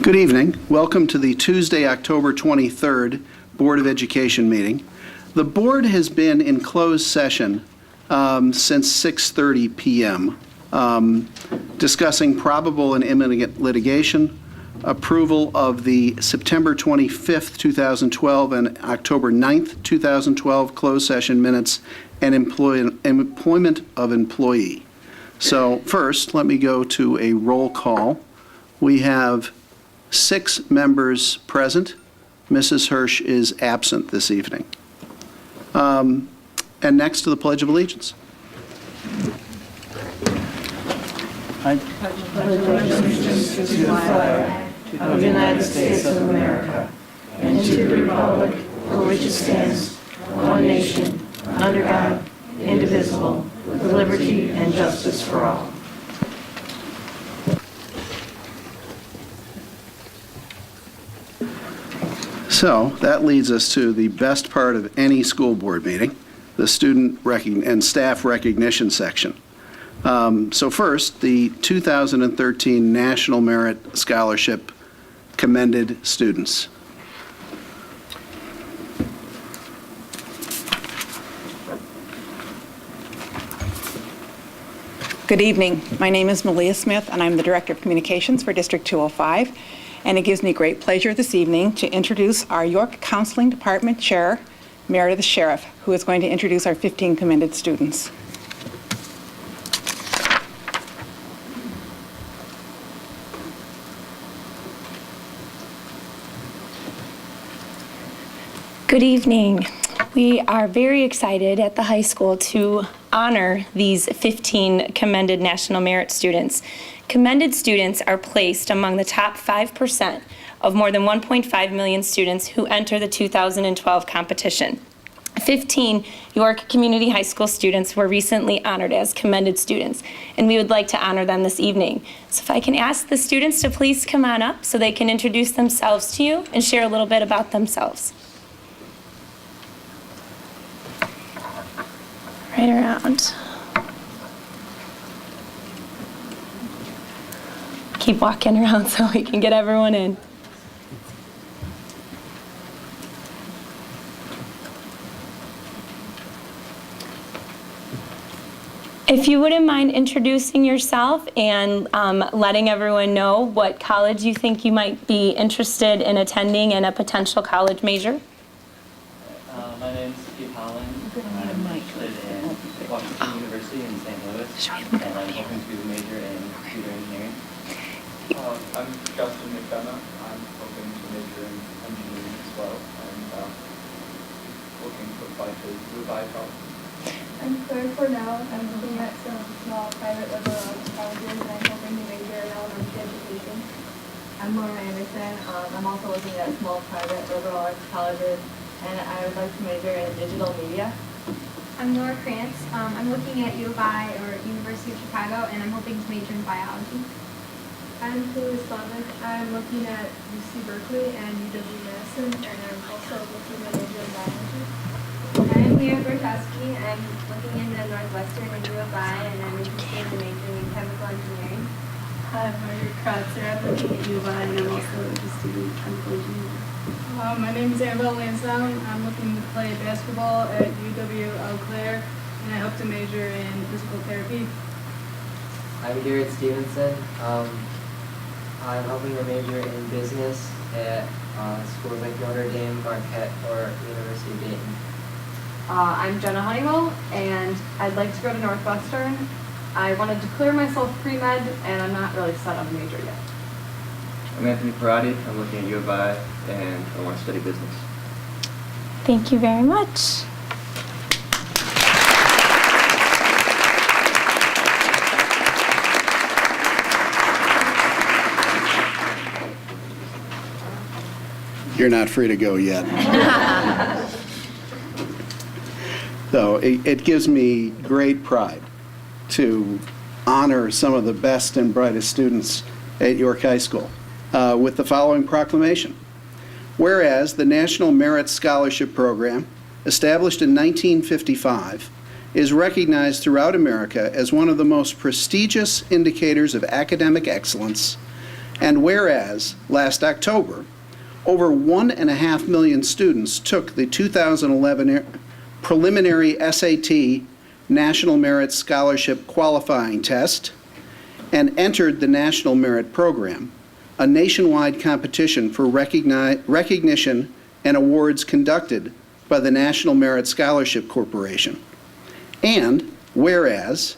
Good evening. Welcome to the Tuesday, October 23rd Board of Education meeting. The board has been in closed session since 6:30 p.m. Discussing probable and imminent litigation, approval of the September 25th, 2012 and October 9th, 2012 closed session minutes, and employment of employee. So first, let me go to a roll call. We have 6 members present. Mrs. Hirsch is absent this evening. And next to the Pledge of Allegiance. I pledge allegiance to the flag of the United States of America and to the republic for which it stands, one nation, under God, indivisible, with liberty and justice for all. So that leads us to the best part of any school board meeting, the student and staff recognition section. So first, the 2013 National Merit Scholarship commended students. Good evening. My name is Malia Smith, and I'm the Director of Communications for District 205. And it gives me great pleasure this evening to introduce our York Counseling Department Chair, Meredith Sheriff, who is going to introduce our 15 commended students. Good evening. We are very excited at the high school to honor these 15 commended National Merit students. Commended students are placed among the top 5% of more than 1.5 million students who enter the 2012 competition. 15 York Community High School students were recently honored as commended students, and we would like to honor them this evening. So if I can ask the students to please come on up so they can introduce themselves to you and share a little bit about themselves. Right around. Keep walking around so we can get everyone in. If you wouldn't mind introducing yourself and letting everyone know what college you think you might be interested in attending and a potential college major. My name is Steve Holland. I'm interested in Washington University in St. Louis, and I'm hoping to major in computer engineering. I'm Justin McDonough. I'm hoping to major in engineering as well, and looking to apply to Dubai college. I'm Claire Cornell. I'm looking at some small private liberal arts colleges, and I'm hoping to major in elementary education. I'm Laura Anderson. I'm also looking at small private liberal arts colleges, and I would like to major in digital media. I'm Laura Krantz. I'm looking at U of I or University of Chicago, and I'm hoping to major in biology. I'm Chloe Slavic. I'm looking at UC Berkeley and UW-Madison, and I'm also looking at major in biology. I'm Leah Bertowski. I'm looking into Northwestern and U of I, and I'm interested in majoring in chemical engineering. Hi, I'm Margaret Kratzer. I'm looking at U of I, and I'm also interested in chemical engineering. My name is Annabelle Lansdowne. I'm looking to play basketball at UW-Eau Claire, and I hope to major in physical therapy. I'm Garrett Stevenson. I'm hoping to major in business at schools like Notre Dame, Marquette, or University of Dayton. I'm Jenna Honeywell, and I'd like to go to Northwestern. I wanted to clear myself pre-med, and I'm not really set on a major yet. I'm Anthony Parati. I'm looking at U of I, and I want to study business. Thank you very much. You're not free to go yet. So it gives me great pride to honor some of the best and brightest students at York High School with the following proclamation. Whereas the National Merit Scholarship Program, established in 1955, is recognized throughout America as one of the most prestigious indicators of academic excellence And whereas last October, over 1.5 million students took the 2011 preliminary SAT National Merit Scholarship Qualifying Test and entered the National Merit Program, a nationwide competition for recognition and awards conducted by the National Merit Scholarship Corporation. And whereas,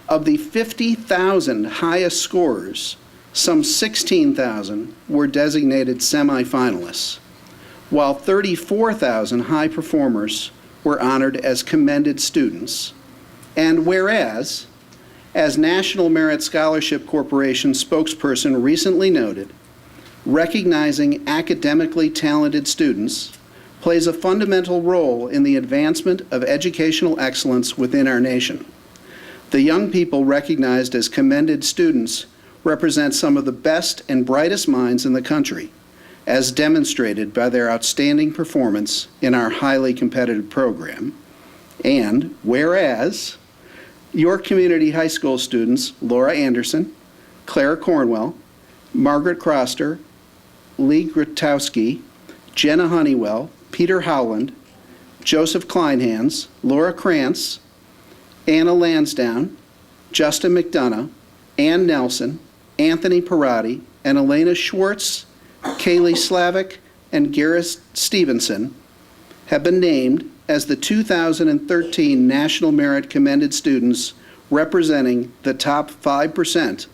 of the 50,000 highest scorers, some 16,000 were designated semifinalists, while 34,000 high performers were honored as commended students. And whereas, as National Merit Scholarship Corporation spokesperson recently noted, recognizing academically talented students plays a fundamental role in the advancement of educational excellence within our nation. The young people recognized as commended students represent some of the best and brightest minds in the country, as demonstrated by their outstanding performance in our highly competitive program. And whereas, York Community High School students Laura Anderson, Clara Cornwell, Margaret Croster, Lee Grotowski, Jenna Honeywell, Peter Howland, Joseph Kleinhans, Laura Krantz, Anna Lansdowne, Justin McDonough, Ann Nelson, Anthony Parati, and Elena Schwartz, Kaylee Slavic, and Gareth Stevenson have been named as the 2013 National Merit Commended Students representing the top 5%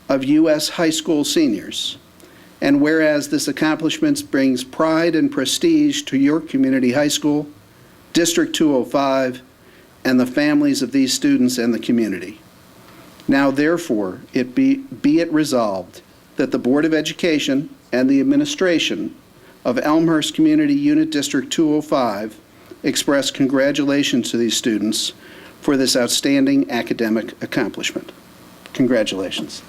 of U.S. high school seniors. And whereas this accomplishment brings pride and prestige to York Community High School, District 205, and the families of these students and the community. Now, therefore, be it resolved that the Board of Education and the administration of Elmhurst Community Unit District 205 express congratulations to these students for this outstanding academic accomplishment. Congratulations.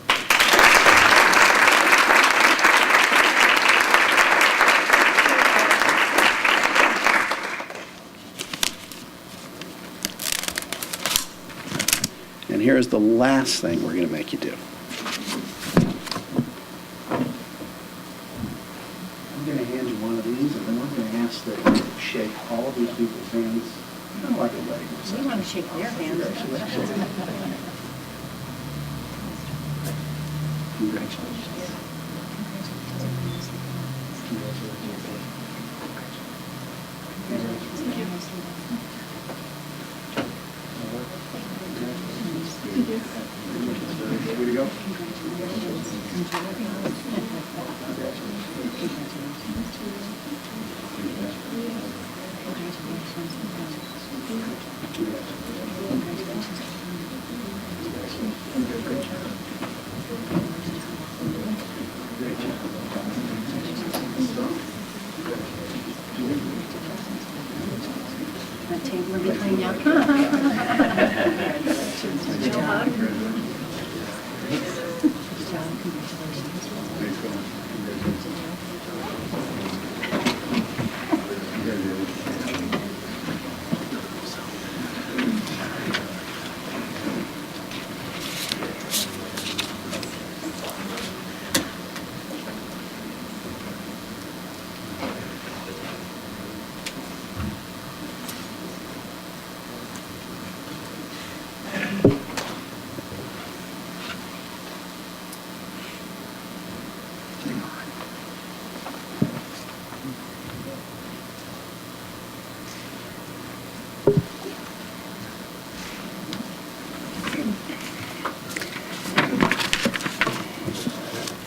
And here's the last thing we're going to make you do. I'm going to hand you one of these, and then we're going to ask that you shake all of these people's hands, kind of like a wedding reception. We want to shake their hands. Congratulations. Way to go. That table between you.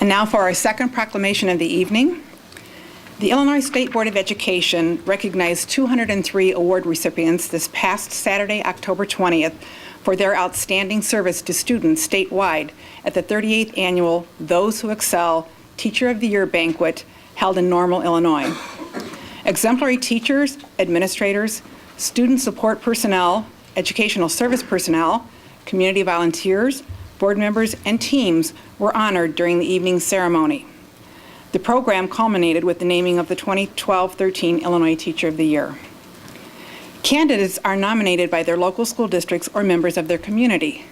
And now for our second proclamation of the evening. The Illinois State Board of Education recognized 203 award recipients this past Saturday, October 20th, for their outstanding service to students statewide at the 38th Annual Those Who Excel Teacher of the Year banquet held in Normal, Illinois. Exemplary teachers, administrators, student support personnel, educational service personnel, community volunteers, board members, and teams were honored during the evening's ceremony. The program culminated with the naming of the 2012-13 Illinois Teacher of the Year. Candidates are nominated by their local school districts or members of their community.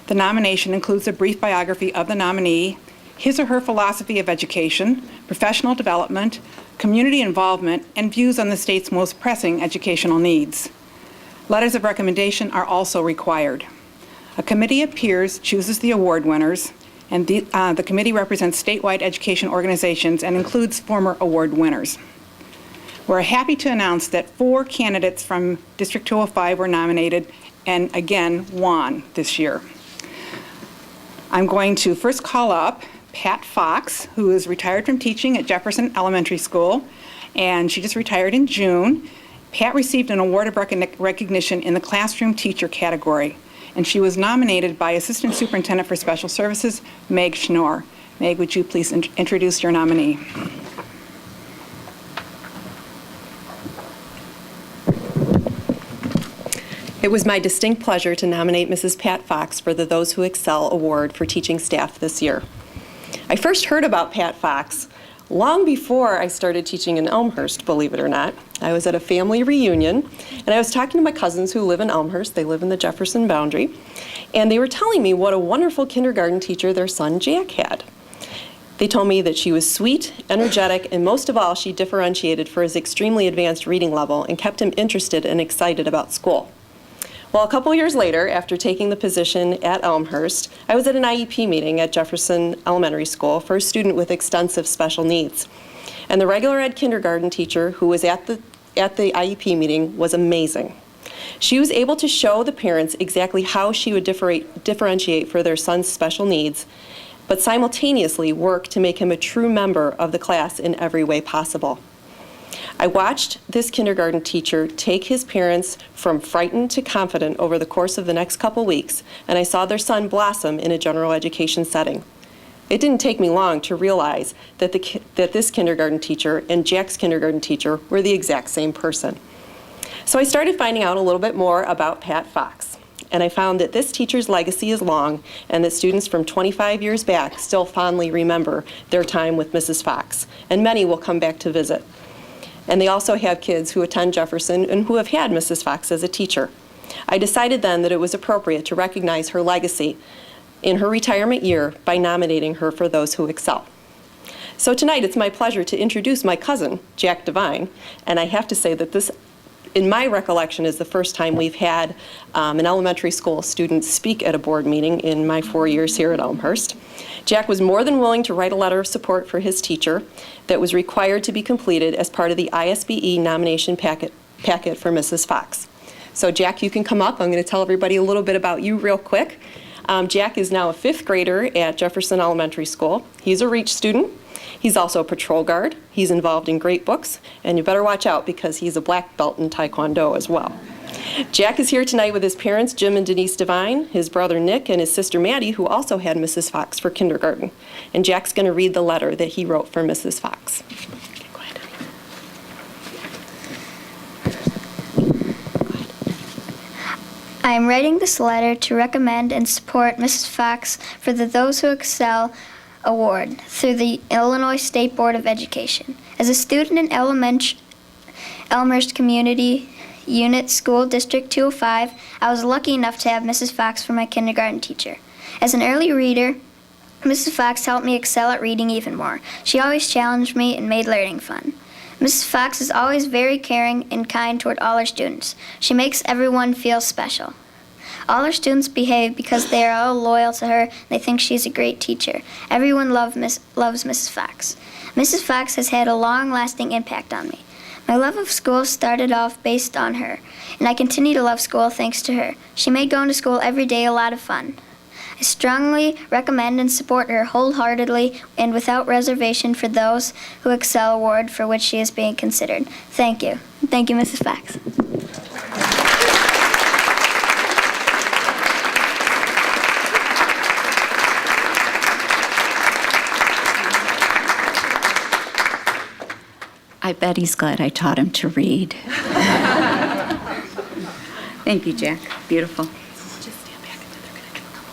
The nomination includes a brief biography of the nominee, his or her philosophy of education, professional development, community involvement, and views on the state's most pressing educational needs. Letters of recommendation are also required. A committee of peers chooses the award winners, and the committee represents statewide education organizations and includes former award winners. We're happy to announce that 4 candidates from District 205 were nominated and again won this year. I'm going to first call up Pat Fox, who is retired from teaching at Jefferson Elementary School, and she just retired in June. Pat received an award of recognition in the classroom teacher category, and she was nominated by Assistant Superintendent for Special Services, Meg Schnorr. Meg, would you please introduce your nominee? It was my distinct pleasure to nominate Mrs. Pat Fox for the Those Who Excel Award for teaching staff this year. I first heard about Pat Fox long before I started teaching in Elmhurst, believe it or not. I was at a family reunion, and I was talking to my cousins who live in Elmhurst. They live in the Jefferson boundary, and they were telling me what a wonderful kindergarten teacher their son Jack had. They told me that she was sweet, energetic, and most of all, she differentiated for his extremely advanced reading level and kept him interested and excited about school. Well, a couple years later, after taking the position at Elmhurst, I was at an IEP meeting at Jefferson Elementary School for a student with extensive special needs. And the regular ed kindergarten teacher who was at the IEP meeting was amazing. She was able to show the parents exactly how she would differentiate for their son's special needs, but simultaneously work to make him a true member of the class in every way possible. I watched this kindergarten teacher take his parents from frightened to confident over the course of the next couple weeks, and I saw their son blossom in a general education setting. It didn't take me long to realize that this kindergarten teacher and Jack's kindergarten teacher were the exact same person. So I started finding out a little bit more about Pat Fox, and I found that this teacher's legacy is long and that students from 25 years back still fondly remember their time with Mrs. Fox, and many will come back to visit. And they also have kids who attend Jefferson and who have had Mrs. Fox as a teacher. I decided then that it was appropriate to recognize her legacy in her retirement year by nominating her for Those Who Excel. So tonight it's my pleasure to introduce my cousin, Jack Devine, and I have to say that this, in my recollection, is the first time we've had an elementary school student speak at a board meeting in my 4 years here at Elmhurst. Jack was more than willing to write a letter of support for his teacher that was required to be completed as part of the ISBE nomination packet for Mrs. Fox. So Jack, you can come up. I'm going to tell everybody a little bit about you real quick. Jack is now a 5th grader at Jefferson Elementary School. He's a REACH student. He's also a patrol guard. He's involved in great books, and you better watch out because he's a black belt in Taekwondo as well. Jack is here tonight with his parents, Jim and Denise Devine, his brother Nick, and his sister Maddie, who also had Mrs. Fox for kindergarten. And Jack's going to read the letter that he wrote for Mrs. Fox. Okay, go ahead. I am writing this letter to recommend and support Mrs. Fox for the Those Who Excel Award through the Illinois State Board of Education. As a student in Elmhurst Community Unit School District 205, I was lucky enough to have Mrs. Fox for my kindergarten teacher. As an early reader, Mrs. Fox helped me excel at reading even more. She always challenged me and made learning fun. Mrs. Fox is always very caring and kind toward all her students. She makes everyone feel special. All her students behave because they are all loyal to her and they think she's a great teacher. Everyone loves Mrs. Fox. Mrs. Fox has had a long-lasting impact on me. My love of school started off based on her, and I continue to love school thanks to her. She made going to school every day a lot of fun. I strongly recommend and support her wholeheartedly and without reservation for Those Who Excel Award for which she is being considered. Thank you. Thank you, Mrs. Fox. I bet he's glad I taught him to read. Thank you, Jack. Beautiful. Just stand back and they're going to do a couple.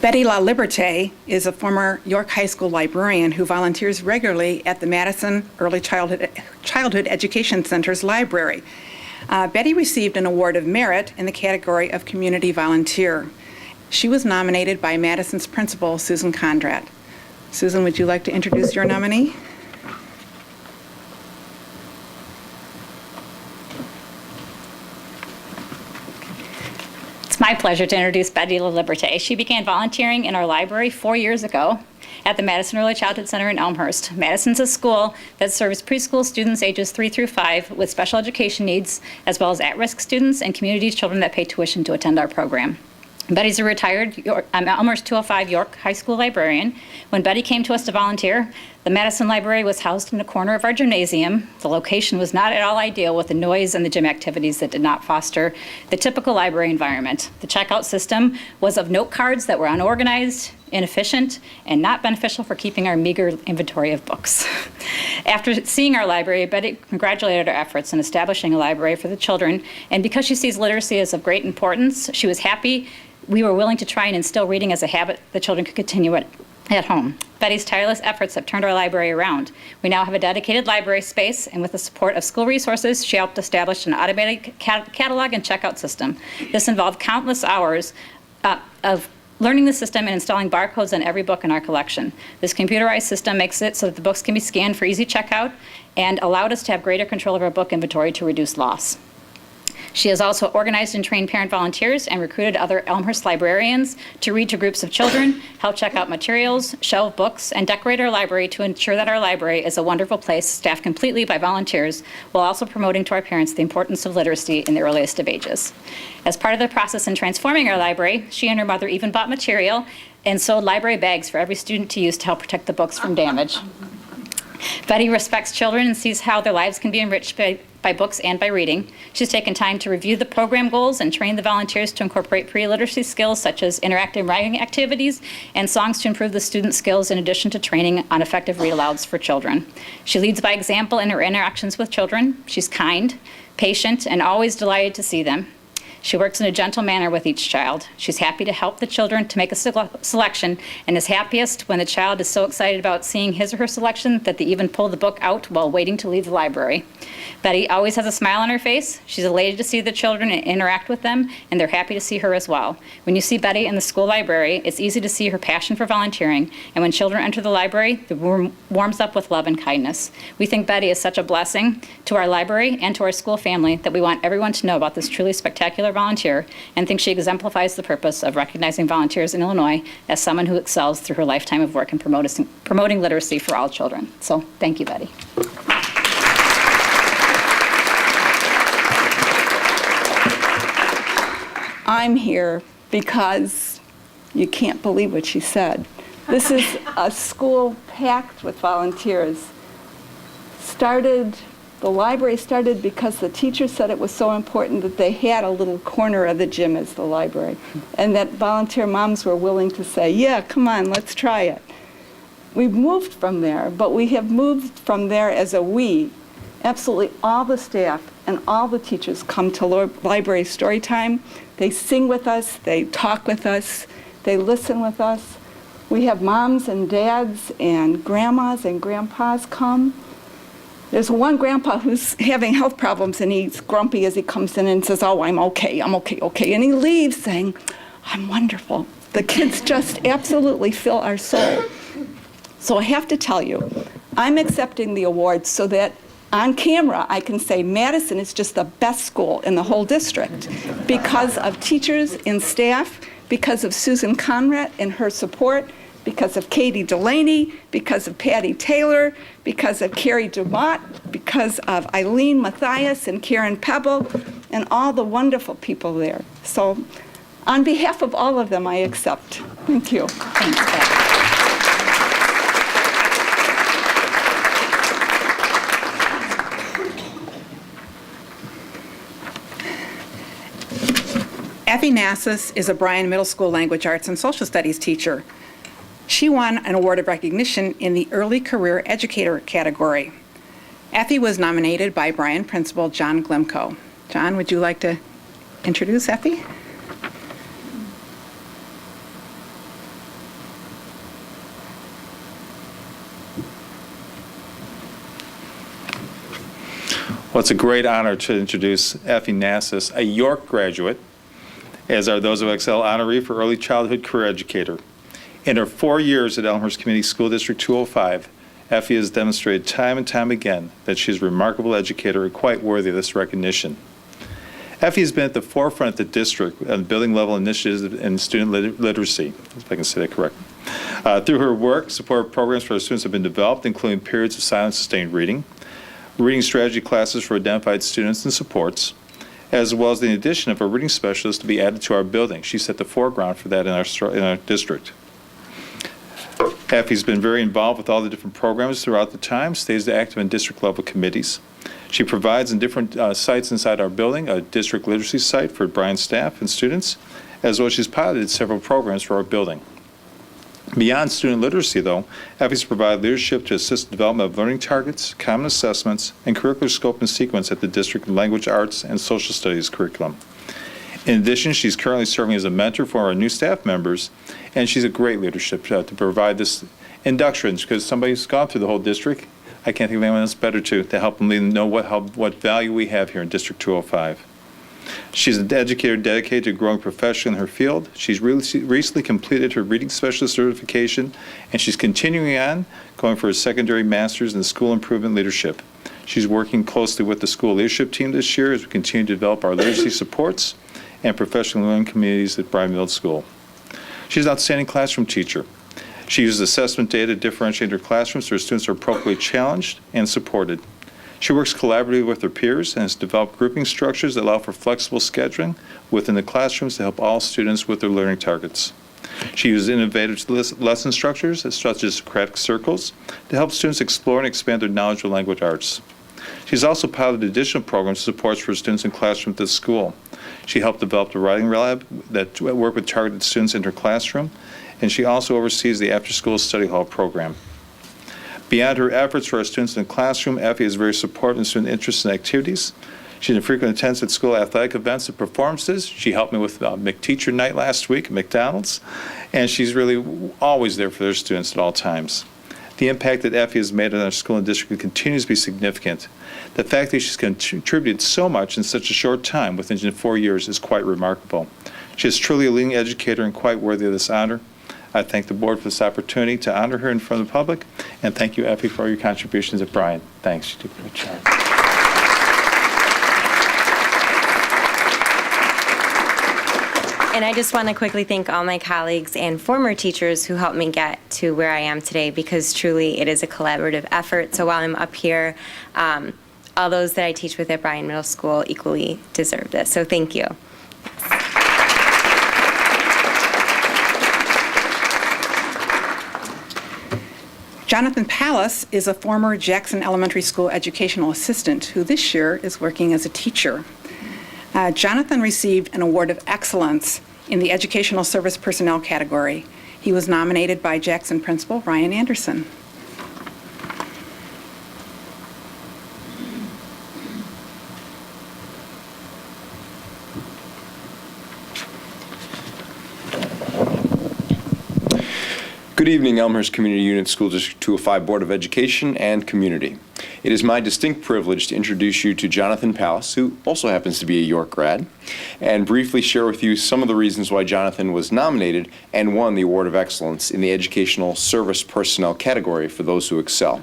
Betty La Liberté is a former York High School librarian who volunteers regularly at the Madison Early Childhood Education Center's library. Betty received an award of merit in the category of community volunteer. She was nominated by Madison's principal, Susan Conrad. Susan, would you like to introduce your nominee? It's my pleasure to introduce Betty LaLiberte. She began volunteering in our library 4 years ago at the Madison Early Childhood Center in Elmhurst. Madison's a school that serves preschool students ages 3 through 5 with special education needs, as well as at-risk students and community children that pay tuition to attend our program. Betty's a retired Elmhurst 205 York High School librarian. When Betty came to us to volunteer, the Madison Library was housed in a corner of our gymnasium. The location was not at all ideal with the noise and the gym activities that did not foster the typical library environment. The checkout system was of note cards that were unorganized, inefficient, and not beneficial for keeping our meager inventory of books. After seeing our library, Betty congratulated our efforts in establishing a library for the children, and because she sees literacy as of great importance, she was happy we were willing to try and instill reading as a habit the children could continue at home. Betty's tireless efforts have turned our library around. We now have a dedicated library space, and with the support of school resources, she helped establish an automated catalog and checkout system. This involved countless hours of learning the system and installing barcodes on every book in our collection. This computerized system makes it so that the books can be scanned for easy checkout and allowed us to have greater control of our book inventory to reduce loss. She has also organized and trained parent volunteers and recruited other Elmhurst librarians to read to groups of children, help check out materials, shelve books, and decorate our library to ensure that our library is a wonderful place staffed completely by volunteers, while also promoting to our parents the importance of literacy in the earliest of ages. As part of the process in transforming our library, she and her mother even bought material and sewed library bags for every student to use to help protect the books from damage. Betty respects children and sees how their lives can be enriched by books and by reading. She's taken time to review the program goals and train the volunteers to incorporate pre-literacy skills such as interactive writing activities and songs to improve the student skills in addition to training on effective read-alouds for children. She leads by example in her interactions with children. She's kind, patient, and always delighted to see them. She works in a gentle manner with each child. She's happy to help the children to make a selection and is happiest when the child is so excited about seeing his or her selection that they even pull the book out while waiting to leave the library. Betty always has a smile on her face. She's elated to see the children and interact with them, and they're happy to see her as well. When you see Betty in the school library, it's easy to see her passion for volunteering, and when children enter the library, the room warms up with love and kindness. We think Betty is such a blessing to our library and to our school family that we want everyone to know about this truly spectacular volunteer and think she exemplifies the purpose of recognizing volunteers in Illinois as someone who excels through her lifetime of work in promoting literacy for all children. So thank you, Betty. I'm here because you can't believe what she said. This is a school packed with volunteers. The library started because the teacher said it was so important that they had a little corner of the gym as the library, and that volunteer moms were willing to say, yeah, come on, let's try it. We've moved from there, but we have moved from there as a we. Absolutely all the staff and all the teachers come to library story time. They sing with us, they talk with us, they listen with us. We have moms and dads and grandmas and grandpas come. There's one grandpa who's having health problems, and he's grumpy as he comes in and says, oh, I'm okay. And he leaves saying, I'm wonderful. The kids just absolutely fill our soul. So I have to tell you, I'm accepting the award so that on camera I can say Madison is just the best school in the whole district because of teachers and staff, because of Susan Conrad and her support, because of Katie Delaney, because of Patty Taylor, because of Carrie DeMott, because of Eileen Mathias and Karen Pebble, and all the wonderful people there. So on behalf of all of them, I accept. Thank you. Thanks, Patty. Effie Nassus is a Bryan Middle School Language Arts and Social Studies teacher. She won an award of recognition in the Early Career Educator category. Effie was nominated by Bryan Principal John Glimko. John, would you like to introduce Effie? Well, it's a great honor to introduce Effie Nassis, a York graduate, as are those of Excel honoree for early childhood career educator. In her 4 years at Elmhurst Community School District 205, Effie has demonstrated time and time again that she is a remarkable educator and quite worthy of this recognition. Effie has been at the forefront of the district on building level initiatives in student literacy, if I can say that correctly. Through her work, support programs for our students have been developed, including periods of silent sustained reading, reading strategy classes for identified students and supports, as well as the addition of a reading specialist to be added to our building. She set the foreground for that in our district. Effie's been very involved with all the different programs throughout the time, stays active in district level committees. She provides in different sites inside our building, a district literacy site for Brian's staff and students, as well as she's piloted several programs for our building. Beyond student literacy, though, Effie's provided leadership to assist the development of learning targets, common assessments, and curricular scope and sequence at the district language arts and social studies curriculum. In addition, she's currently serving as a mentor for our new staff members, and she's a great leadership to provide this induction, because somebody's gone through the whole district. I can't think of anyone else better to help them know what value we have here in District 205. She's an educator dedicated to growing professionally in her field. She's recently completed her reading specialist certification, and she's continuing on, going for a secondary master's in school improvement leadership. She's working closely with the school leadership team this year as we continue to develop our literacy supports and professional learning communities at Bryan Middle School. She's an outstanding classroom teacher. She uses assessment data to differentiate her classrooms so her students are appropriately challenged and supported. She works collaboratively with her peers and has developed grouping structures that allow for flexible scheduling within the classrooms to help all students with their learning targets. She uses innovative lesson structures such as Socratic circles to help students explore and expand their knowledge of language arts. She's also piloted additional programs and supports for students in classrooms at the school. She helped develop the writing lab that work with targeted students in her classroom, and she also oversees the after-school study hall program. Beyond her efforts for our students in the classroom, Effie is very supportive in student interests and activities. She's in frequent attendance at school athletic events and performances. She helped me with McTeacher Night last week at McDonald's, and she's really always there for their students at all times. The impact that Effie has made on our school and district continues to be significant. The fact that she's contributed so much in such a short time, within 4 years, is quite remarkable. She is truly a leading educator and quite worthy of this honor. I thank the board for this opportunity to honor her in front of the public, and thank you, Effie, for all your contributions at Bryan. Thanks. You did a good job. And I just want to quickly thank all my colleagues and former teachers who helped me get to where I am today, because truly it is a collaborative effort. So while I'm up here, all those that I teach with at Bryan Middle School equally deserve this. So thank you. Jonathan Pallas is a former Jackson Elementary School educational assistant who this year is working as a teacher. Jonathan received an Award of Excellence in the Educational Service Personnel category. He was nominated by Jackson Principal Ryan Anderson. Good evening, Elmhurst Community Unit School District 205 Board of Education and Community. It is my distinct privilege to introduce you to Jonathan Pallas, who also happens to be a York grad, and briefly share with you some of the reasons why Jonathan was nominated and won the Award of Excellence in the Educational Service Personnel category for those who excel.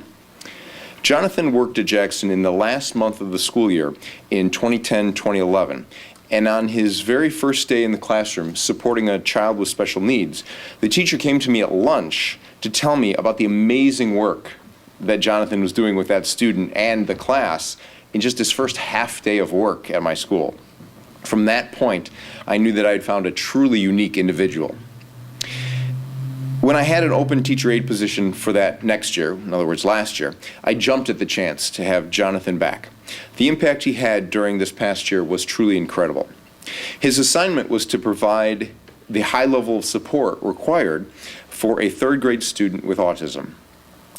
Jonathan worked at Jackson in the last month of the school year in 2010-2011. And on his very first day in the classroom supporting a child with special needs, the teacher came to me at lunch to tell me about the amazing work that Jonathan was doing with that student and the class in just his first half day of work at my school. From that point, I knew that I had found a truly unique individual. When I had an open teacher aide position for that next year, in other words, last year, I jumped at the chance to have Jonathan back. The impact he had during this past year was truly incredible. His assignment was to provide the high level of support required for a third grade student with autism.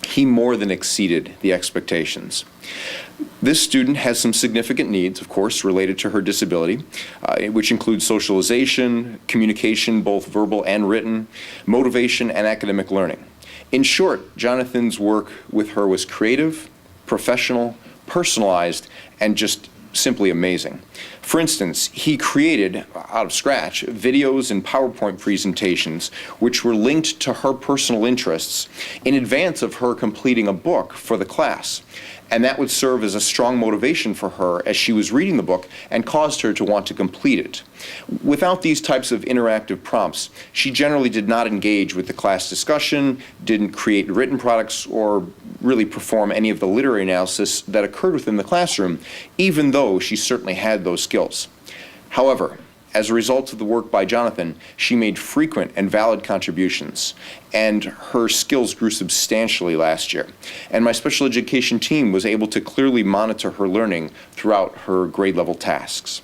He more than exceeded the expectations. This student has some significant needs, of course, related to her disability, which includes socialization, communication, both verbal and written, motivation, and academic learning. In short, Jonathan's work with her was creative, professional, personalized, and just simply amazing. For instance, he created, out of scratch, videos and PowerPoint presentations which were linked to her personal interests in advance of her completing a book for the class. And that would serve as a strong motivation for her as she was reading the book and caused her to want to complete it. Without these types of interactive prompts, she generally did not engage with the class discussion, didn't create written products, or really perform any of the literary analysis that occurred within the classroom, even though she certainly had those skills. However, as a result of the work by Jonathan, she made frequent and valid contributions, and her skills grew substantially last year. And my special education team was able to clearly monitor her learning throughout her grade level tasks.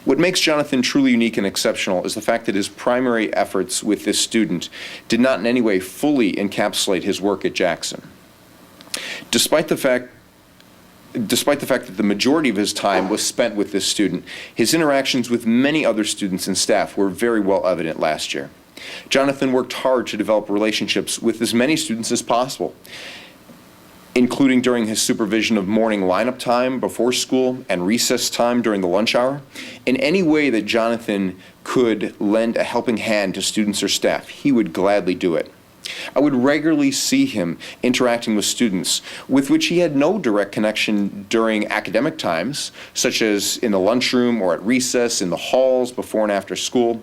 What makes Jonathan truly unique and exceptional is the fact that his primary efforts with this student did not in any way fully encapsulate his work at Jackson. Despite the fact that the majority of his time was spent with this student, his interactions with many other students and staff were very well evident last year. Jonathan worked hard to develop relationships with as many students as possible, including during his supervision of morning lineup time before school and recess time during the lunch hour. In any way that Jonathan could lend a helping hand to students or staff, he would gladly do it. I would regularly see him interacting with students with which he had no direct connection during academic times, such as in the lunchroom or at recess, in the halls before and after school.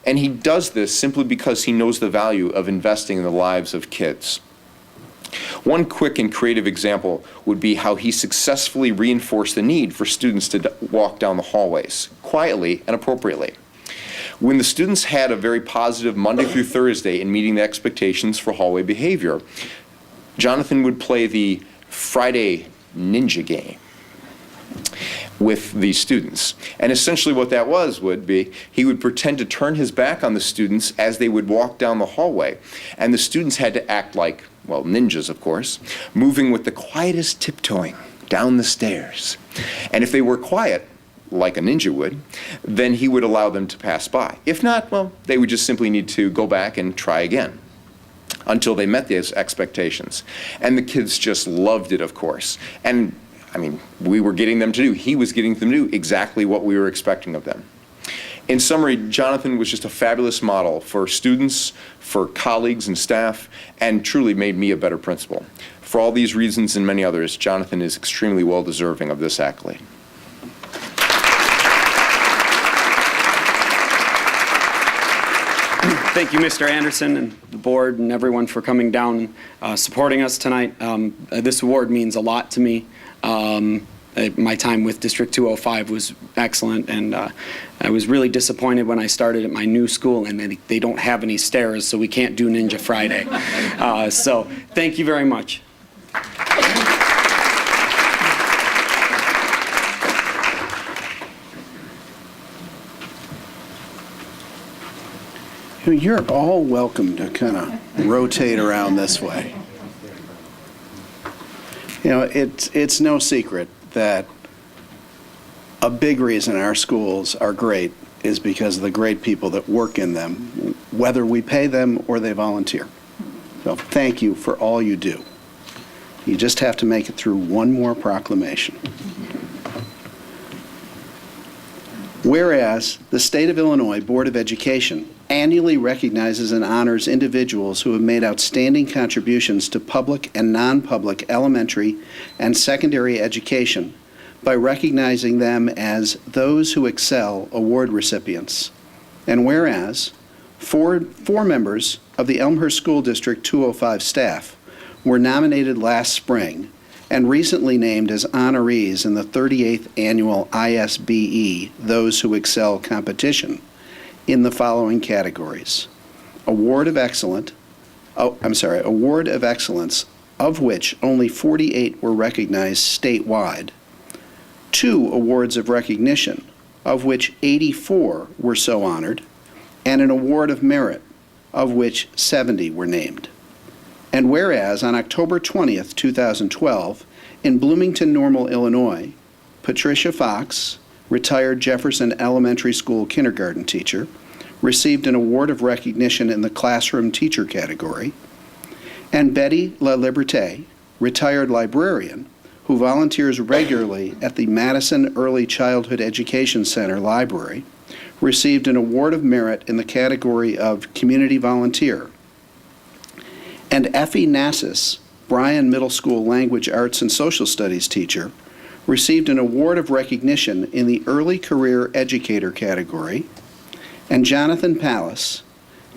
And he does this simply because he knows the value of investing in the lives of kids. One quick and creative example would be how he successfully reinforced the need for students to walk down the hallways quietly and appropriately. When the students had a very positive Monday through Thursday in meeting the expectations for hallway behavior, Jonathan would play the Friday Ninja game with the students. And essentially what that would be, he would pretend to turn his back on the students as they would walk down the hallway. And the students had to act like, well, ninjas, of course, moving with the quietest tiptoeing down the stairs. And if they were quiet, like a ninja would, then he would allow them to pass by. If not, well, they would just simply need to go back and try again until they met these expectations. And the kids just loved it, of course. And, I mean, he was getting them to do exactly what we were expecting of them. In summary, Jonathan was just a fabulous model for students, for colleagues and staff, and truly made me a better principal. For all these reasons and many others, Jonathan is extremely well deserving of this accolade. Thank you, Mr. Anderson, and the board and everyone for coming down and supporting us tonight. This award means a lot to me. My time with District 205 was excellent, and I was really disappointed when I started at my new school and they don't have any stairs, so we can't do Ninja Friday. So thank you very much. You're all welcome to kind of rotate around this way. You know, it's no secret that a big reason our schools are great is because of the great people that work in them, whether we pay them or they volunteer. So thank you for all you do. You just have to make it through one more proclamation. Whereas the State of Illinois Board of Education annually recognizes and honors individuals who have made outstanding contributions to public and non-public elementary and secondary education by recognizing them as those who excel award recipients. And whereas four members of the Elmhurst School District 205 staff were nominated last spring and recently named as honorees in the 38th Annual ISBE Those Who Excel competition in the following categories: Award of Excellence, of which only 48 were recognized statewide, 2 awards of recognition, of which 84 were so honored, and an award of merit, of which 70 were named. And whereas on October 20th, 2012, in Bloomington Normal, Illinois, Patricia Fox, retired Jefferson Elementary School kindergarten teacher, received an award of recognition in the classroom teacher category, and Betty La Liberté, retired librarian, who volunteers regularly at the Madison Early Childhood Education Center Library, received an Award of Merit in the category of Community Volunteer. And Effie Nassis, Bryan Middle School Language Arts and Social Studies teacher, received an Award of Recognition in the Early Career Educator category. And Jonathan Pallas,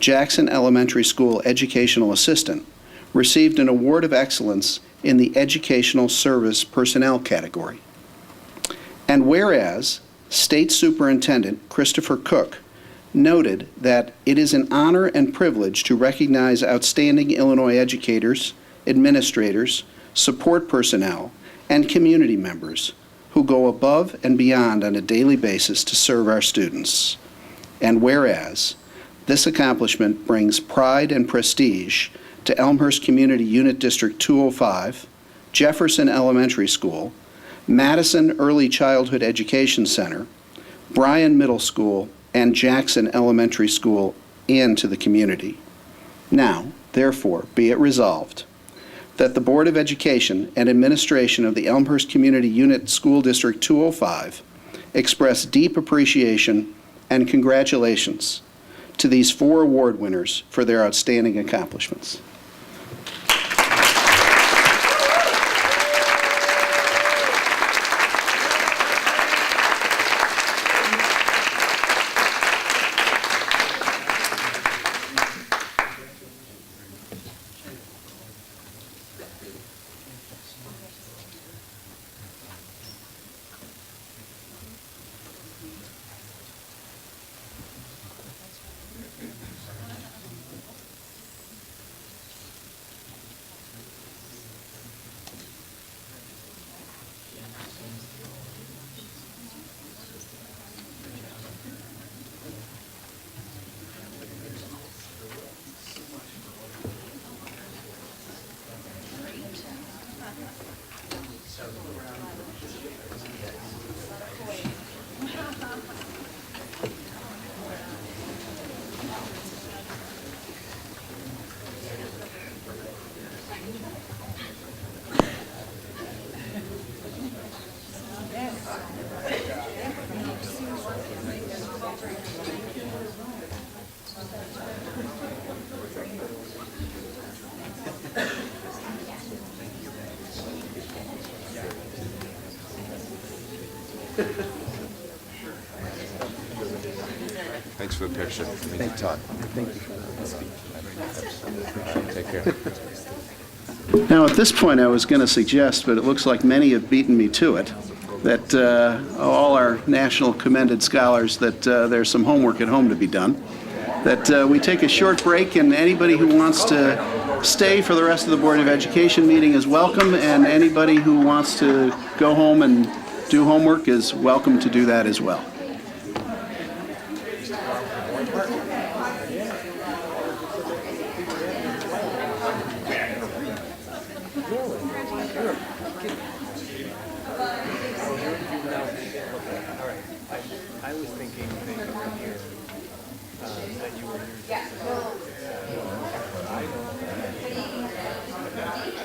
Jackson Elementary School Educational Assistant, received an Award of Excellence in the Educational Service Personnel category. And whereas State Superintendent Christopher Cook noted that it is an honor and privilege to recognize outstanding Illinois educators, administrators, support personnel, and community members who go above and beyond on a daily basis to serve our students. And whereas this accomplishment brings pride and prestige to Elmhurst Community Unit District 205, Jefferson Elementary School, Madison Early Childhood Education Center, Bryan Middle School, and Jackson Elementary School, and to the community. Now, therefore, be it resolved that the Board of Education and Administration of the Elmhurst Community Unit School District 205 express deep appreciation and congratulations to these 4 award winners for their outstanding accomplishments. Thanks for the picture. Thank you, Todd. Thank you. Take care. Now, at this point, I was going to suggest, but it looks like many have beaten me to it, that all our national commended scholars, that there's some homework at home to be done, that we take a short break, and anybody who wants to stay for the rest of the Board of Education meeting is welcome, and anybody who wants to go home and do homework is welcome to do that as well. I was thinking maybe from here, that you were here. Yeah.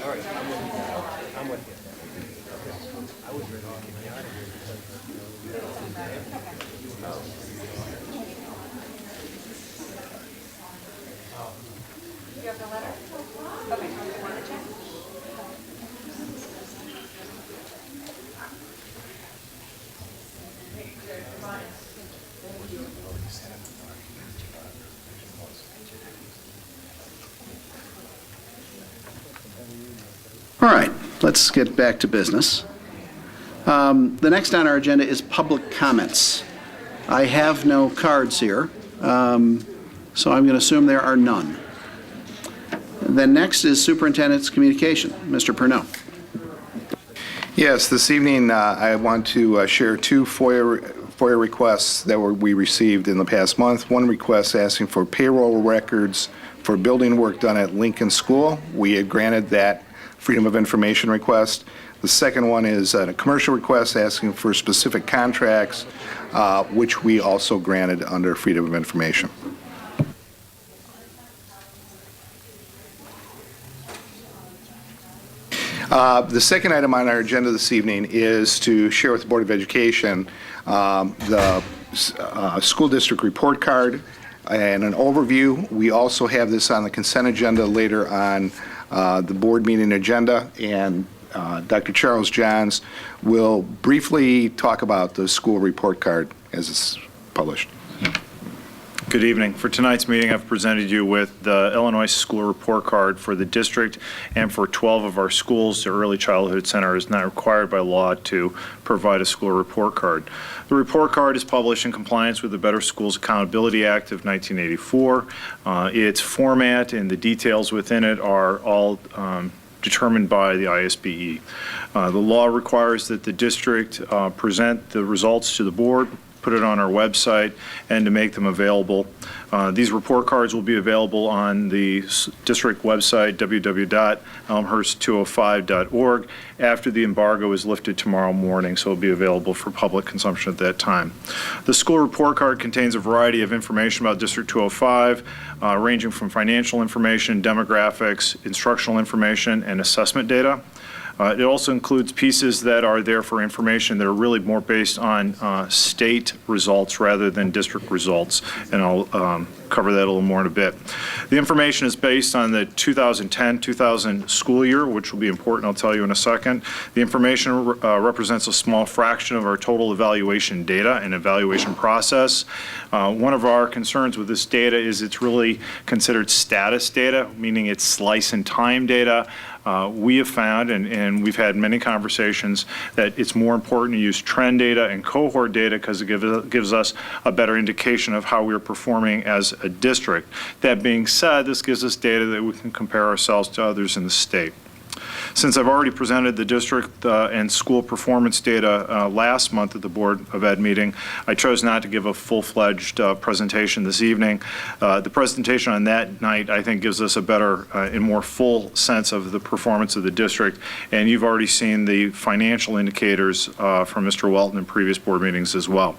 All right, I'm with you. I was ready to get me out of here You have the letter? Okay, you want to check? All right, let's get back to business. The next on our agenda is public comments. I have no cards here, so I'm going to assume there are none. Then next is Superintendent's communication. Mr. Purnell. Yes, this evening I want to share 2 FOIA requests that we received in the past month. One request asking for payroll records for building work done at Lincoln School. We had granted that Freedom of Information request. The second one is a commercial request asking for specific contracts, which we also granted under Freedom of Information. The second item on our agenda this evening is to share with the Board of Education the school district report card and an overview. We also have this on the consent agenda later on the board meeting agenda, and Dr. Charles Johns will briefly talk about the school report card as it's published. Good evening. For tonight's meeting, I've presented you with the Illinois School Report Card for the district and for 12 of our schools. The Early Childhood Center is not required by law to provide a school report card. The report card is published in compliance with the Better Schools Accountability Act of 1984. Its format and the details within it are all determined by the ISBE. The law requires that the district present the results to the board, put it on our website, and to make them available. These report cards will be available on the district website, www.elmhurst205.org, after the embargo is lifted tomorrow morning, so it'll be available for public consumption at that time. The school report card contains a variety of information about District 205, ranging from financial information, demographics, instructional information, and assessment data. It also includes pieces that are there for information that are really more based on state results rather than district results, and I'll cover that a little more in a bit. The information is based on the 2010-2000 school year, which will be important, I'll tell you in a second. The information represents a small fraction of our total evaluation data and evaluation process. One of our concerns with this data is it's really considered status data, meaning it's slice and time data. We have found, and we've had many conversations, that it's more important to use trend data and cohort data because it gives us a better indication of how we're performing as a district. That being said, this gives us data that we can compare ourselves to others in the state. Since I've already presented the district and school performance data last month at the Board of Ed meeting, I chose not to give a full-fledged presentation this evening. The presentation on that night, I think, gives us a better and more full sense of the performance of the district, and you've already seen the financial indicators from Mr. Welton in previous board meetings as well.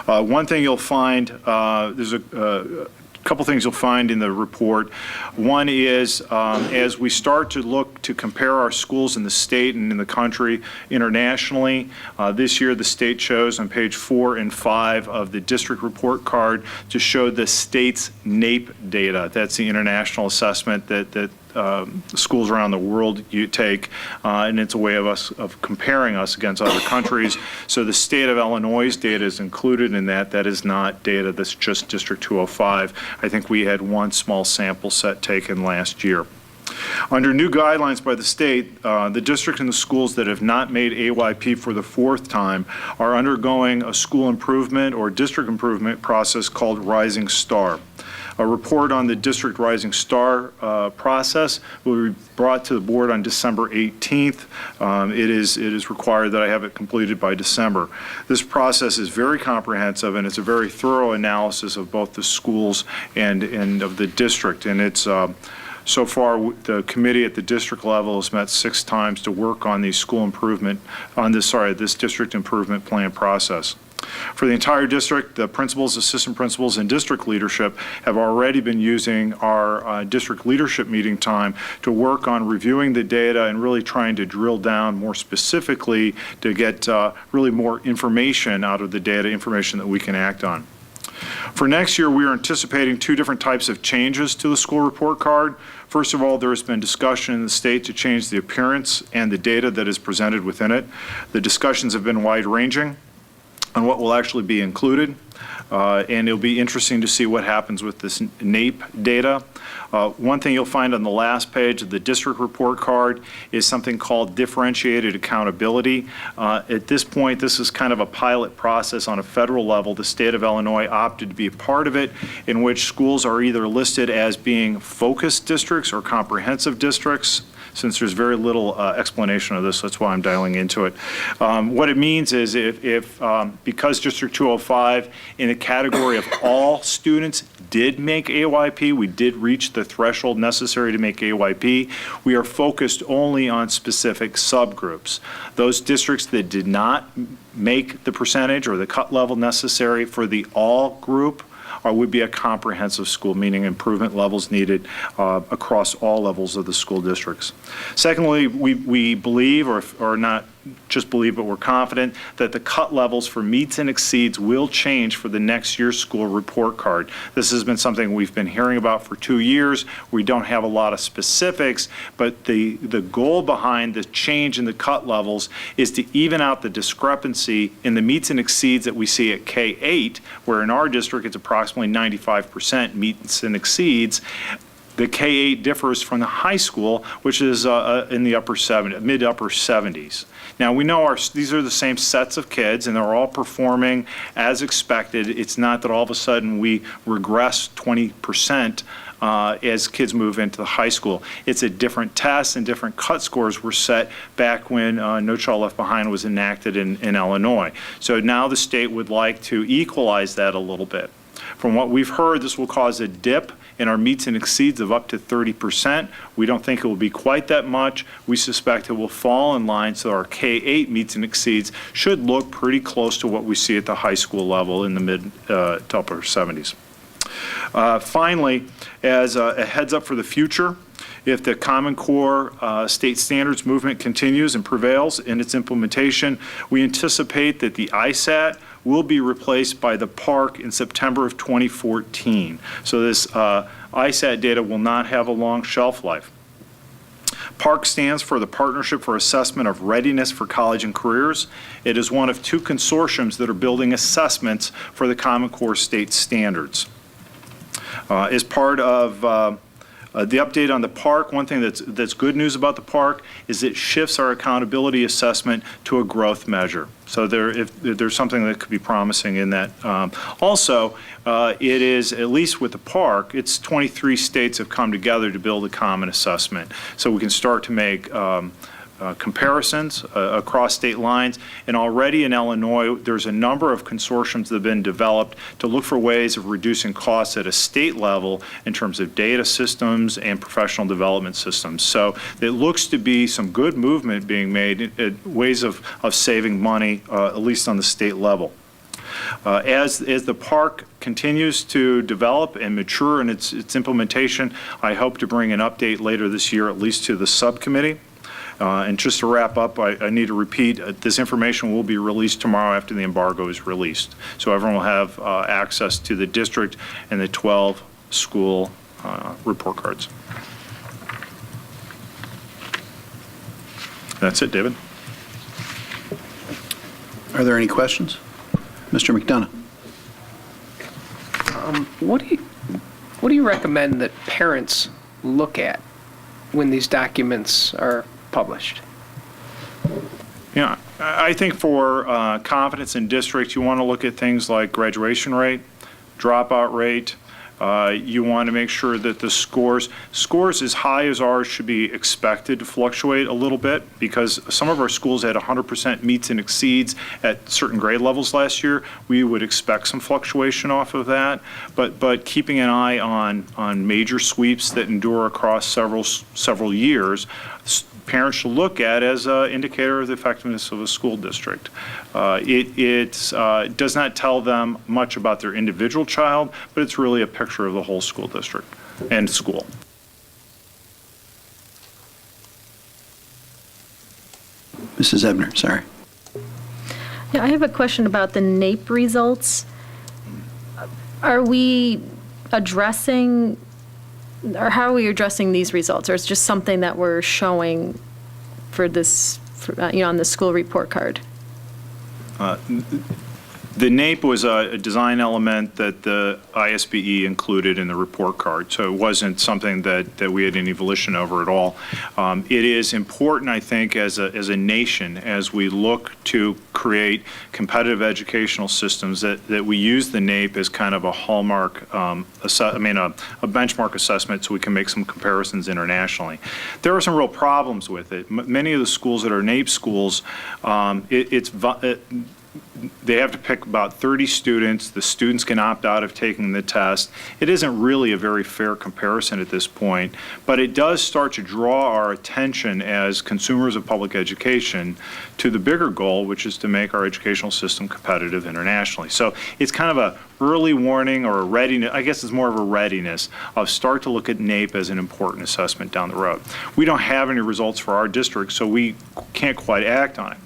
One thing you'll find, there's a couple things you'll find in the report. One is as we start to look to compare our schools in the state and in the country internationally, this year the state chose on page 4 and 5 of the district report card to show the state's NAEP data. That's the international assessment that schools around the world take, and it's a way of comparing us against other countries. So the state of Illinois' data is included in that. That is not data that's just District 205. I think we had one small sample set taken last year. Under new guidelines by the state, the district and the schools that have not made AYP for the 4th time are undergoing a school improvement or district improvement process called Rising Star. A report on the District Rising Star process will be brought to the board on December 18th. It is required that I have it completed by December. This process is very comprehensive, and it's a very thorough analysis of both the schools and of the district. And it's so far, the committee at the district level has met 6 times to work on these school improvement, this district improvement plan process. For the entire district, the principals, assistant principals, and district leadership have already been using our district leadership meeting time to work on reviewing the data and really trying to drill down more specifically to get really more information out of the data, information that we can act on. For next year, we are anticipating 2 different types of changes to the school report card. First of all, there has been discussion in the state to change the appearance and the data that is presented within it. The discussions have been wide-ranging on what will actually be included, and it'll be interesting to see what happens with this NAEP data. One thing you'll find on the last page of the district report card is something called differentiated accountability. At this point, this is kind of a pilot process on a federal level. The state of Illinois opted to be a part of it, in which schools are either listed as being focused districts or comprehensive districts. Since there's very little explanation of this, that's why I'm dialing into it. What it means is because District 205 in the category of all students did make AYP, we did reach the threshold necessary to make AYP, we are focused only on specific subgroups. Those districts that did not make the percentage or the cut level necessary for the all group would be a comprehensive school, meaning improvement levels needed across all levels of the school districts. Secondly, we believe, or not just believe, but we're confident that the cut levels for meets and exceeds will change for the next year's school report card. This has been something we've been hearing about for 2 years. We don't have a lot of specifics, but the goal behind the change in the cut levels is to even out the discrepancy in the meets and exceeds that we see at K-8, where in our district it's approximately 95% meets and exceeds. The K-8 differs from the high school, which is in the mid-upper 70s. Now, we know these are the same sets of kids, and they're all performing as expected. It's not that all of a sudden we regress 20% as kids move into the high school. It's a different test, and different cut scores were set back when No Child Left Behind was enacted in Illinois. So now the state would like to equalize that a little bit. From what we've heard, this will cause a dip in our meets and exceeds of up to 30%. We don't think it will be quite that much. We suspect it will fall in line, so our K-8 meets and exceeds should look pretty close to what we see at the high school level in the mid to upper 70s. Finally, as a heads up for the future, if the Common Core state standards movement continues and prevails in its implementation, we anticipate that the ISAT will be replaced by the PARC in September of 2014. So this ISAT data will not have a long shelf life. PARC stands for the Partnership for Assessment of Readiness for College and Careers. It is one of 2 consortiums that are building assessments for the Common Core state standards. As part of the update on the PARC, one thing that's good news about the PARC is it shifts our accountability assessment to a growth measure. So if there's something that could be promising in that. Also, it is, at least with the PARC, it's 23 states have come together to build a common assessment. So we can start to make comparisons across state lines. And already in Illinois, there's a number of consortiums that have been developed to look for ways of reducing costs at a state level in terms of data systems and professional development systems. So it looks to be some good movement being made, ways of saving money, at least on the state level. As the PARC continues to develop and mature in its implementation, I hope to bring an update later this year, at least to the subcommittee. And just to wrap up, I need to repeat, this information will be released tomorrow after the embargo is released. So everyone will have access to the district and the 12 school report cards. That's it, David. Are there any questions? Mr. McDonough. What do you recommend that parents look at when these documents are published? Yeah, I think for confidence in districts, you want to look at things like graduation rate, dropout rate. You want to make sure that the scores as high as ours should be expected to fluctuate a little bit, because some of our schools had 100% meets and exceeds at certain grade levels last year. We would expect some fluctuation off of that, but keeping an eye on major sweeps that endure across several years, parents should look at as an indicator of the effectiveness of a school district. It does not tell them much about their individual child, but it's really a picture of the whole school district and school. Mrs. Ebner, sorry. Yeah, I have a question about the NAEP results. Are we addressing, or how are we addressing these results? Or is it just something that we're showing for this, on the school report card? The NAEP was a design element that the ISBE included in the report card, so it wasn't something that we had any volition over at all. It is important, I think, as a nation, as we look to create competitive educational systems, that we use the NAEP as kind of a hallmark, a benchmark assessment, so we can make some comparisons internationally. There are some real problems with it. Many of the schools that are NAEP schools, they have to pick about 30 students. The students can opt out of taking the test. It isn't really a very fair comparison at this point, but it does start to draw our attention as consumers of public education to the bigger goal, which is to make our educational system competitive internationally. So it's kind of a early warning or a readiness, I guess it's more of a readiness of start to look at NAEP as an important assessment down the road. We don't have any results for our district, so we can't quite act on it.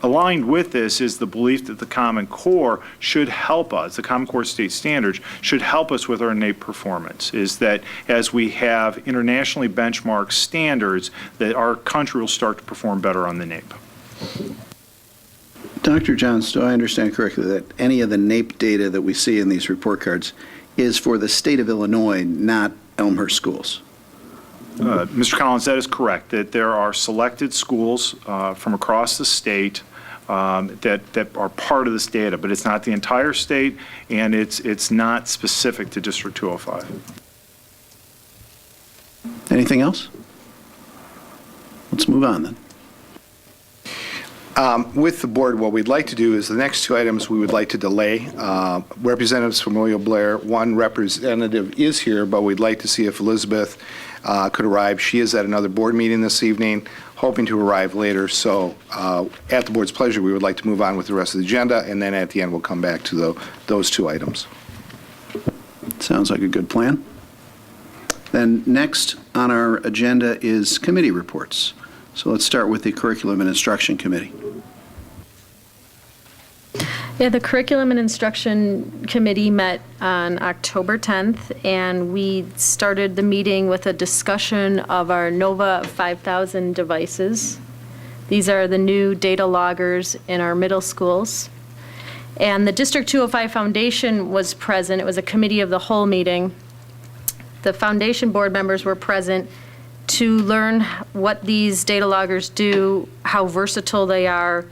Aligned with this is the belief that the Common Core should help us, the Common Core state standards should help us with our NAEP performance, is that as we have internationally benchmarked standards, that our country will start to perform better on the NAEP. Dr. Johns, do I understand correctly that any of the NAEP data that we see in these report cards is for the state of Illinois, not Elmhurst schools? Mr. Collins, that is correct, that there are selected schools from across the state that are part of this data, but it's not the entire state, and it's not specific to District 205. Anything else? Let's move on then. With the board, what we'd like to do is the next two items we would like to delay. Representatives from William Blair, one representative is here, but we'd like to see if Elizabeth could arrive. She is at another board meeting this evening, hoping to arrive later. So at the board's pleasure, we would like to move on with the rest of the agenda, and then at the end, we'll come back to those two items. Sounds like a good plan. Then next on our agenda is committee reports. So let's start with the Curriculum and Instruction Committee. Yeah, the Curriculum and Instruction Committee met on October 10th, and we started the meeting with a discussion of our NOVA 5000 devices. These are the new data loggers in our middle schools. And the District 205 Foundation was present. It was a committee of the whole meeting. The foundation board members were present to learn what these data loggers do, how versatile they are,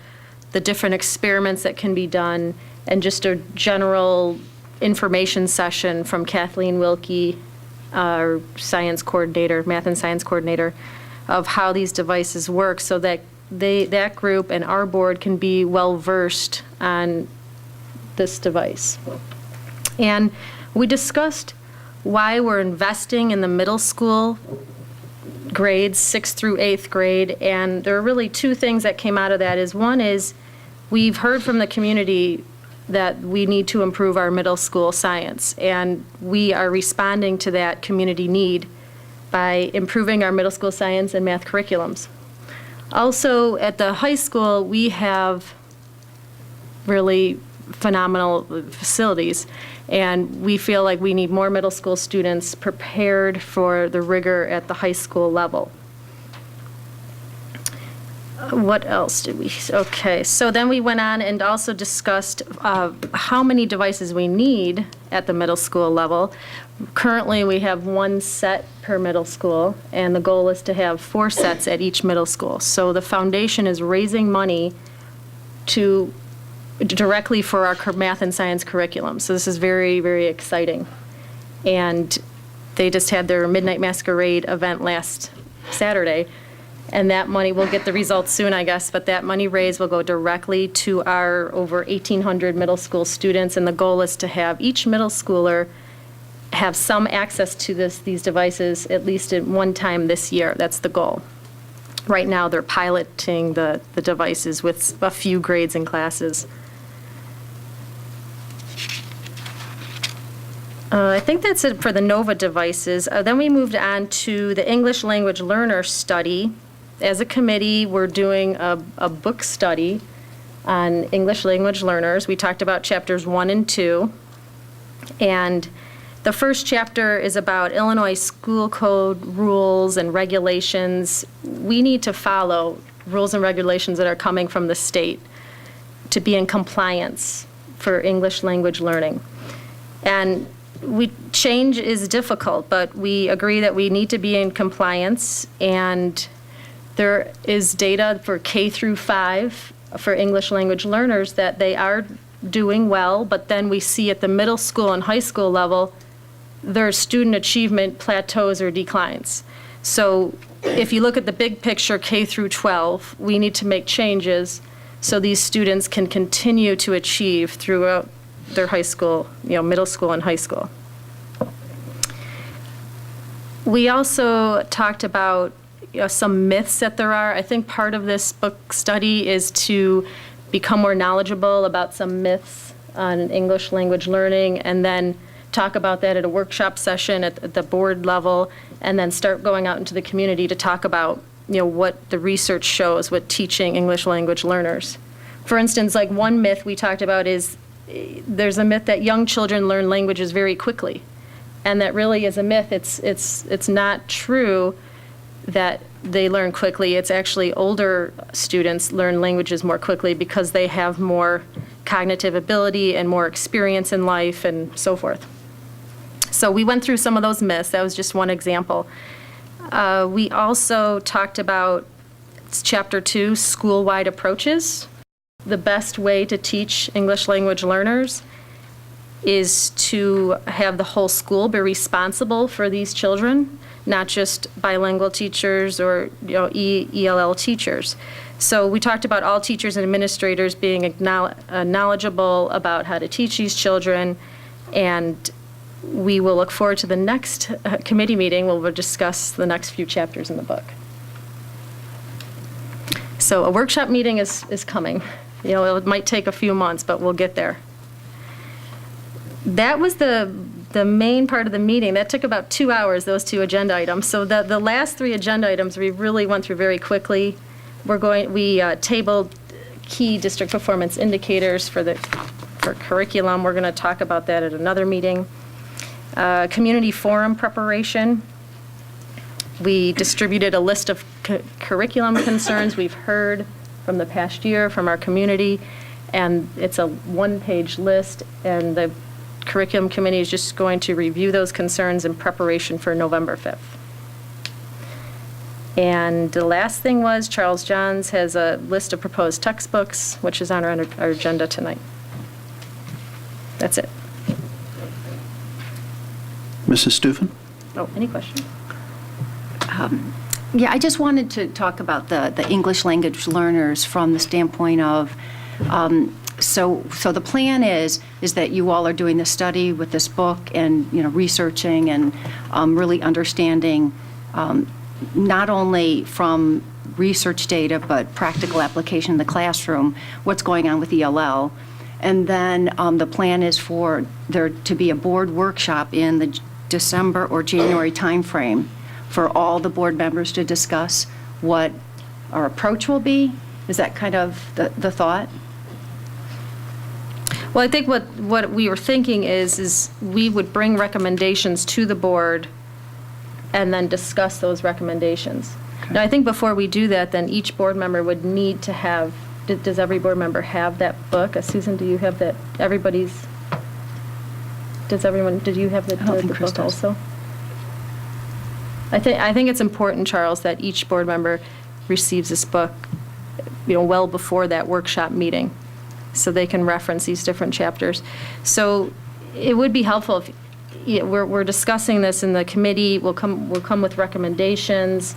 the different experiments that can be done, and just a general information session from Kathleen Wilkie, our science coordinator, math and science coordinator, of how these devices work so that that group and our board can be well versed on this device. And we discussed why we're investing in the middle school grades, 6th through 8th grade, and there are really two things that came out of that. One is we've heard from the community that we need to improve our middle school science, and we are responding to that community need by improving our middle school science and math curriculums. Also, at the high school, we have really phenomenal facilities, and we feel like we need more middle school students prepared for the rigor at the high school level. What else did we? Okay, so then we went on and also discussed how many devices we need at the middle school level. Currently, we have 1 set per middle school, and the goal is to have 4 sets at each middle school. So the foundation is raising money directly for our math and science curriculum. So this is very, very exciting. And they just had their Midnight Masquerade event last Saturday, and that money, we'll get the results soon, I guess, but that money raised will go directly to our over 1,800 middle school students, and the goal is to have each middle schooler have some access to these devices at least at one time this year. That's the goal. Right now, they're piloting the devices with a few grades and classes. I think that's it for the NOVA devices. Then we moved on to the English language learner study. As a committee, we're doing a book study on English language learners. We talked about chapters 1 and 2. And the first chapter is about Illinois school code rules and regulations. We need to follow rules and regulations that are coming from the state to be in compliance for English language learning. And change is difficult, but we agree that we need to be in compliance, and there is data for K through 5 for English language learners that they are doing well, but then we see at the middle school and high school level, their student achievement plateaus or declines. So if you look at the big picture, K through 12, we need to make changes so these students can continue to achieve throughout their high school, middle school and high school. We also talked about some myths that there are. I think part of this book study is to become more knowledgeable about some myths on English language learning, and then talk about that at a workshop session at the board level, and then start going out into the community to talk about what the research shows with teaching English language learners. For instance, like one myth we talked about is there's a myth that young children learn languages very quickly, and that really is a myth. It's not true that they learn quickly. It's actually older students learn languages more quickly because they have more cognitive ability and more experience in life and so forth. So we went through some of those myths. That was just one example. We also talked about Chapter 2, school-wide approaches. The best way to teach English language learners is to have the whole school be responsible for these children, not just bilingual teachers or ELL teachers. So we talked about all teachers and administrators being knowledgeable about how to teach these children, and we will look forward to the next committee meeting where we'll discuss the next few chapters in the book. So a workshop meeting is coming. It might take a few months, but we'll get there. That was the main part of the meeting. That took about 2 hours, those 2 agenda items. So the last 3 agenda items we really went through very quickly. We tabled key district performance indicators for curriculum. We're going to talk about that at another meeting. Community forum preparation. We distributed a list of curriculum concerns we've heard from the past year from our community, and it's a 1-page list, and the curriculum committee is just going to review those concerns in preparation for November 5th. And the last thing was Charles Johns has a list of proposed textbooks, which is on our agenda tonight. That's it. Mrs. Stufen? Oh, any questions? Yeah, I just wanted to talk about the English language learners from the standpoint of, so the plan is that you all are doing this study with this book and, researching and really understanding not only from research data, but practical application in the classroom, what's going on with ELL. And then the plan is for there to be a board workshop in the December or January timeframe for all the board members to discuss what our approach will be. Is that kind of the thought? Well, I think what we were thinking is we would bring recommendations to the board and then discuss those recommendations. Now, I think before we do that, then each board member would need to have, does every board member have that book? Susan, do you have that? Did you have the book also? I think it's important, Charles, that each board member receives this book, well before that workshop meeting, so they can reference these different chapters. So it would be helpful if we're discussing this in the committee. We'll come with recommendations,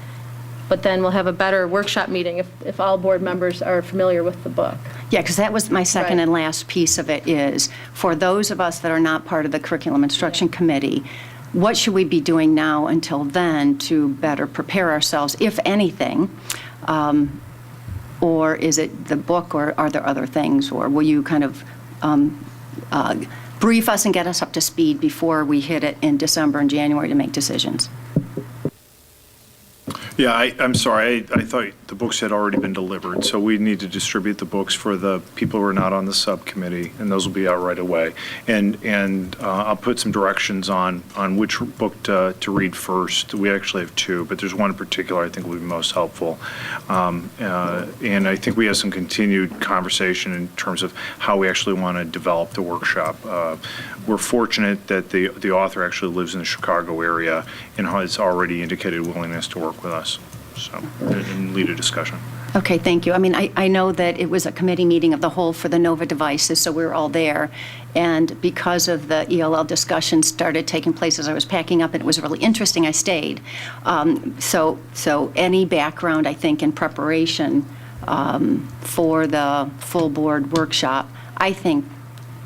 but then we'll have a better workshop meeting if all board members are familiar with the book. Yeah, because that was my second and last piece of it is, for those of us that are not part of the Curriculum Instruction Committee, what should we be doing now until then to better prepare ourselves, if anything? Or is it the book, or are there other things? Or will you kind of brief us and get us up to speed before we hit it in December and January to make decisions? Yeah, I'm sorry. I thought the books had already been delivered, so we need to distribute the books for the people who are not on the subcommittee, and those will be out right away. And I'll put some directions on which book to read first. We actually have 2, but there's one in particular I think will be most helpful. And I think we have some continued conversation in terms of how we actually want to develop the workshop. We're fortunate that the author actually lives in the Chicago area and has already indicated willingness to work with us, so, and lead a discussion. Okay, thank you. I mean, I know that it was a committee meeting of the whole for the NOVA devices, so we were all there. And because of the ELL discussion started taking place as I was packing up, and it was really interesting, I stayed. So any background, I think, in preparation for the full board workshop, I think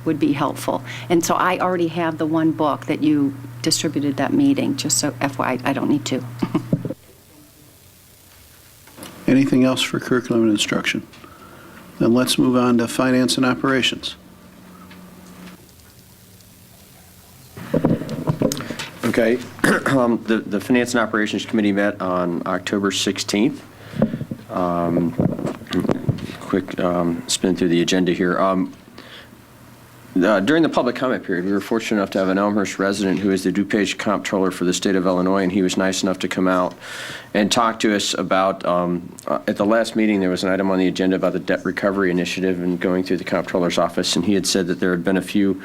would be helpful. And so I already have the one book that you distributed that meeting, just so FYI, I don't need to. Anything else for curriculum and instruction? Then let's move on to finance and operations. Okay. The Finance and Operations Committee met on October 16th. Quick spin through the agenda here. During the public comment period, we were fortunate enough to have an Elmhurst resident who is the DuPage comptroller for the state of Illinois, and he was nice enough to come out and talk to us about, at the last meeting, there was an item on the agenda about the debt recovery initiative and going through the comptroller's office, and he had said that there had been a few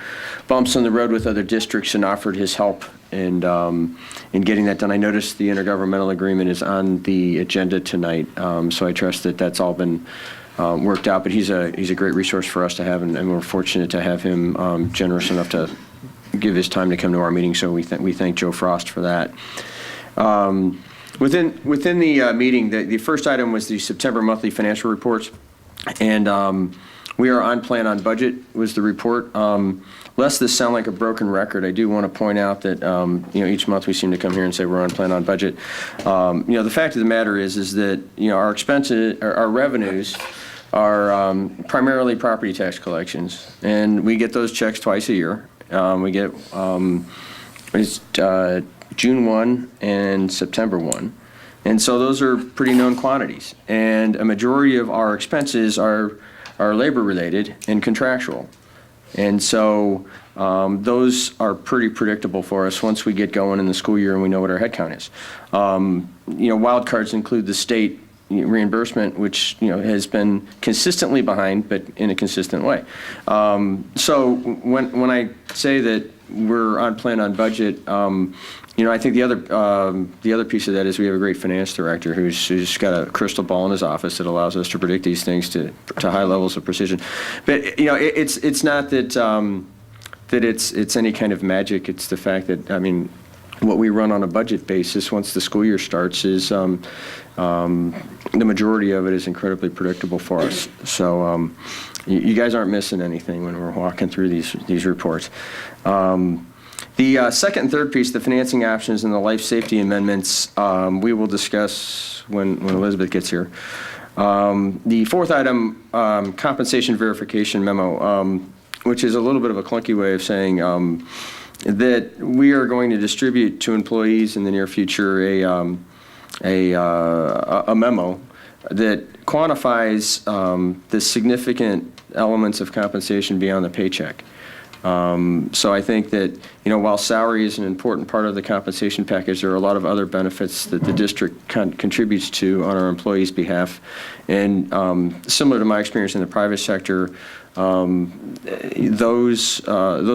bumps on the road with other districts and offered his help in getting that done. I noticed the intergovernmental agreement is on the agenda tonight, so I trust that that's all been worked out, but he's a great resource for us to have, and we're fortunate to have him generous enough to give his time to come to our meeting, so we thank Joe Frost for that. Within the meeting, the first item was the September monthly financial reports, and we are on plan on budget was the report. Lest this sound like a broken record, I do want to point out that each month we seem to come here and say we're on plan on budget. The fact of the matter is that our expenses, our revenues are primarily property tax collections, and we get those checks twice a year. We get June 1 and September 1, and so those are pretty known quantities. And a majority of our expenses are labor related and contractual. And so those are pretty predictable for us once we get going in the school year and we know what our head count is. Wild cards include the state reimbursement, which has been consistently behind, but in a consistent way. So when I say that we're on plan on budget, I think the other piece of that is we have a great finance director who's got a crystal ball in his office that allows us to predict these things to high levels of precision. But it's not that it's any kind of magic. It's the fact that what we run on a budget basis once the school year starts is the majority of it is incredibly predictable for us. So you guys aren't missing anything when we're walking through these reports. The second and third piece, the financing options and the life safety amendments, we will discuss when Elizabeth gets here. The fourth item, compensation verification memo, which is a little bit of a clunky way of saying that we are going to distribute to employees in the near future a memo that quantifies the significant elements of compensation beyond the paycheck. So I think that, while salary is an important part of the compensation package, there are a lot of other benefits that the district contributes to on our employees' behalf. And similar to my experience in the private sector, those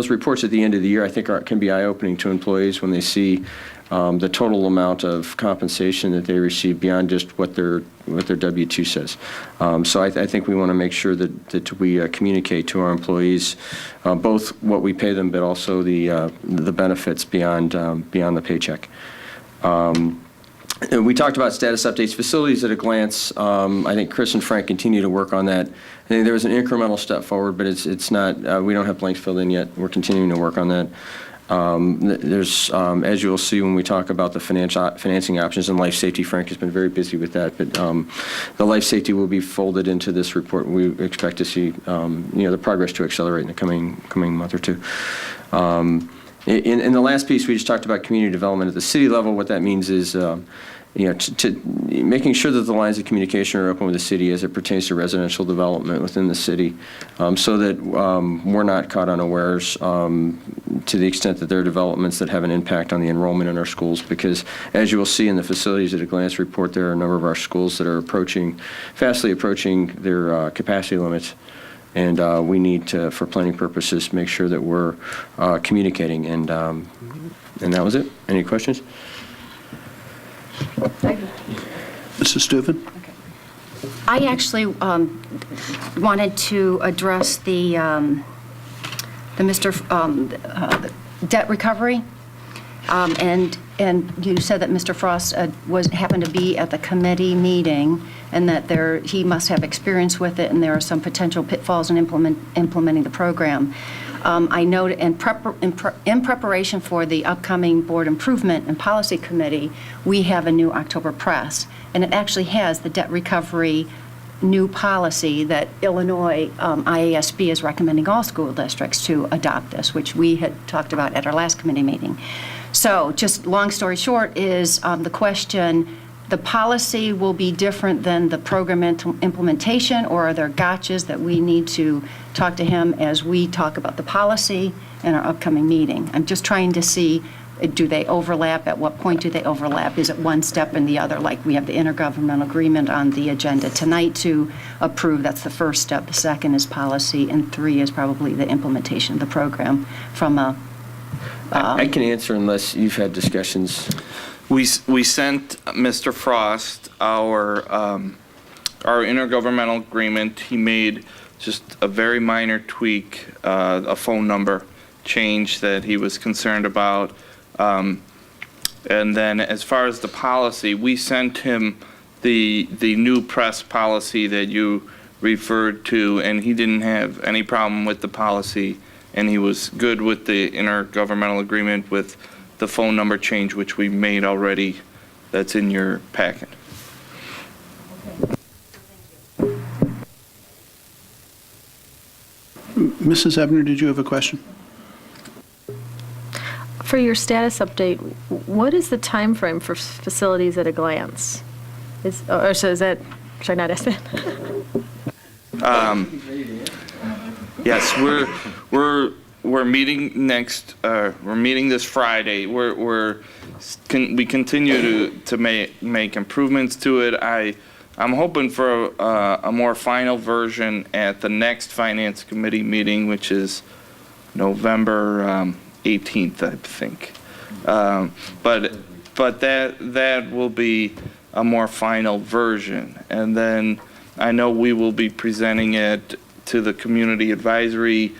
reports at the end of the year, I think, can be eye-opening to employees when they see the total amount of compensation that they receive beyond just what their W-2 says. So I think we want to make sure that we communicate to our employees both what we pay them, but also the benefits beyond the paycheck. We talked about status updates, facilities at a glance. I think Chris and Frank continue to work on that. I think there was an incremental step forward, but it's not. We don't have blanks filled in yet. We're continuing to work on that. There's, as you'll see when we talk about the financing options and life safety, Frank has been very busy with that, but the life safety will be folded into this report. We expect to see, the progress to accelerate in the coming month or two. In the last piece, we just talked about community development at the city level. What that means is, to making sure that the lines of communication are open with the city as it pertains to residential development within the city, so that we're not caught unawares to the extent that there are developments that have an impact on the enrollment in our schools. Because as you will see in the facilities at a glance report, there are a number of our schools that are fastly approaching their capacity limits. And we need to, for planning purposes, make sure that we're communicating. And that was it. Any questions? Mrs. Steuven? I actually wanted to address the debt recovery, and you said that Mr. Frost happened to be at the committee meeting, and that he must have experience with it, and there are some potential pitfalls in implementing the program. I noted in preparation for the upcoming Board Improvement and Policy Committee, we have a new October press, and it actually has the debt recovery new policy that Illinois IASB is recommending all school districts to adopt this, which we had talked about at our last committee meeting. So just long story short is the question, the policy will be different than the program implementation, or are there gotchas that we need to talk to him as we talk about the policy in our upcoming meeting? I'm just trying to see, do they overlap? At what point do they overlap? Is it one step in the other? Like we have the intergovernmental agreement on the agenda tonight to approve. That's the first step. The second is policy, and 3 is probably the implementation of the program from a... I can answer unless you've had discussions. We sent Mr. Frost our intergovernmental agreement. He made just a very minor tweak, a phone number change that he was concerned about. And then as far as the policy, we sent him the new press policy that you referred to, and he didn't have any problem with the policy, and he was good with the intergovernmental agreement with the phone number change, which we made already, that's in your packet. Mrs. Ebner, did you have a question? For your status update, what is the time frame for facilities at a glance? Should I not ask that? Yes, we're meeting next. We're meeting this Friday. We continue to make improvements to it. I'm hoping for a more final version at the next Finance Committee meeting, which is November 18th, I think. But that will be a more final version, and then I know we will be presenting it to the Community Advisory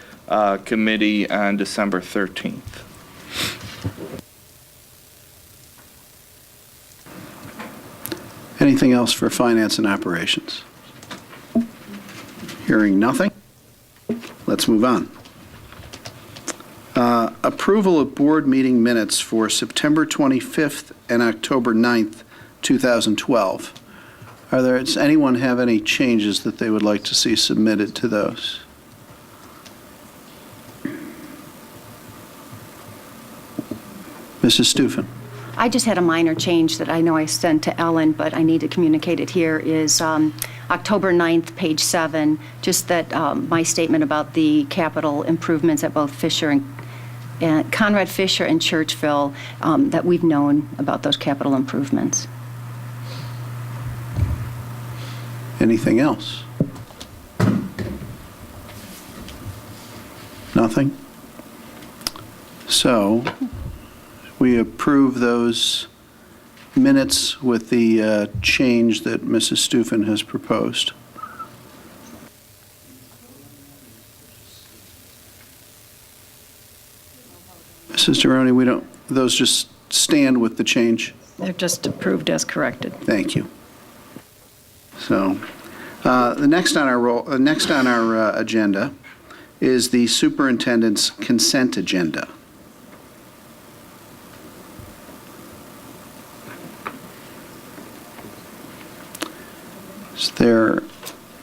Committee on December 13th. Anything else for Finance and Operations? Hearing nothing, let's move on. Approval of board meeting minutes for September 25th and October 9th, 2012. Does anyone have any changes that they would like to see submitted to those? Mrs. Stufen. I just had a minor change that I know I sent to Ellen, but I need to communicate it here, is October 9th, page 7, just that my statement about the capital improvements at both Conrad Fisher and Churchville, that we've known about those capital improvements. Anything else? Nothing? So we approve those minutes with the change that Mrs. Stufen has proposed. Mrs. Deroni, those just stand with the change? They're just approved as corrected. Thank you. So, the next on our agenda is the superintendent's consent agenda. Is there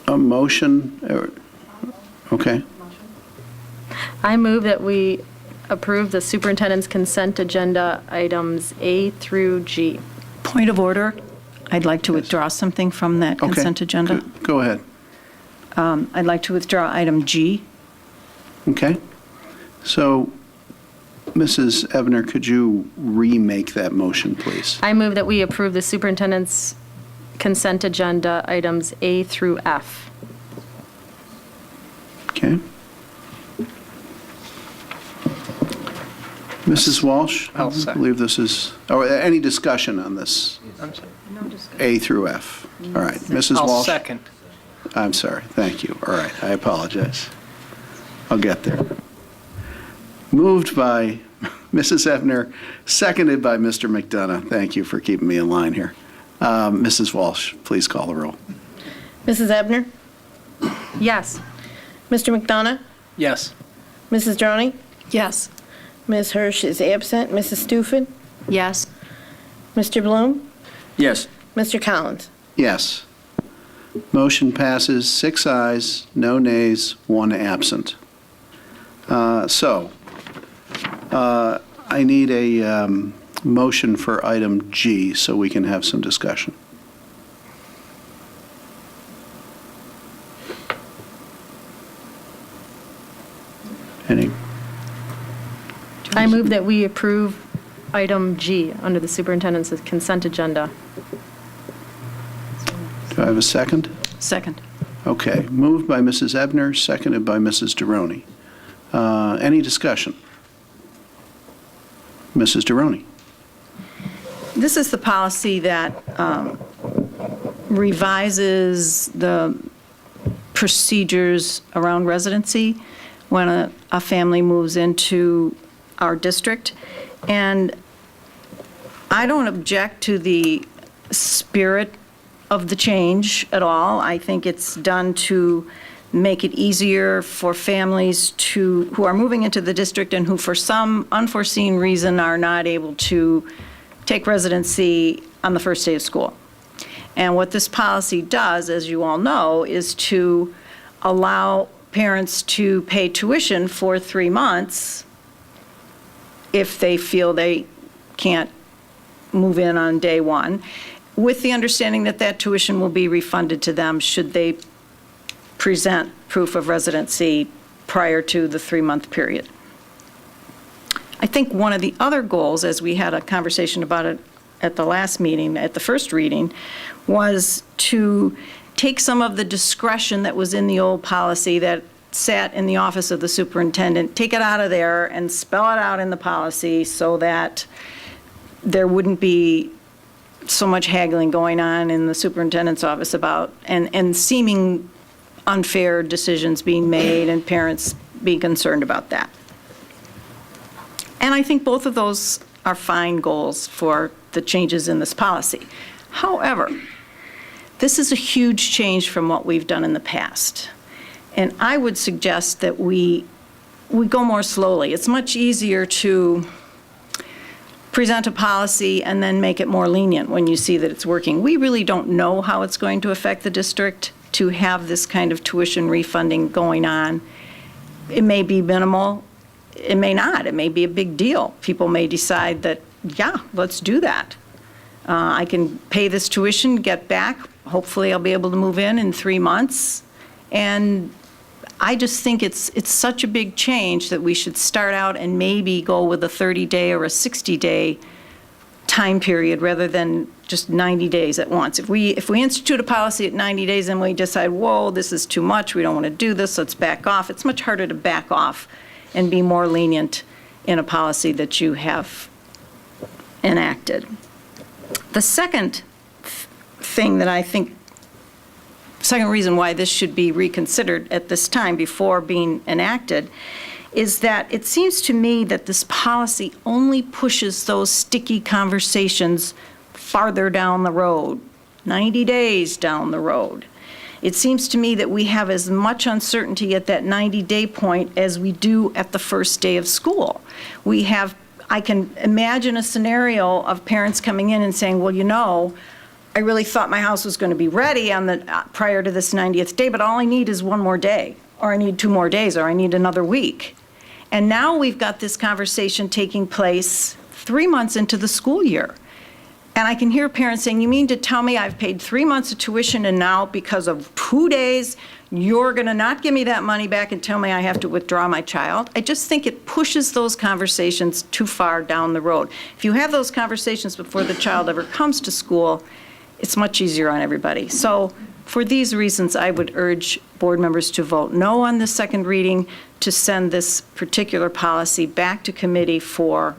a motion? Okay. I move that we approve the superintendent's consent agenda items A through G. Point of order. I'd like to withdraw something from that consent agenda. Go ahead. I'd like to withdraw item G. Okay. So, Mrs. Ebner, could you remake that motion, please? I move that we approve the superintendent's consent agenda items A through F. Okay. Mrs. Walsh? I'll I second. believe this is, any discussion on this? I'm sorry. A through F. All right. Mrs. Walsh? I'll second. I'm sorry. Thank you. All right. I apologize. I'll get there. Moved by Mrs. Ebner, seconded by Mr. McDonough. Thank you for keeping me in line here. Mrs. Walsh, please call the roll. Mrs. Ebner? Yes. Mr. McDonough? Yes. Mrs. Droney? Yes. Ms. Hirsch is absent. Mrs. Stufen? Yes. Mr. Bloom? Yes. Mr. Collins? Yes. Motion passes 6 ayes, no nays, 1 absent. I need a motion for item G so we can have some discussion. Any? I move that we approve item G under the superintendent's consent agenda. Do I have a second? Second. Okay, moved by Mrs. Ebner, seconded by Mrs. Deroni. Any discussion? Mrs. Deroni. This is the policy that revises the procedures around residency when a family moves into our district. And I don't object to the spirit of the change at all. I think it's done to make it easier for families who are moving into the district and who for some unforeseen reason are not able to take residency on the first day of school. And what this policy does, as you all know, is to allow parents to pay tuition for 3 months if they feel they can't move in on day one, with the understanding that that tuition will be refunded to them should they present proof of residency prior to the 3-month period. I think one of the other goals, as we had a conversation about it at the last meeting, at the first reading, was to take some of the discretion that was in the old policy that sat in the office of the superintendent, take it out of there and spell it out in the policy so that there wouldn't be so much haggling going on in the superintendent's office about, and seeming unfair decisions being made and parents being concerned about that. And I think both of those are fine goals for the changes in this policy. However, this is a huge change from what we've done in the past. And I would suggest that we go more slowly. It's much easier to present a policy and then make it more lenient when you see that it's working. We really don't know how it's going to affect the district to have this kind of tuition refunding going on. It may be minimal. It may not. It may be a big deal. People may decide that, yeah, let's do that. I can pay this tuition, get back. Hopefully I'll be able to move in 3 months. And I just think it's such a big change that we should start out and maybe go with a 30-day or a 60-day time period rather than just 90 days at once. If we institute a policy at 90 days and we decide, whoa, this is too much, we don't want to do this, let's back off, it's much harder to back off and be more lenient in a policy that you have enacted. The second thing that I think, second reason why this should be reconsidered at this time before being enacted, is that it seems to me that this policy only pushes those sticky conversations farther down the road, 90 days down the road. It seems to me that we have as much uncertainty at that 90-day point as we do at the first day of school. I can imagine a scenario of parents coming in and saying, well, you know, I really thought my house was going to be ready on prior to this 90th day, but all I need is 1 more day, or I need 2 more days, or I need another week. And now we've got this conversation taking place 3 months into the school year. And I can hear parents saying, you mean to tell me I've paid 3 months of tuition and now because of 2 days, you're going to not give me that money back and tell me I have to withdraw my child? I just think it pushes those conversations too far down the road. If you have those conversations before the child ever comes to school, it's much easier on everybody. So for these reasons, I would urge board members to vote no on this second reading, to send this particular policy back to committee for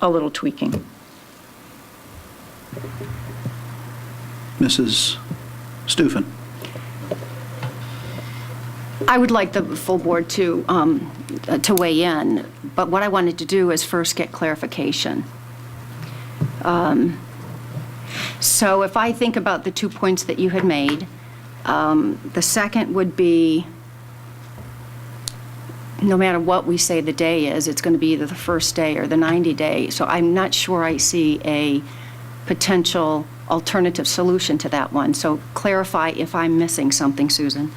a little tweaking. Mrs. Stufen. I would like the full board to weigh in, but what I wanted to do is first get clarification. So if I think about the 2 points that you had made, The second would be, no matter what we say the day is, it's going to be either the first day or the 90-day. So I'm not sure I see a potential alternative solution to that one. So clarify if I'm missing something, Susan.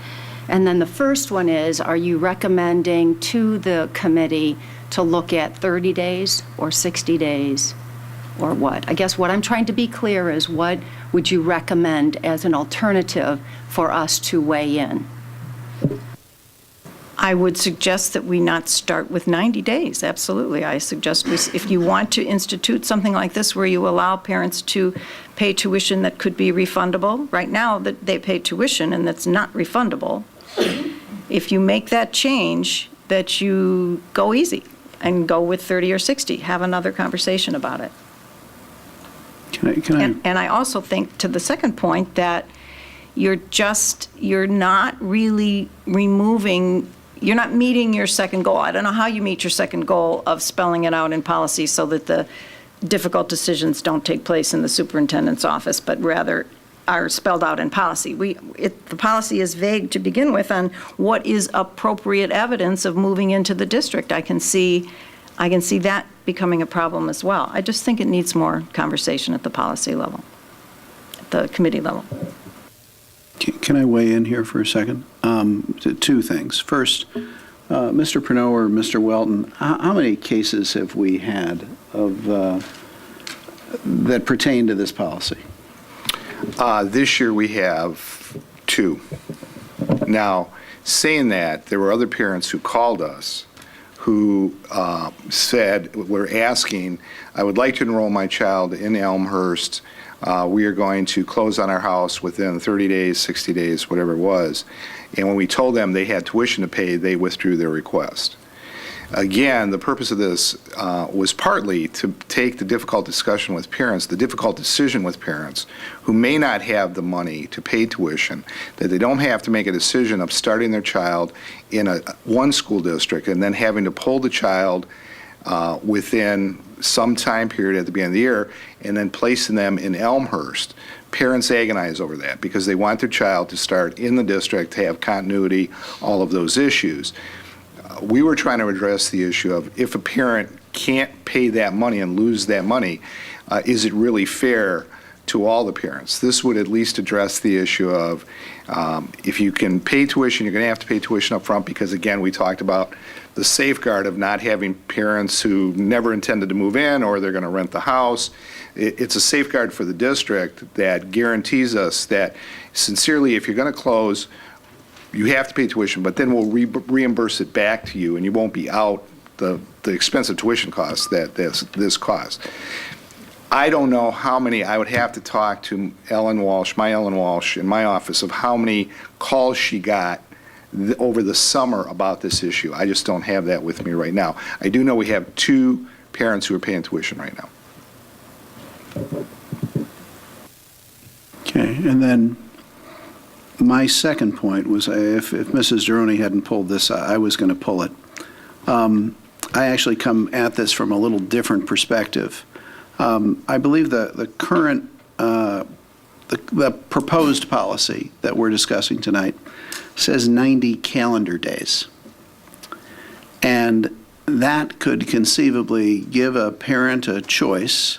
And then the first one is, are you recommending to the committee to look at 30 days or 60 days or what? I guess what I'm trying to be clear is, what would you recommend as an alternative for us to weigh in? I would suggest that we not start with 90 days, absolutely. I suggest if you want to institute something like this where you allow parents to pay tuition that could be refundable, right now that they pay tuition and that's not refundable, if you make that change, that you go easy and go with 30 or 60, have another conversation about it. And I also think, to the second point, that you're not really you're not meeting your second goal. I don't know how you meet your second goal of spelling it out in policy so that the difficult decisions don't take place in the superintendent's office, but rather are spelled out in policy. The policy is vague to begin with on what is appropriate evidence of moving into the district. I can see that becoming a problem as well. I just think it needs more conversation at the policy level, at the committee level. Can I weigh in here for a second? Two things. First, Mr. Pernod or Mr. Welton, how many cases have we had of that pertain to this policy? This year we have 2. Now, saying that, there were other parents who called us who said, we're asking, I would like to enroll my child in Elmhurst. We are going to close on our house within 30 days, 60 days, whatever it was. And when we told them they had tuition to pay, they withdrew their request. Again, the purpose of this was partly to take the difficult discussion with parents, the difficult decision with parents who may not have the money to pay tuition, that they don't have to make a decision of starting their child in one school district and then having to pull the child within some time period at the beginning of the year and then placing them in Elmhurst. Parents agonize over that because they want their child to start in the district, to have continuity, all of those issues. We were trying to address the issue of, if a parent can't pay that money and lose that money, is it really fair to all the parents? This would at least address the issue of, if you can pay tuition, you're going to have to pay tuition up front because, again, we talked about the safeguard of not having parents who never intended to move in or they're going to rent the house. It's a safeguard for the district that guarantees us that, sincerely, if you're going to close, you have to pay tuition, but then we'll reimburse it back to you, and you won't be out the expensive tuition costs that this costs. I don't know how many. I would have to talk to Ellen Walsh in my office, of how many calls she got over the summer about this issue. I just don't have that with me right now. I do know we have 2 parents who are paying tuition right now. Okay, and then my second point was, if Mrs. Deroni hadn't pulled this, I was going to pull it. I actually come at this from a little different perspective. I believe the current, the proposed policy that we're discussing tonight says 90 calendar days. And that could conceivably give a parent a choice.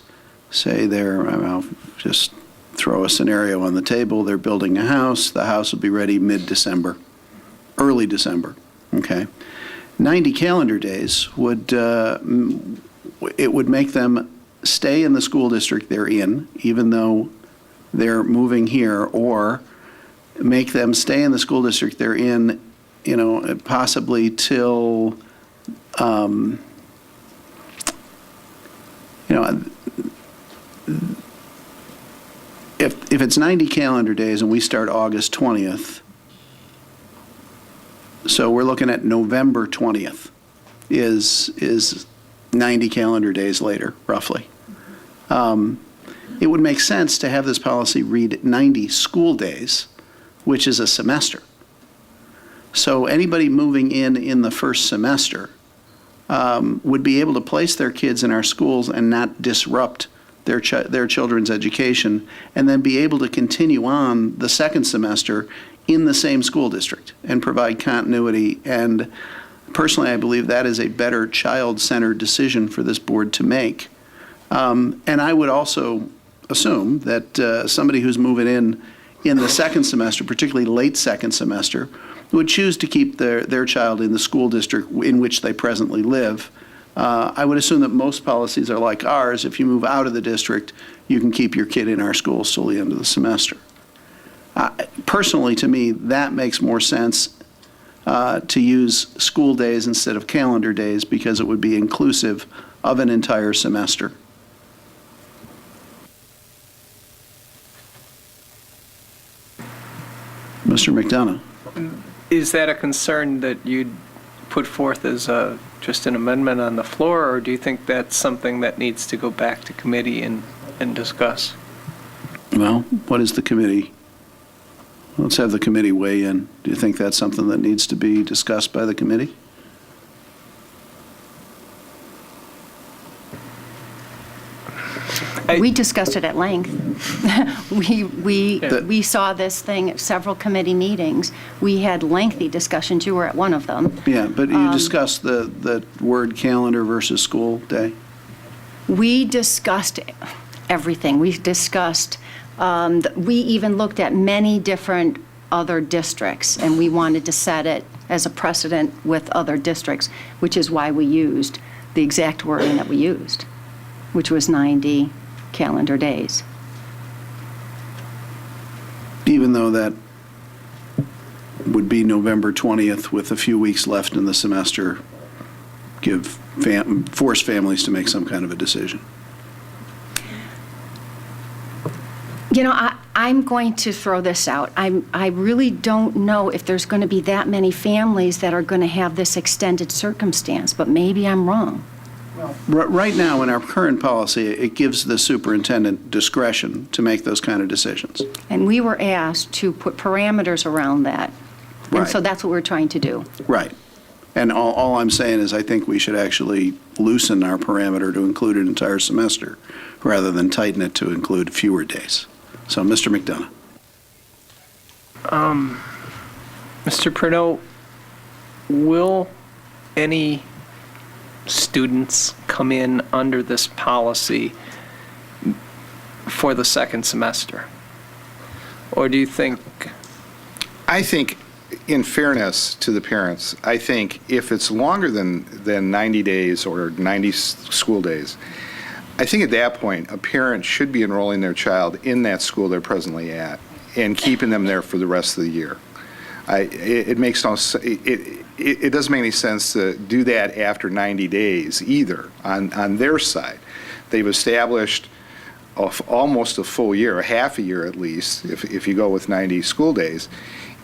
Say I'll just throw a scenario on the table. They're building a house. The house will be ready mid-December, early December, okay? 90 calendar days would make them stay in the school district they're in, even though they're moving here, or make them stay in the school district they're in, possibly till, if it's 90 calendar days and we start August 20th, so we're looking at November 20th is 90 calendar days later, roughly. It would make sense to have this policy read 90 school days, which is a semester. So anybody moving in the first semester would be able to place their kids in our schools and not disrupt their children's education, and then be able to continue on the second semester in the same school district and provide continuity. And personally, I believe that is a better child-centered decision for this board to make. And I would also assume that somebody who's moving in the second semester, particularly late second semester, would choose to keep their child in the school district in which they presently live. I would assume that most policies are like ours. If you move out of the district, you can keep your kid in our school till the end of the semester. Personally, to me, that makes more sense to use school days instead of calendar days because it would be inclusive of an entire semester. Mr. McDonough. Is that a concern that you'd put forth as just an amendment on the floor, or do you think that's something that needs to go back to committee and discuss? Well, what is the committee? Let's have the committee weigh in. Do you think that's something that needs to be discussed by the committee? We discussed it at length. We saw this thing at several committee meetings. We had lengthy discussions. You were at one of them. Yeah, but you discussed the word calendar versus school day. We discussed everything. We discussed, we even looked at many different other districts, and we wanted to set it as a precedent with other districts, which is why we used the exact wording that we used, which was 90 calendar days. Even though that would be November 20th with a few weeks left in the semester, force families to make some kind of a decision. You know, I'm going to throw this out. I really don't know if there's going to be that many families that are going to have this extended circumstance, but maybe I'm wrong. Right now, in our current policy, it gives the superintendent discretion to make those kind of decisions. And we were asked to put parameters around that. And Right. so that's what we're trying to do. Right. And all I'm saying is I think we should actually loosen our parameter to include an entire semester rather than tighten it to include fewer days. So, Mr. McDonough. Mr. Prudeau, will any students come in under this policy for the second semester? Or do you think? I think, in fairness to the parents, I think if it's longer than 90 days or 90 school days, I think at that point, a parent should be enrolling their child in that school they're presently at and keeping them there for the rest of the year. It makes no it doesn't make any sense to do that after 90 days either on their side. They've established almost a full year, a half a year at least, if you go with 90 school days.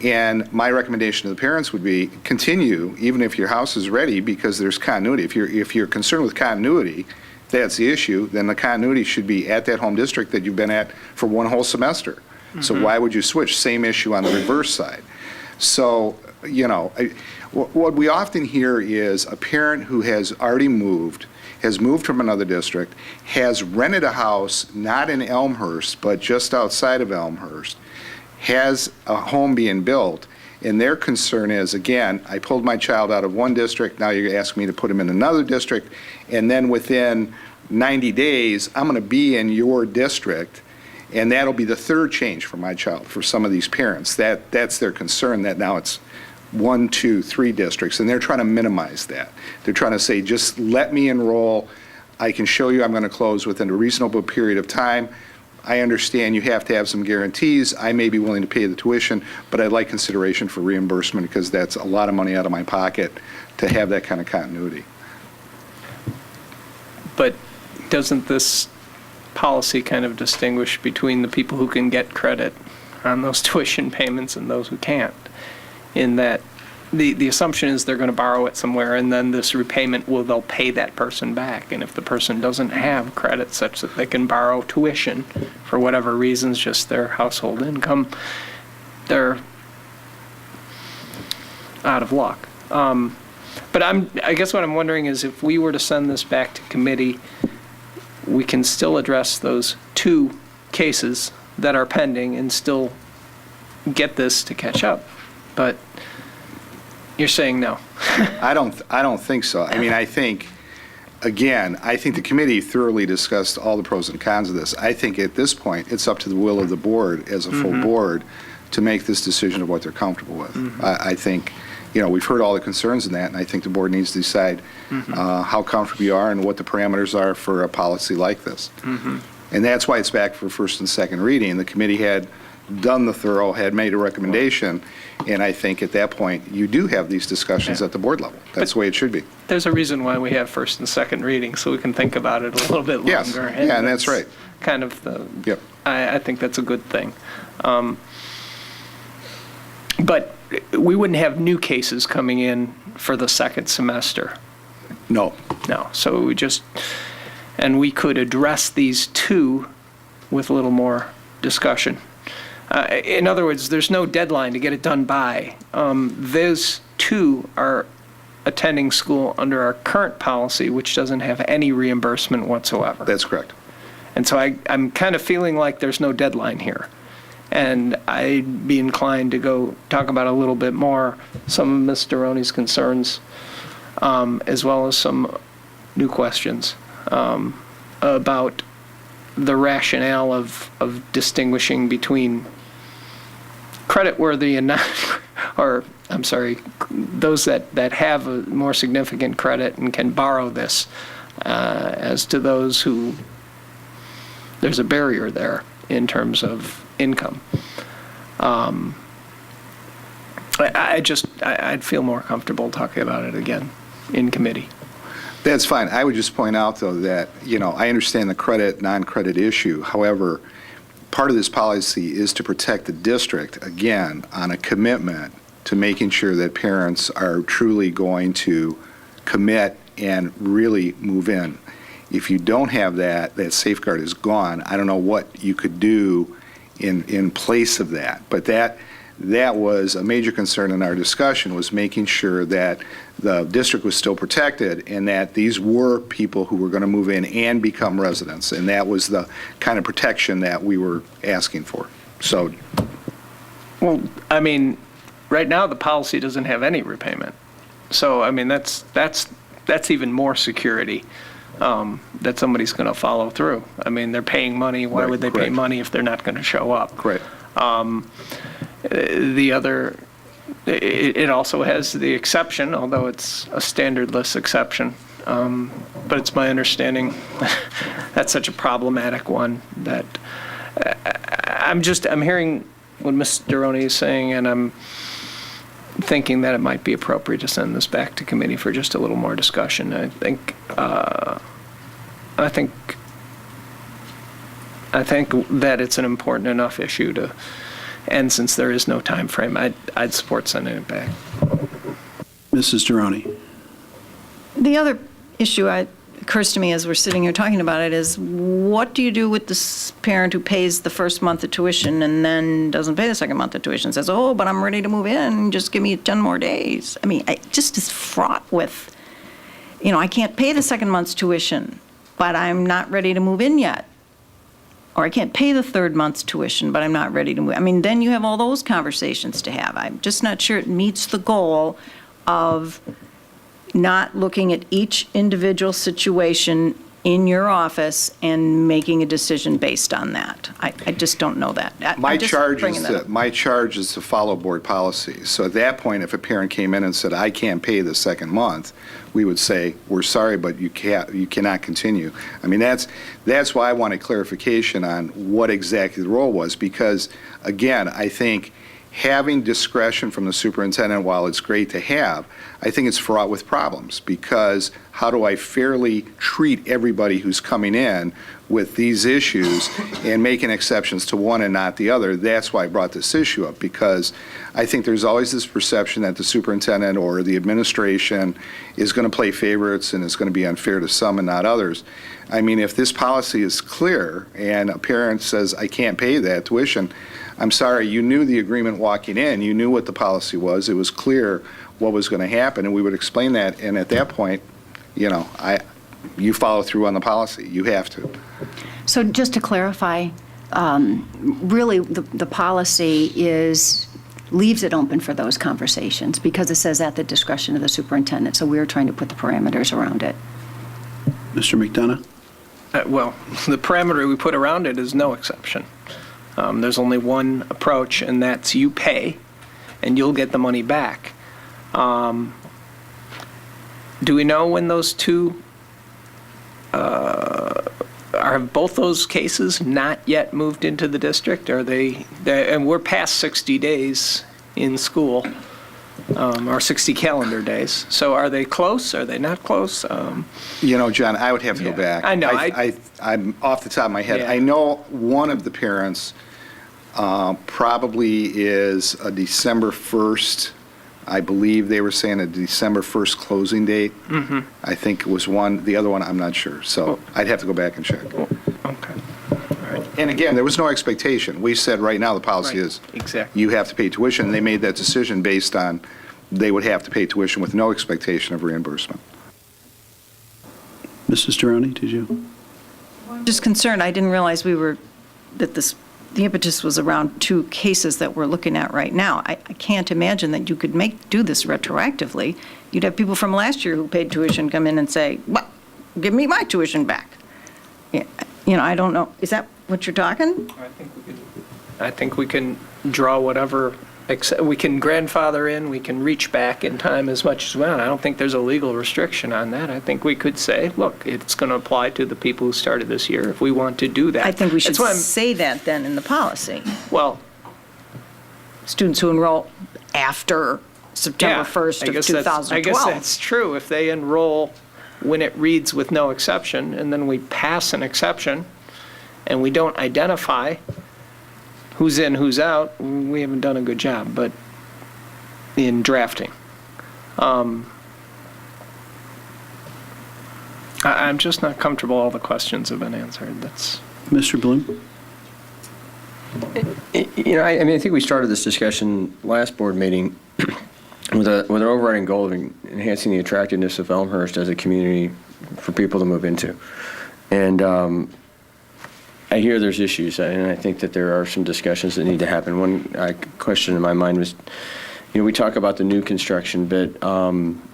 And my recommendation to the parents would be continue even if your house is ready because there's continuity. If you're concerned with continuity, that's the issue, then the continuity should be at that home district that you've been at for one whole semester. Mm-hmm. So why would you switch? Same issue on the reverse side. So, you know, what we often hear is a parent who has already moved, has moved from another district, has rented a house not in Elmhurst, but just outside of Elmhurst, has a home being built, and their concern is, again, I pulled my child out of one district, now you're asking me to put him in another district, and then within 90 days, I'm going to be in your district, and that'll be the third change for my child, for some of these parents. That's their concern, that now it's 1, 2, 3 districts, and they're trying to minimize that. They're trying to say, just let me enroll. I can show you I'm going to close within a reasonable period of time. I understand you have to have some guarantees. I may be willing to pay the tuition, but I'd like consideration for reimbursement because that's a lot of money out of my pocket to have that kind of continuity. But doesn't this policy kind of distinguish between the people who can get credit on those tuition payments and those who can't? In that the assumption is they're going to borrow it somewhere, and then this repayment they'll pay that person back. And if the person doesn't have credit such that they can borrow tuition for whatever reasons, just their household income, they're out of luck. But I guess what I'm wondering is if we were to send this back to committee, we can still address those 2 cases that are pending and still get this to catch up. But you're saying no. I don't think so. I mean, I think the committee thoroughly discussed all the pros and cons of this. I think at this point, it's up to the will of the board as a full board to make this decision of what they're comfortable with. I think, we've heard all the concerns in that, and I think the board needs to decide how comfortable you are and what the parameters are for a policy like this. And that's why it's back for first and second reading. The committee had done the thorough, had made a recommendation, and I think at that point, you do have these discussions at the board level. That's the way it should be. There's a reason why we have first and second reading, so we can think about it a little bit longer. Yes, and that's right. Kind of the, Yep. I think that's a good thing. But we wouldn't have new cases coming in for the second semester. No. No, so and we could address these 2 with a little more discussion. In other words, there's no deadline to get it done by. Those 2 are attending school under our current policy, which doesn't have any reimbursement whatsoever. That's correct. And so I'm kind of feeling like there's no deadline here. And I'd be inclined to go talk about a little bit more some of Ms. Deroni's concerns, as well as some new questions about the rationale of distinguishing between creditworthy and not, or I'm sorry, those that have a more significant credit and can borrow this, as to those who there's a barrier there in terms of income. I'd feel more comfortable talking about it again in committee. That's fine. I would just point out, though, that, I understand the credit, non-credit issue. However, part of this policy is to protect the district, again, on a commitment to making sure that parents are truly going to commit and really move in. If you don't have that safeguard is gone. I don't know what you could do in place of that. But that was a major concern in our discussion, was making sure that the district was still protected and that these were people who were going to move in and become residents. And that was the kind of protection that we were asking for. So, well, I mean, right now the policy doesn't have any repayment. So, I mean, that's even more security. That somebody's going to follow through. I mean, they're paying money. Why would they pay money if they're not going to show up? Correct. The other, it also has the exception, although it's a standardless exception. But it's my understanding that's such a problematic one that I'm hearing what Ms. Deroni is saying, and I'm thinking that it might be appropriate to send this back to committee for just a little more discussion. I think that it's an important enough issue to, and since there is no time frame, I'd support sending it back. Mrs. Deroni. The other issue occurs to me as we're sitting here talking about it is, what do you do with this parent who pays the first month of tuition and then doesn't pay the second month of tuition, says, oh, but I'm ready to move in, just give me 10 more days. I mean, it just is fraught with, I can't pay the second month's tuition, but I'm not ready to move in yet. Or I can't pay the third month's tuition, but I'm not ready to move. I mean, then you have all those conversations to have. I'm just not sure it meets the goal of not looking at each individual situation in your office and making a decision based on that. I just don't know that. My charge is to follow board policy. So at that point, if a parent came in and said, I can't pay the second month, we would say, we're sorry, but you cannot continue. I mean, that's why I wanted clarification on what exactly the role was, because, again, I think having discretion from the superintendent, while it's great to have, I think it's fraught with problems, because how do I fairly treat everybody who's coming in with these issues and making exceptions to one and not the other? That's why I brought this issue up, because I think there's always this perception that the superintendent or the administration is going to play favorites and is going to be unfair to some and not others. I mean, if this policy is clear and a parent says, I can't pay that tuition, I'm sorry, you knew the agreement walking in, you knew what the policy was, it was clear what was going to happen, and we would explain that, and at that point, you follow through on the policy. You have to. So just to clarify, really, the policy leaves it open for those conversations because it says at the discretion of the superintendent. So we're trying to put the parameters around it. Mr. McDonough? Well, the parameter we put around it is no exception. There's only one approach, and that's you pay, and you'll get the money back. Do we know when those two, are both those cases not yet moved into the district? Are they and we're past 60 days in school, or 60 calendar days. So are they close? Are they not close? John, I would have to go back. I know. I'm off the top of my head. Yeah. I know one of the parents probably is a December 1st. I believe they were saying a December 1st closing date. Mm-hmm. I think it was one. The other one, I'm not sure. So I'd have to go back and check. Okay. And again, there was no expectation. We said right now the policy is Exactly. you have to pay tuition. They made that decision based on they would have to pay tuition with no expectation of reimbursement. Mrs. Steroni, did you? Just concerned, I didn't realize the impetus was around two cases that we're looking at right now. I can't imagine that you could do this retroactively. You'd have people from last year who paid tuition come in and say, well, give me my tuition back. Yeah, I don't know. Is that what you're talking? I think we can draw whatever, we can grandfather in, we can reach back in time as much as we want. I don't think there's a legal restriction on that. I think we could say, look, it's going to apply to the people who started this year if we want to do that. I think we should That's why say that then in the policy. Well, students who enroll after September 1st of 2012. I guess that's true. If they enroll when it reads with no exception, and then we pass an exception, and we don't identify who's in, who's out, we haven't done a good job, but in drafting. I'm just not comfortable all the questions have been answered. That's Mr. Bloom? I think we started this discussion last board meeting with an overriding goal of enhancing the attractiveness of Elmhurst as a community for people to move into. And I hear there's issues, and I think that there are some discussions that need to happen. One question in my mind was, we talk about the new construction, but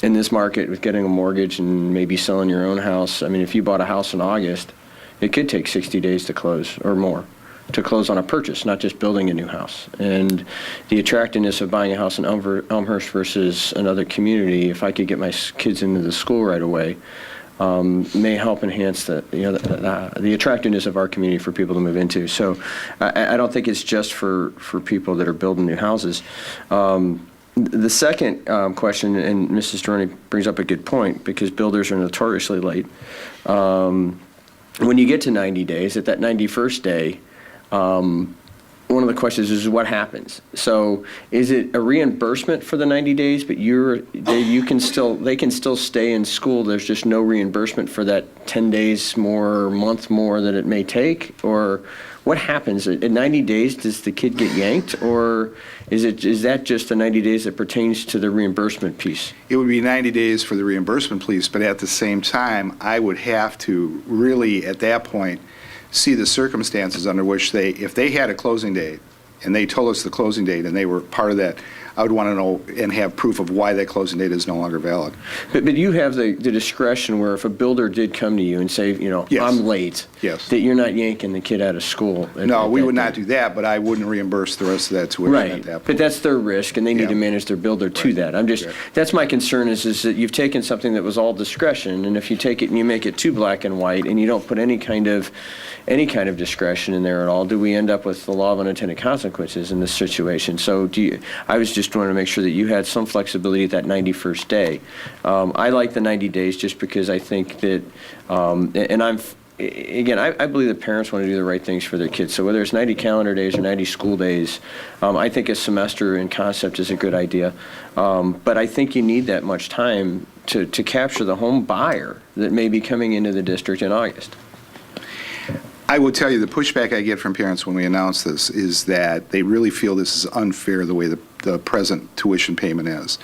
in this market with getting a mortgage and maybe selling your own house, if you bought a house in August, it could take 60 days to close or more, to close on a purchase, not just building a new house. And the attractiveness of buying a house in Elmhurst versus another community, if I could get my kids into the school right away, may help enhance the attractiveness of our community for people to move into. So I don't think it's just for people that are building new houses. The second question, and Mrs. Steroni brings up a good point, because builders are notoriously late. When you get to 90 days, at that 91st day, one of the questions is what happens. So is it a reimbursement for the 90 days, but they can still stay in school? There's just no reimbursement for that 10 days more or month more that it may take? Or what happens at 90 days? Does the kid get yanked, or is that just the 90 days that pertains to the reimbursement piece? It would be 90 days for the reimbursement piece, but at the same time, I would have to really, at that point, see the circumstances under which if they had a closing date and they told us the closing date and they were part of that, I would want to know and have proof of why that closing date is no longer valid. But you have the discretion where if a builder did come to you and say, Yes. I'm late, Yes. that you're not yanking the kid out of school. No, we would not do that, but I wouldn't reimburse the rest of that tuition at Right, that point. but that's their risk, and they need to manage their builder to that. That's my concern is that you've taken something that was all discretion, and if you take it and you make it too black and white, and you don't put any kind of discretion in there at all, do we end up with the law of unintended consequences in this situation? So I was just wanting to make sure that you had some flexibility at that 91st day. I like the 90 days just because I think that, I believe that parents want to do the right things for their kids. So whether it's 90 calendar days or 90 school days, I think a semester in concept is a good idea. But I think you need that much time to capture the home buyer that may be coming into the district in August. I will tell you, the pushback I get from parents when we announce this is that they really feel this is unfair the way the present tuition payment is.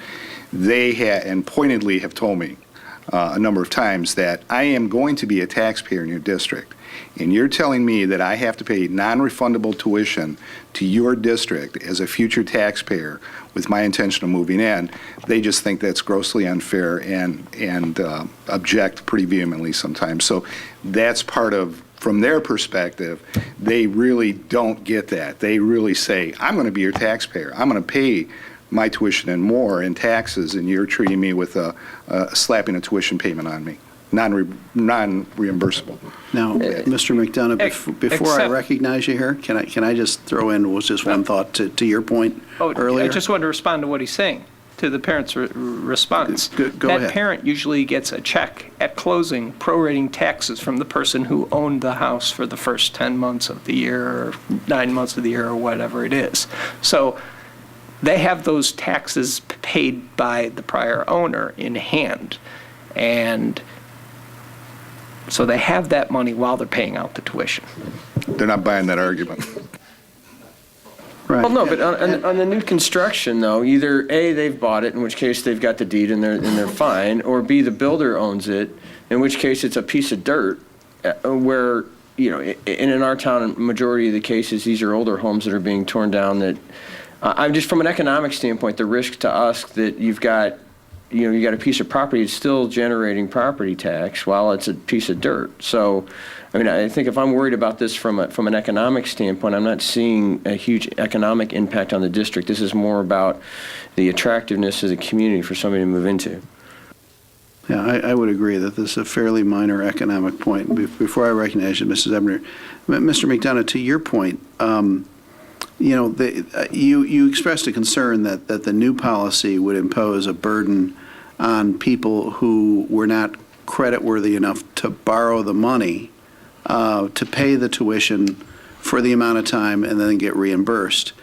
They and pointedly have told me, a number of times that I am going to be a taxpayer in your district, and you're telling me that I have to pay non-refundable tuition to your district as a future taxpayer with my intention of moving in, they just think that's grossly unfair and object pretty vehemently sometimes. So that's part of, from their perspective, they really don't get that. They really say, I'm going to be your taxpayer. I'm going to pay my tuition and more in taxes, and you're treating me with slapping a tuition payment on me, non-reimbursable. Now, Mr. McDonough, before I Except- recognize you here, can I just throw in was just one thought to your point earlier? I just wanted to respond to what he's saying, to the parent's response. Go that ahead. parent usually gets a check at closing prorating taxes from the person who owned the house for the first 10 months of the year, or 9 months of the year, or whatever it is. So they have those taxes paid by the prior owner in hand. And so they have that money while they're paying out the tuition. They're not buying that argument. Right. Well, no, but on the new construction, though, either A, they've bought it, in which case they've got the deed and they're fine, or B, the builder owns it, in which case it's a piece of dirt, where, you know, in our town, majority of the cases, these are older homes that are being torn down that, I'm just, from an economic standpoint, the risk to us that you've got, you know, you got a piece of property, it's still generating property tax while it's a piece of dirt. So, I mean, I think if I'm worried about this from an economic standpoint, I'm not seeing a huge economic impact on the district. This is more about the attractiveness of the community for somebody to move into. Yeah, I would agree that this is a fairly minor economic point. Before I recognize you, Mrs. Ebner, Mr. McDonough, to your point, you know, you expressed a concern that the new policy would impose a burden on people who were not creditworthy enough to borrow the money to pay the tuition for the amount of time and then get reimbursed.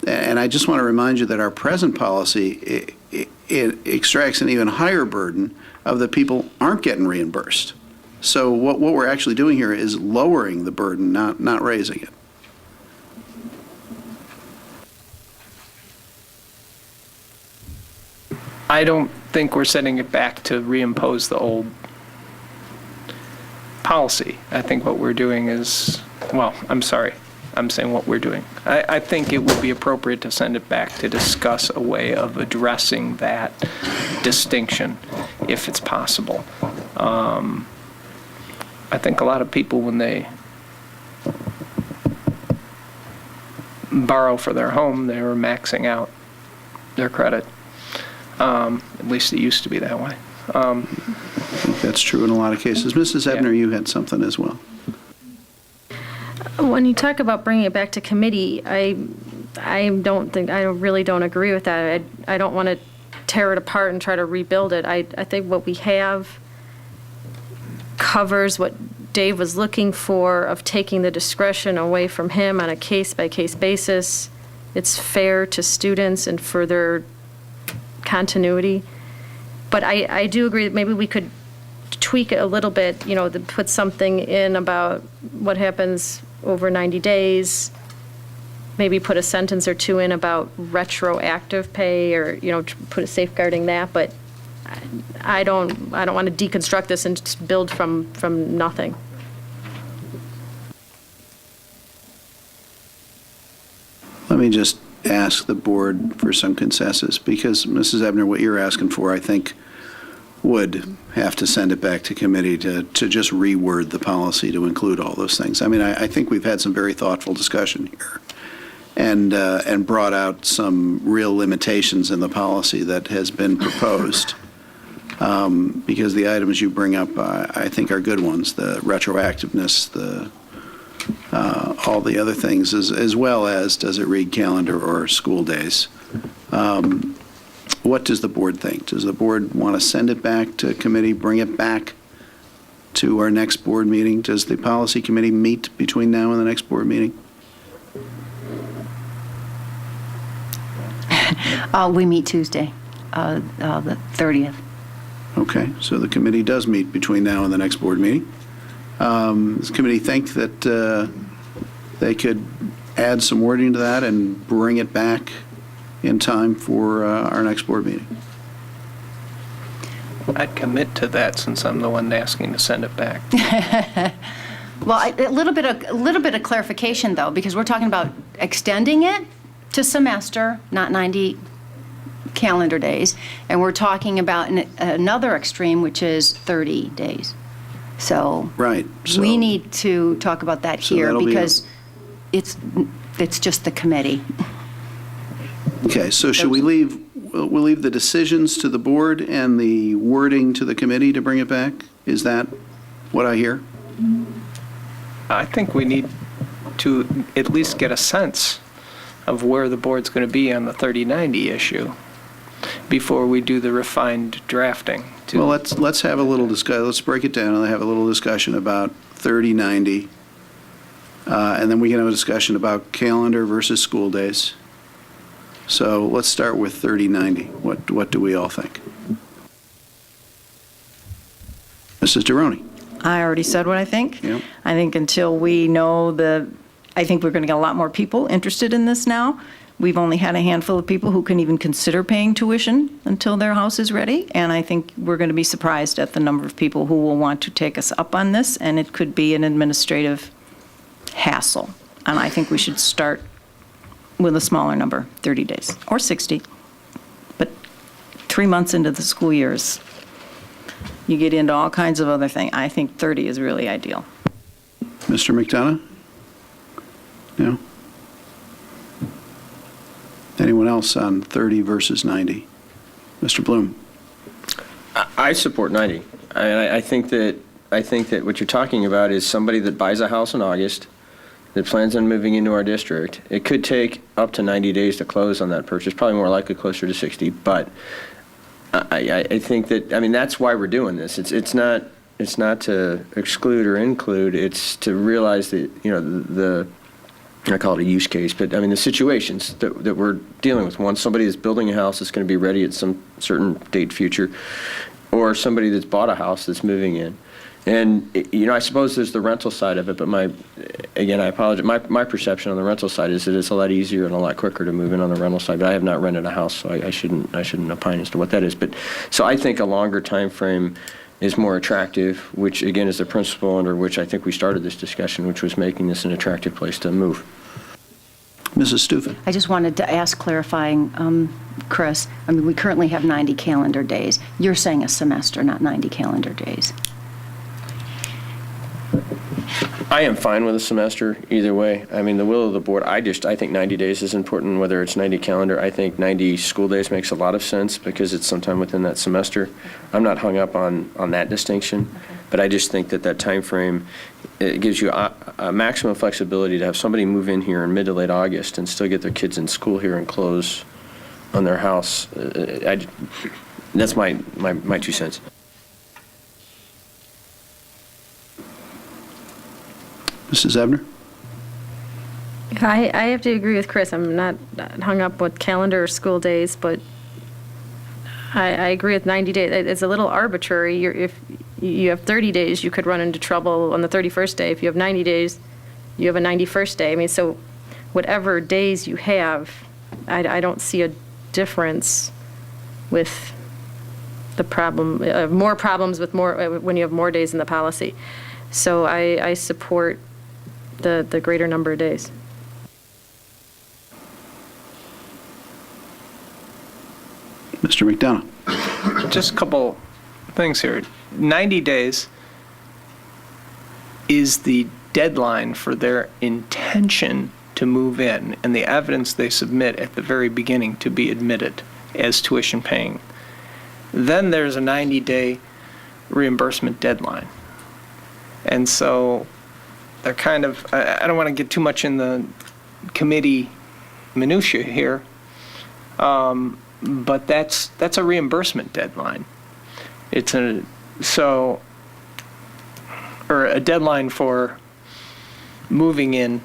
And I just want to remind you that our present policy, it extracts an even higher burden of the people aren't getting reimbursed. So what we're actually doing here is lowering the burden, not raising it. I don't think we're sending it back to reimpose the old policy. I think what we're doing is, well, I'm sorry, I'm saying what we're doing. I think it would be appropriate to send it back to discuss a way of addressing that distinction, if it's possible. I think a lot of people, when they borrow for their home, they were maxing out their credit. At least it used to be that way. I think that's true in a lot of cases. Mrs. Ebner, you had something as well. When you talk about bringing it back to committee, I really don't agree with that. I don't want to tear it apart and try to rebuild it. I think what we have covers what Dave was looking for, of taking the discretion away from him on a case-by-case basis. It's fair to students and for their continuity. But I do agree that maybe we could tweak it a little bit, you know, to put something in about what happens over 90 days, maybe put a sentence or two in about retroactive pay, or, you know, put a safeguarding that. But I don't want to deconstruct this and just build from nothing. Let me just ask the board for some consensus, because Mrs. Ebner, what you're asking for, I think, would have to send it back to committee to just reword the policy to include all those things. I mean, I think we've had some very thoughtful discussion here and brought out some real limitations in the policy that has been proposed, because the items you bring up, I think, are good ones, the retroactiveness, all the other things, as well as does it read calendar or school days. What does the board think? Does the board want to send it back to committee, bring it back to our next board meeting? Does the policy committee meet between now and the next board meeting? We meet Tuesday, the 30th. Okay, so the committee does meet between now and the next board meeting. Does the committee think that they could add some wording to that and bring it back in time for our next board meeting? I'd commit to that since I'm the one asking to send it back. Well, a little bit of clarification, though, because we're talking about extending it to semester, not 90 calendar days, and we're talking about another extreme, which is 30 days. So Right. we need to talk about that So here that'll be because it's just the committee. Okay, so should we we'll leave the decisions to the board and the wording to the committee to bring it back? Is that what I hear? I think we need to at least get a sense of where the board's going to be on the 3090 issue before we do the refined drafting. Well, let's have a little discussion. Let's break it down and have a little discussion about 3090. And then we can have a discussion about calendar versus school days. So let's start with 3090. What do we all think? Mrs. Deroni. I already said what I think. Yep. I think until we know I think we're going to get a lot more people interested in this now. We've only had a handful of people who can even consider paying tuition until their house is ready. And I think we're going to be surprised at the number of people who will want to take us up on this. And it could be an administrative hassle. And I think we should start with a smaller number, 30 days or 60. But 3 months into the school years, you get into all kinds of other things. I think 30 is really ideal. Mr. McDonough? No? Anyone else on 30 versus 90? Mr. Bloom? I support 90. I think that what you're talking about is somebody that buys a house in August that plans on moving into our district. It could take up to 90 days to close on that purchase, probably more likely closer to 60, but I think that, that's why we're doing this. It's not to exclude or include, it's to realize that, I call it a use case, but the situations that we're dealing with. One, somebody that's building a house that's going to be ready at some certain date future, or somebody that's bought a house that's moving in. And, I suppose there's the rental side of it, but I apologize. My perception on the rental side is that it's a lot easier and a lot quicker to move in on the rental side, but I have not rented a house, so I shouldn't opine as to what that is. But, so I think a longer time frame is more attractive, which again is the principle under which I think we started this discussion, which was making this an attractive place to move. Mrs. Stufen. I just wanted to ask clarifying, Chris, we currently have 90 calendar days. You're saying a semester, not 90 calendar days. I am fine with a semester either way. The will of the board, I think 90 days is important, whether it's 90 calendar. I think 90 school days makes a lot of sense because it's sometime within that semester. I'm not hung up on that distinction, but I just think that time frame, it gives you a maximum flexibility to have somebody move in here in mid to late August and still get their kids in school here and close on their house. That's my 2 cents. Mrs. Ebner? I have to agree with Chris. I'm not hung up with calendar or school days, but I agree with 90 days. It's a little arbitrary. If you have 30 days, you could run into trouble on the 31st day. If you have 90 days, you have a 91st day. So whatever days you have, I don't see a difference with the problem, more problems with more when you have more days in the policy. So I support the greater number of days. Mr. McDonough. Just a couple things here. 90 days is the deadline for their intention to move in and the evidence they submit at the very beginning to be admitted as tuition paying. Then there's a 90-day reimbursement deadline. And so they're kind of, I don't want to get too much in the committee minutia here, but that's a reimbursement deadline. It's a deadline for moving in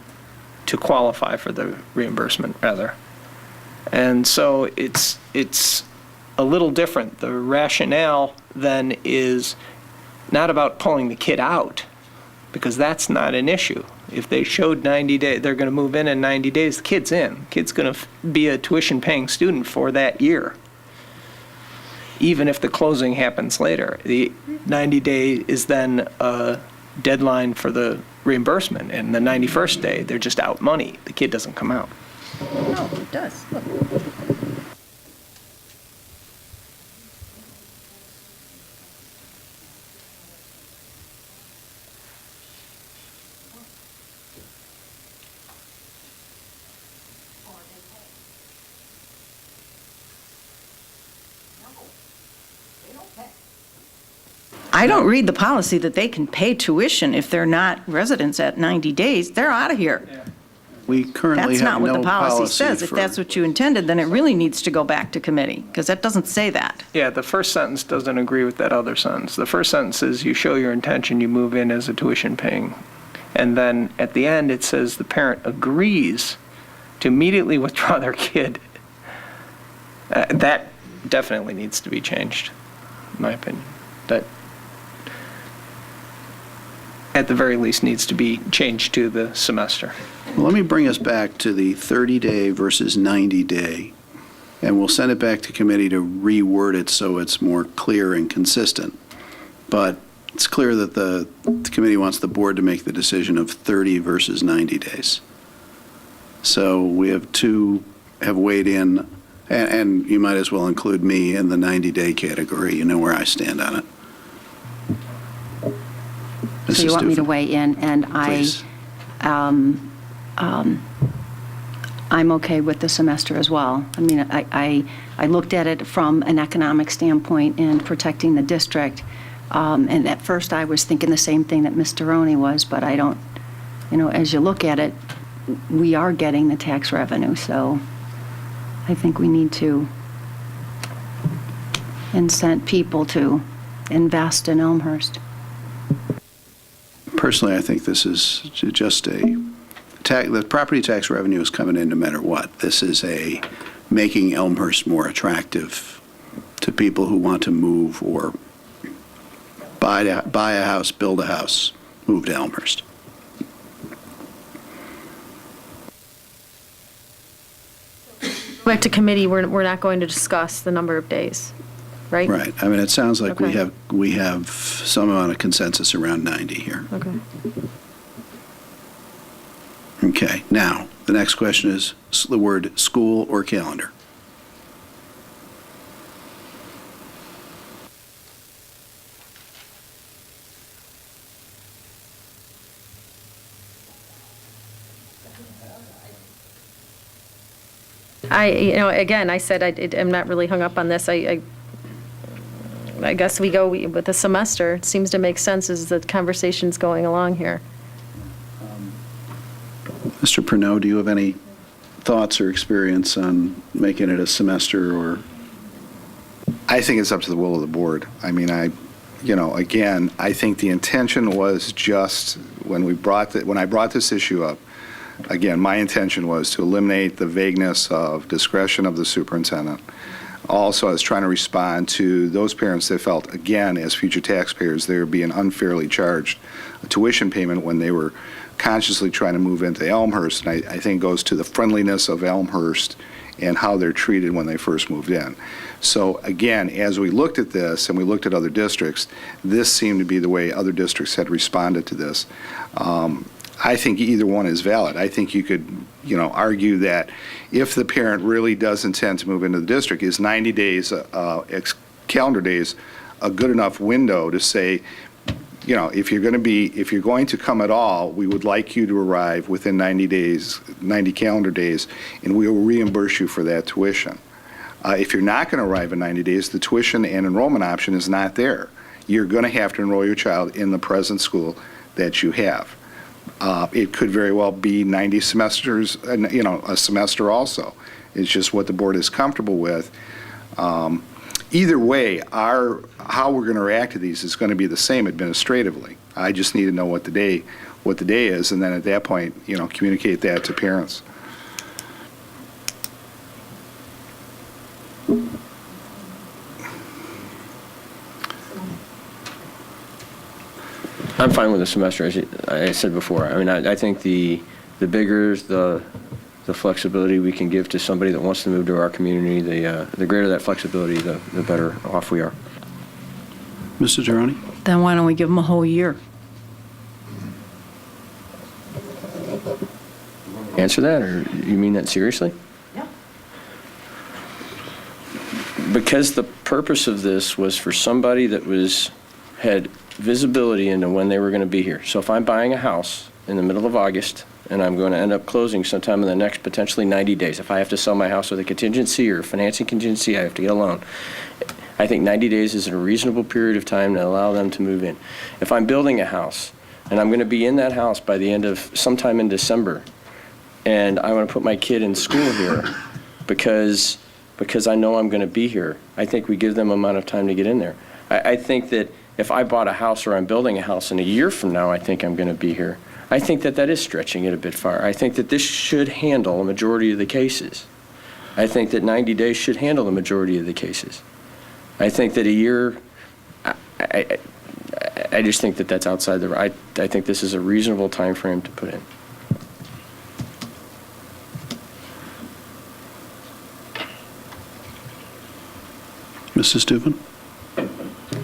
to qualify for the reimbursement, rather. And so it's a little different. The rationale then is not about pulling the kid out, because that's not an issue. If they showed 90 days, they're going to move in 90 days, the kid's in. The kid's going to be a tuition-paying student for that year. even if the closing happens later. The 90-day is then a deadline for the reimbursement, and the 91st day, they're just out money. The kid doesn't come out. No, it does. Look. I don't read the policy that they can pay tuition if they're not residents at 90 days. They're out of here. We currently That's not have what no the policy policy says. If for- that's what you intended, then it really needs to go back to committee, because that doesn't say that. Yeah, the first sentence doesn't agree with that other sentence. The first sentence is you show your intention, you move in as a tuition paying. And then at the end, it says the parent agrees to immediately withdraw their kid. That definitely needs to be changed, in my opinion. That, at the very least, needs to be changed to the semester. Let me bring us back to the 30-day versus 90-day, and we'll send it back to committee to reword it so it's more clear and consistent. But it's clear that the committee wants the board to make the decision of 30 versus 90 days. So we have two have weighed in, and you might as well include me in the 90-day category. You know where I stand on it. So you want me to weigh in, and Please. I'm okay with the semester as well. I mean, I looked at it from an economic standpoint and protecting the district. And at first I was thinking the same thing that Ms. Deroni was, but I don't, as you look at it, we are getting the tax revenue, so I think we need to incent people to invest in Elmhurst. Personally, I think this is just the property tax revenue is coming in no matter what. This is making Elmhurst more attractive to people who want to move or buy a house, build a house, move to Elmhurst. Back to committee, we're not going to discuss the number of days, right? Right. I mean, it sounds like Okay. we have some amount of consensus around 90 here. Okay. Okay. Now, the next question is the word school or calendar. Again, I said I'm not really hung up on this. I guess we go with the semester. It seems to make sense as the conversation's going along here. Mr. Pernod, do you have any thoughts or experience on making it a semester or? I think it's up to the will of the board. I mean, again, I think the intention was just, when I brought this issue up, again, my intention was to eliminate the vagueness of discretion of the superintendent. Also, I was trying to respond to those parents that felt, again, as future taxpayers, they were being unfairly charged a tuition payment when they were consciously trying to move into Elmhurst. And I think it goes to the friendliness of Elmhurst and how they're treated when they first moved in. So again, as we looked at this and we looked at other districts, this seemed to be the way other districts had responded to this. I think either one is valid. I think you could, argue that if the parent really does intend to move into the district, is 90 days, calendar days, a good enough window to say, if you're going to come at all, we would like you to arrive within 90 days, 90 calendar days, and we will reimburse you for that tuition. If you're not going to arrive in 90 days, the tuition and enrollment option is not there. You're going to have to enroll your child in the present school that you have. It could very well be 90 semesters, a semester also. It's just what the board is comfortable with. Either way, how we're going to react to these is going to be the same administratively. I just need to know what the day is, and then at that point, communicate that to parents. I'm fine with the semester, as I said before. I mean, I think the bigger the the flexibility we can give to somebody that wants to move to our community, the greater that flexibility, the better off we are. Mr. Gironi? Then why don't we give them a whole year? Answer that, or you mean that seriously? Yeah. Because the purpose of this was for somebody that had visibility into when they were going to be here. So if I'm buying a house in the middle of August and I'm going to end up closing sometime in the next potentially 90 days, if I have to sell my house with a contingency or financing contingency, I have to get a loan. I think 90 days is a reasonable period of time to allow them to move in. If I'm building a house and I'm going to be in that house by the end of sometime in December, and I want to put my kid in school here because I know I'm going to be here, I think we give them an amount of time to get in there. I think that if I bought a house or I'm building a house and a year from now I think I'm going to be here, I think that is stretching it a bit far. I think that this should handle a majority of the cases. I think that 90 days should handle the majority of the cases. I think that a year, I just think that that's outside the, I think this is a reasonable time frame to put in. Mrs. Dubin?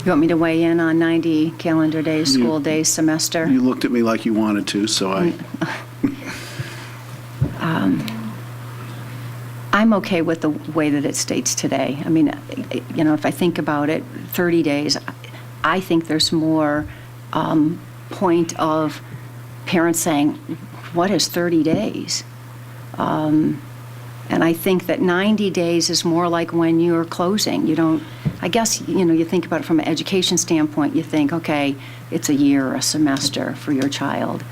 You want me to weigh in on 90 calendar days, school days, semester? You looked at me like you wanted to, so I... I'm okay with the way that it states today. I mean, you know, if I think about it, 30 days, I think there's more point of parents saying, what is 30 days? And I think that 90 days is more like when you're closing. You don't, I guess, you know, you think about it from an education standpoint, you think, okay, it's a year or a semester for your child.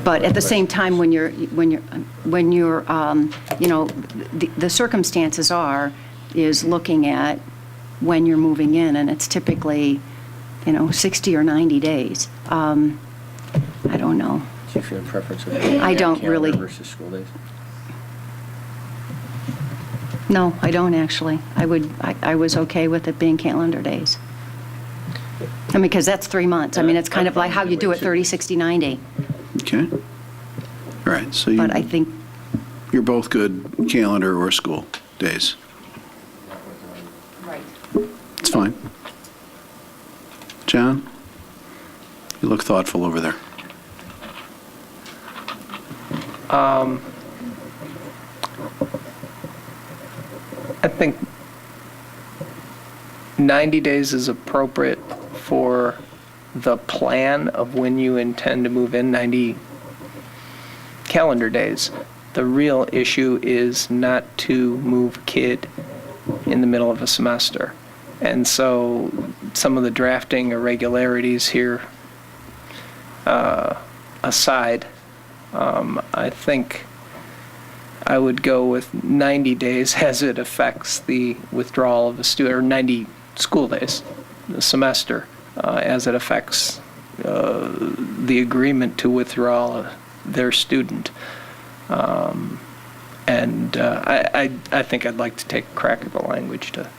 But at the same time, when you're, you know, the circumstances is looking at when you're moving in, and it's typically, you know, 60 or 90 days. I don't know. Do you feel a preference of I don't calendar really. versus school days? No, I don't actually. I was okay with it being calendar days. I mean, because that's 3 months. I mean, it's kind of like how you do it 30, 60, 90. Okay. All right, so But I think, you're both good calendar or school days. right. It's fine. John? You look thoughtful over there. I think 90 days is appropriate for the plan of when you intend to move in, 90 calendar days. The real issue is not to move a kid in the middle of a semester. And so some of the drafting irregularities here aside, I think I would go with 90 days as it affects the withdrawal of a student, or 90 school days, the semester, as it affects the agreement to withdraw their student. And I think I'd like to take a crack at the language to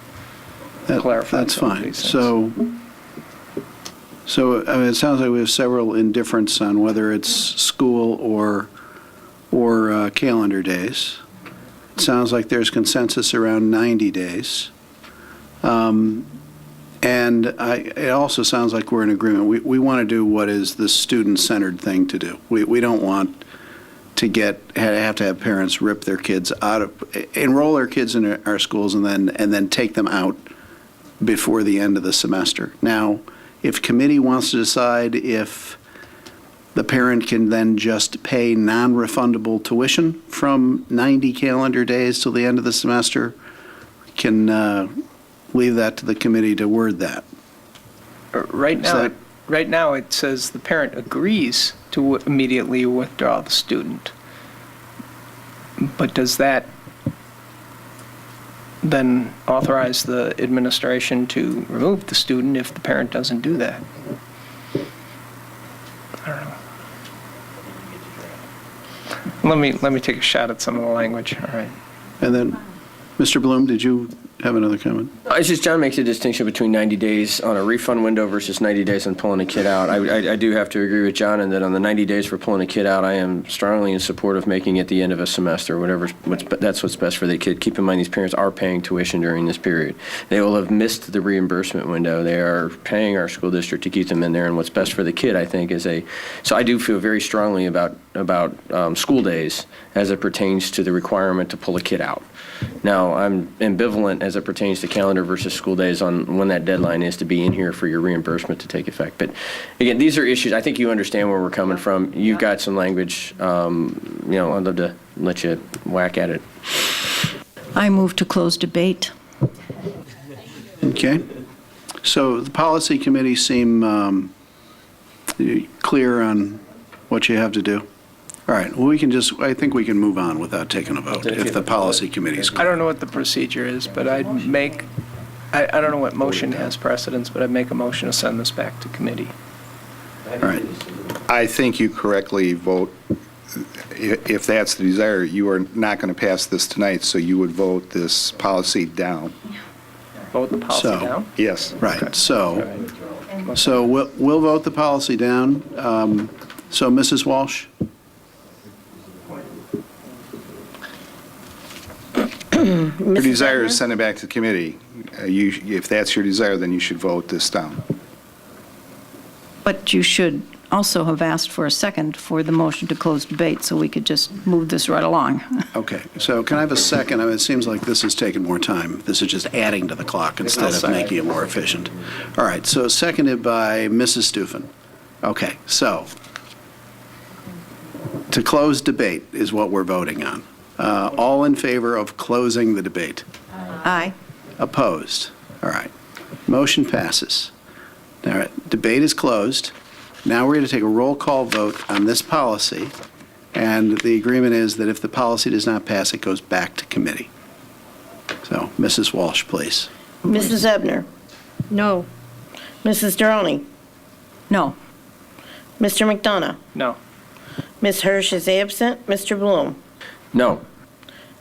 clarify. That's some of fine. these things. So I mean, it sounds like we have several indifference on whether it's school or calendar days. It sounds like there's consensus around 90 days. And it also sounds like we're in agreement. We want to do what is the student-centered thing to do. We don't want to have to have parents rip their kids enroll their kids in our schools and then take them out before the end of the semester. Now, if committee wants to decide if the parent can then just pay non-refundable tuition from 90 calendar days till the end of the semester, can leave that to the committee to word that. Right now it says the parent agrees to immediately withdraw the student. But does that then authorize the administration to remove the student if the parent doesn't do that? I don't know. Let me take a shot at some of the language. All right. And then, Mr. Bloom, did you have another comment? It's just John makes a distinction between 90 days on a refund window versus 90 days on pulling a kid out. I do have to agree with John in that on the 90 days for pulling a kid out, I am strongly in support of making it the end of a semester, that's what's best for the kid. Keep in mind, these parents are paying tuition during this period. They will have missed the reimbursement window. They are paying our school district to keep them in there, and what's best for the kid, I think, so I do feel very strongly about school days as it pertains to the requirement to pull a kid out. Now, I'm ambivalent as it pertains to calendar versus school days on when that deadline is to be in here for your reimbursement to take effect. But again, these are issues, I think you understand where we're coming from. You've got some language, I'd love to let you whack at it. I move to close debate. Okay. So the policy committee seem clear on what you have to do? All right, well, I think we can move on without taking a vote if the policy committee's I clear. don't know what the procedure is, but I don't know what motion has precedence, but I'd make a motion to send this back to committee. All right. I think you correctly vote, if that's the desire, you are not going to pass this tonight, so you would vote this policy down. Vote the policy down? Yes. Right, so we'll vote the policy down. So Mrs. Walsh? Your desire is send it back to committee. If that's your desire, then you should vote this down. But you should also have asked for a second for the motion to close debate, so we could just move this right along. Okay, so can I have a second? I mean, it seems like this is taking more time. This is just adding to the clock instead of making it more efficient. All right, so seconded by Mrs. Stufen. Okay, so to close debate is what we're voting on. All in favor of closing the debate? Aye. Opposed? All right. Motion passes. All right, debate is closed. Now we're going to take a roll call vote on this policy, and the agreement is that if the policy does not pass, it goes back to committee. So, Mrs. Walsh, please. Mrs. Ebner? No. Mrs. Droney? No. Mr. McDonough? No. Ms. Hirsch is absent. Mr. Bloom? No.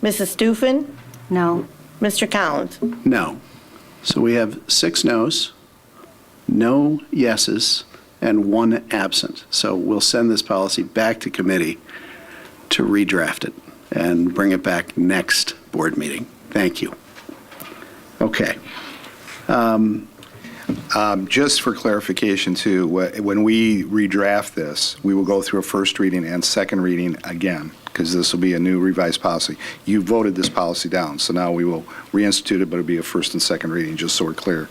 Mrs. Stufen? No. Mr. Collins? No. So we have 6 noes, no yeses, and 1 absent. So we'll send this policy back to committee to redraft it and bring it back next board meeting. Thank you. Okay. Just for clarification, too, when we redraft this, we will go through a first reading and second reading again, because this will be a new revised policy. You voted this policy down, so now we will reinstitute it, but it'll be a first and second reading, just so we're clear.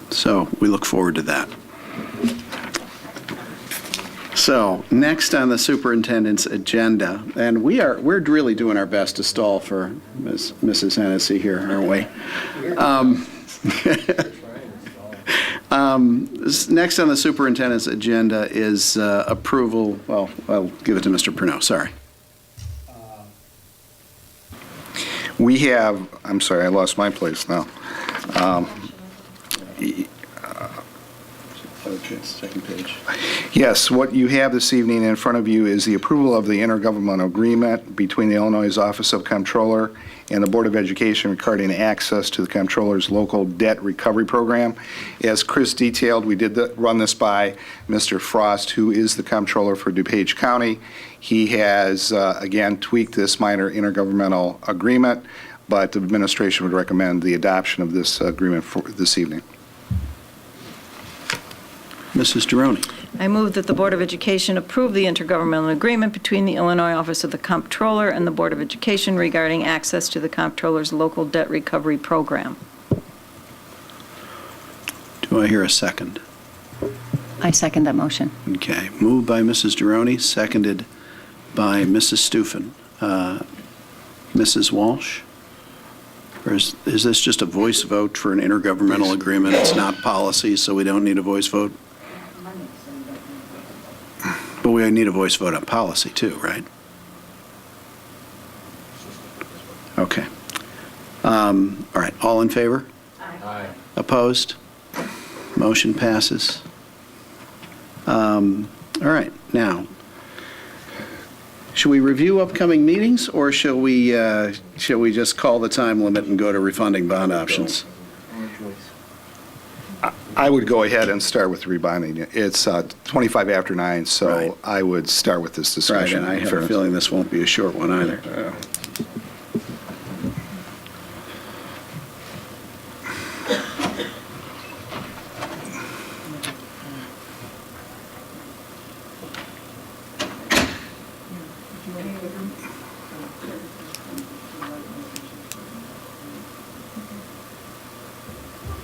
So we look forward to that. So next on the superintendent's agenda, and we're really doing our best to stall for Mrs. Hennessy here, aren't we? Next on the superintendent's agenda is approval. Well, I'll give it to Mr. Pernod. Sorry. We have, I'm sorry, I lost my place now. Okay, second page. Yes, what you have this evening in front of you is the approval of the intergovernmental agreement between the Illinois Office of Comptroller and the Board of Education regarding access to the Comptroller's local debt recovery program. As Chris detailed, we did run this by Mr. Frost, who is the Comptroller for DuPage County. He has, again, tweaked this minor intergovernmental agreement, but the administration would recommend the adoption of this agreement for this evening. Mrs. Droney. I move that the Board of Education approve the intergovernmental agreement between the Illinois Office of the Comptroller and the Board of Education regarding access to the Comptroller's local debt recovery program. Do I hear a second? I second that motion. Okay, moved by Mrs. Droney, seconded by Mrs. Stufen. Mrs. Walsh? Or is this just a voice vote for an intergovernmental agreement? It's not policy, so we don't need a voice vote? But we need a voice vote on policy too, right? Okay. All right, all in favor? Aye. Opposed? Motion passes. All right, now, Should we review upcoming meetings, or shall we just call the time limit and go to refunding bond options? I would go ahead and start with rebonding. It's 25 after 9, so Right. I would start with this Right, discussion. and I in have a fairness. feeling this won't be a short one either.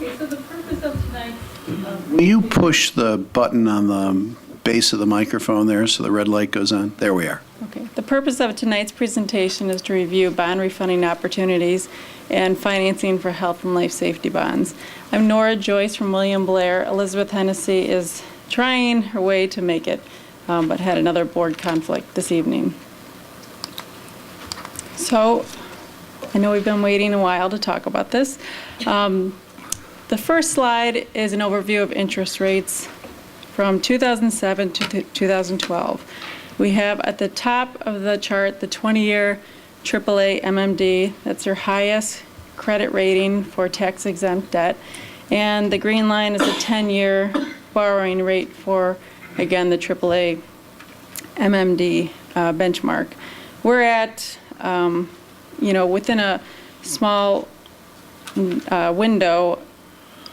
Okay, so the purpose of tonight's Will you push the button on the base of the microphone there so the red light goes on? There we are. Okay. The purpose of tonight's presentation is to review bond refunding opportunities and financing for health and life safety bonds. I'm Nora Joyce from William Blair. Elizabeth Hennessy is trying her way to make it, but had another board conflict this evening. So I know we've been waiting a while to talk about this. The first slide is an overview of interest rates from 2007 to 2012. We have at the top of the chart the 20-year AAA MMD. That's their highest credit rating for tax-exempt debt. And the green line is the 10-year borrowing rate for, again, the AAA MMD benchmark. We're at, within a small window,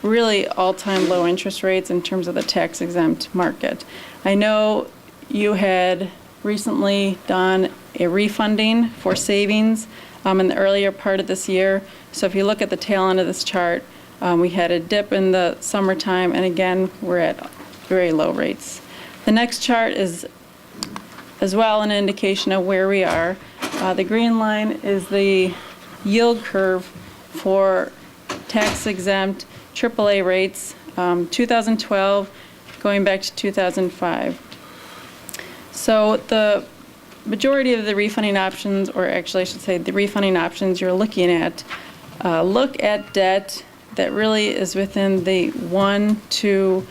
really all-time low interest rates in terms of the tax-exempt market. I know you had recently done a refunding for savings in the earlier part of this year. So if you look at the tail end of this chart, we had a dip in the summertime, and again, we're at very low rates. The next chart is as well an indication of where we are. The green line is the yield curve for tax-exempt AAA rates, 2012 going back to 2005. So the majority of the refunding options, or actually I should say the refunding options you're looking at, look at debt that really is within the 1 to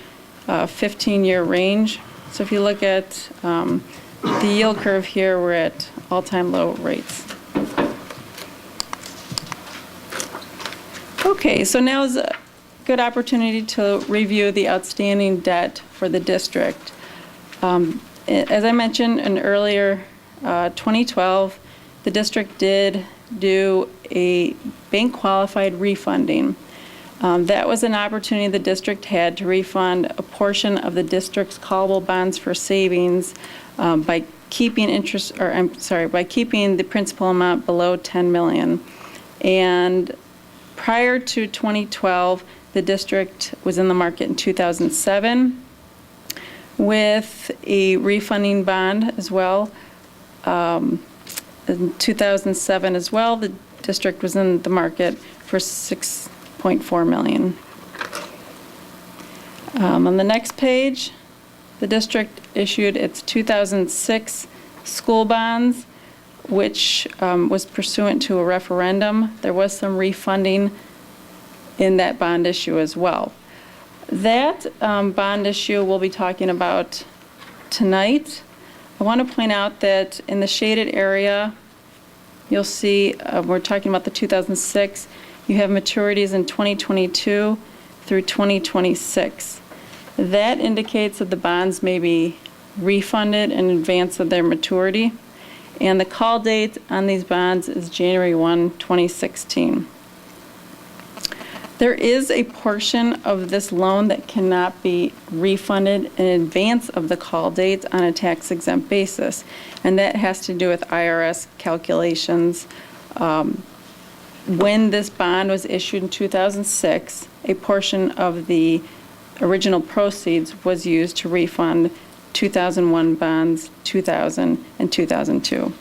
15-year range. So if you look at the yield curve here, we're at all-time low rates. Okay, so now is a good opportunity to review the outstanding debt for the district. As I mentioned in earlier 2012, the district did do a bank-qualified refunding. That was an opportunity the district had to refund a portion of the district's callable bonds for savings by keeping by keeping the principal amount below $10 million. And prior to 2012, the district was in the market in 2007 with a refunding bond as well. In 2007 as well, the district was in the market for $6.4 million. On the next page, the district issued its 2006 school bonds, which was pursuant to a referendum. There was some refunding in that bond issue as well. That bond issue we'll be talking about tonight. I want to point out that in the shaded area, you'll see we're talking about the 2006. You have maturities in 2022 through 2026. That indicates that the bonds may be refunded in advance of their maturity. And the call date on these bonds is January 1, 2016. There is a portion of this loan that cannot be refunded in advance of the call date on a tax-exempt basis, and that has to do with IRS calculations. When this bond was issued in 2006, a portion of the original proceeds was used to refund 2001 bonds, 2000, and 2002.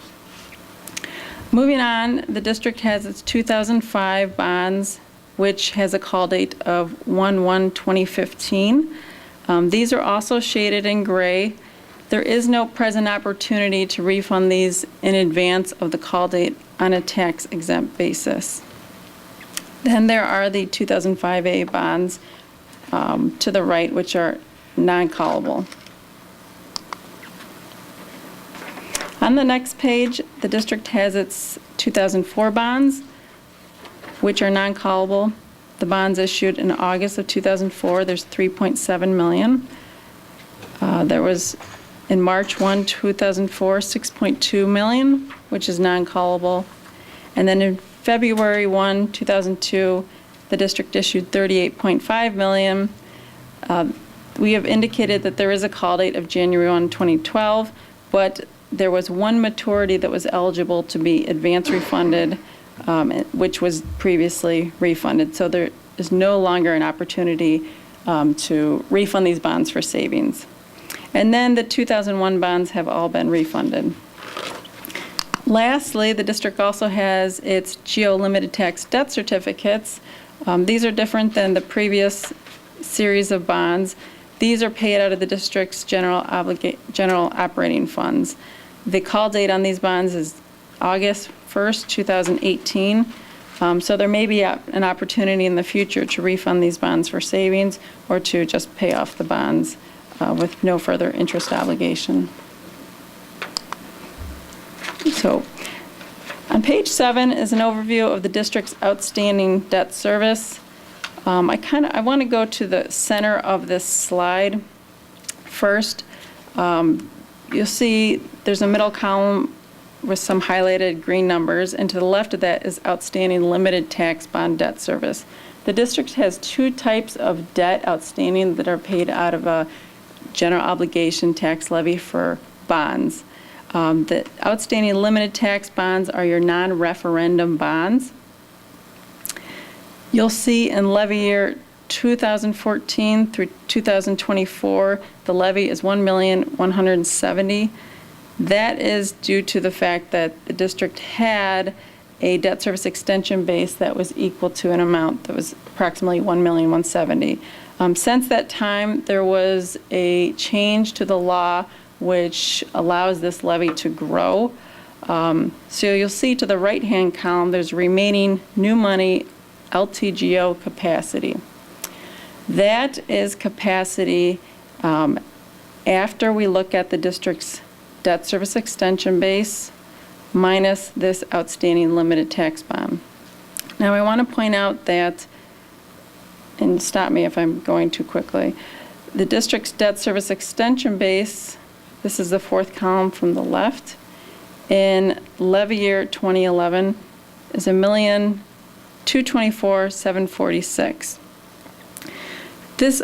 Moving on, the district has its 2005 bonds, which has a call date of 1/1/2015. These are also shaded in gray. There is no present opportunity to refund these in advance of the call date on a tax-exempt basis. Then there are the 2005A bonds to the right, which are non-callable. On the next page, the district has its 2004 bonds, which are non-callable. The bonds issued in August of 2004, there's 3.7 million. There was, in March 1, 2004, 6.2 million, which is non-callable. And then in February 1, 2002, the district issued 38.5 million. We have indicated that there is a call date of January 1, 2012, but there was one maturity that was eligible to be advance refunded, which was previously refunded. So there is no longer an opportunity to refund these bonds for savings. And then the 2001 bonds have all been refunded. Lastly, the district also has its GO limited tax debt certificates. These are different than the previous series of bonds. These are paid out of the district's general operating funds. The call date on these bonds is August 1st, 2018. So there may be an opportunity in the future to refund these bonds for savings or to just pay off the bonds with no further interest obligation. So on page 7 is an overview of the district's outstanding debt service. I want to go to the center of this slide first. You'll see there's a middle column with some highlighted green numbers, and to the left of that is outstanding limited tax bond debt service. The district has two types of debt outstanding that are paid out of a general obligation tax levy for bonds. The outstanding limited tax bonds are your non-referendum bonds. You'll see in levy year 2014 through 2024, the levy is $1,170,000. That is due to the fact that the district had a debt service extension base that was equal to an amount that was approximately $1,170,000. Since that time, there was a change to the law which allows this levy to grow. So you'll see to the right-hand column, there's remaining new money LTGO capacity. That is capacity after we look at the district's debt service extension base minus this outstanding limited tax bond. Now I want to point out that, and stop me if I'm going too quickly, the district's debt service extension base, this is the fourth column from the left, in levy year 2011 is $1,224,746. This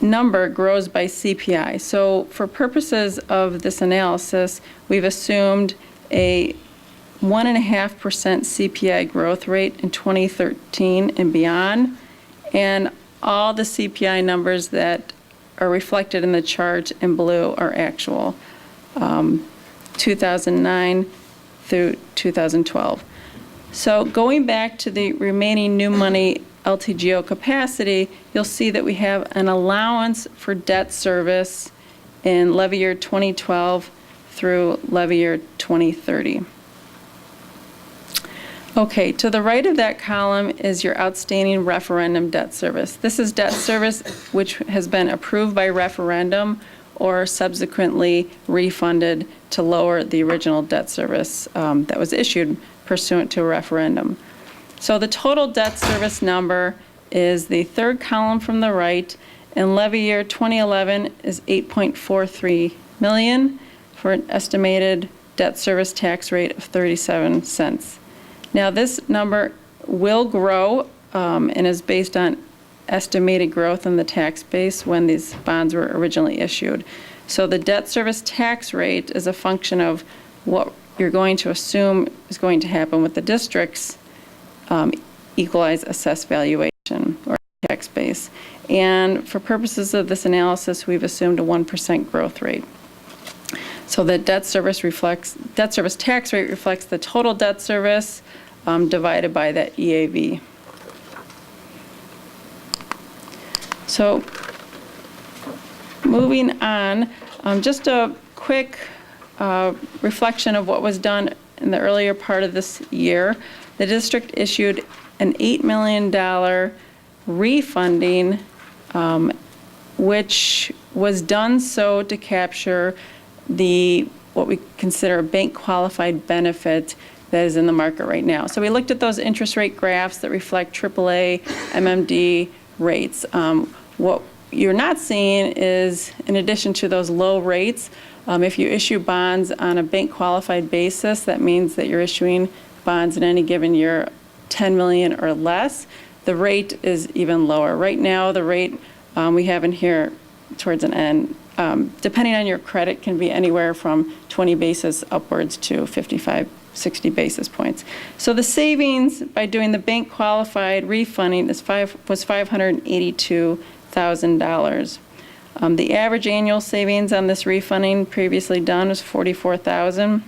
number grows by CPI. So for purposes of this analysis, we've assumed a 1.5% CPI growth rate in 2013 and beyond, and all the CPI numbers that are reflected in the chart in blue are actual, 2009 through 2012. So going back to the remaining new money LTGO capacity, you'll see that we have an allowance for debt service in levy year 2012 through levy year 2030. Okay, to the right of that column is your outstanding referendum debt service. This is debt service which has been approved by referendum or subsequently refunded to lower the original debt service that was issued pursuant to a referendum. So the total debt service number is the third column from the right, and levy year 2011 is $8.43 million for an estimated debt service tax rate of 37 cents. Now this number will grow and is based on estimated growth in the tax base when these bonds were originally issued. So the debt service tax rate is a function of what you're going to assume is going to happen with the district's equalized assessed valuation or tax base. And for purposes of this analysis, we've assumed a 1% growth rate. So the debt service tax rate reflects the total debt service divided by that EAV. So moving on, just a quick reflection of what was done in the earlier part of this year. The district issued an $8 million refunding, which was done so to capture the what we consider a bank-qualified benefit that is in the market right now. So we looked at those interest rate graphs that reflect AAA, MMD rates. What you're not seeing is, in addition to those low rates, if you issue bonds on a bank-qualified basis, that means that you're issuing bonds in any given year 10 million or less, the rate is even lower. Right now, the rate we have in here towards an end, depending on your credit, can be anywhere from 20 basis upwards to 55, 60 basis points. So the savings by doing the bank qualified refunding was $582,000. The average annual savings on this refunding previously done was $44,000.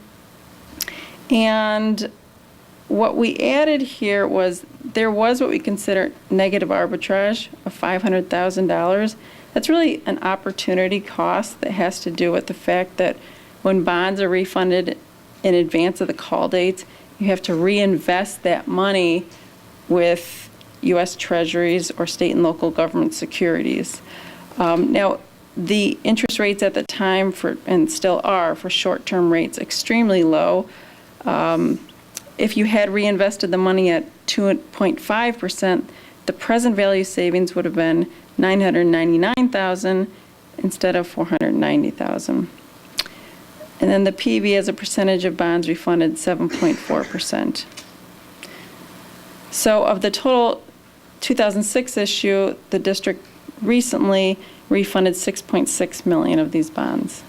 And what we added here was there was what we consider negative arbitrage of $500,000. That's really an opportunity cost that has to do with the fact that when bonds are refunded in advance of the call date, you have to reinvest that money with U.S. Treasuries or state and local government securities. Now, the interest rates at the time for, and still are, for short-term rates extremely low. If you had reinvested the money at 2.5%, the present value savings would have been $999,000 instead of $490,000. And then the PV as a percentage of bonds refunded 7.4%. So of the total 2006 issue, the district recently refunded 6.6 million of these bonds.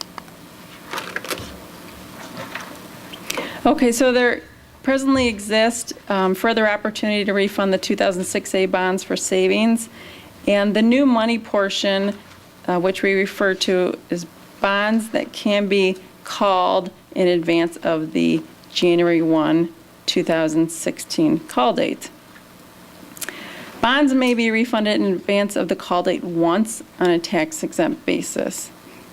Okay, so there presently exists further opportunity to refund the 2006A bonds for savings. And the new money portion, which we refer to as bonds that can be called in advance of the January 1, 2016 call date. Bonds may be refunded in advance of the call date once on a tax-exempt basis.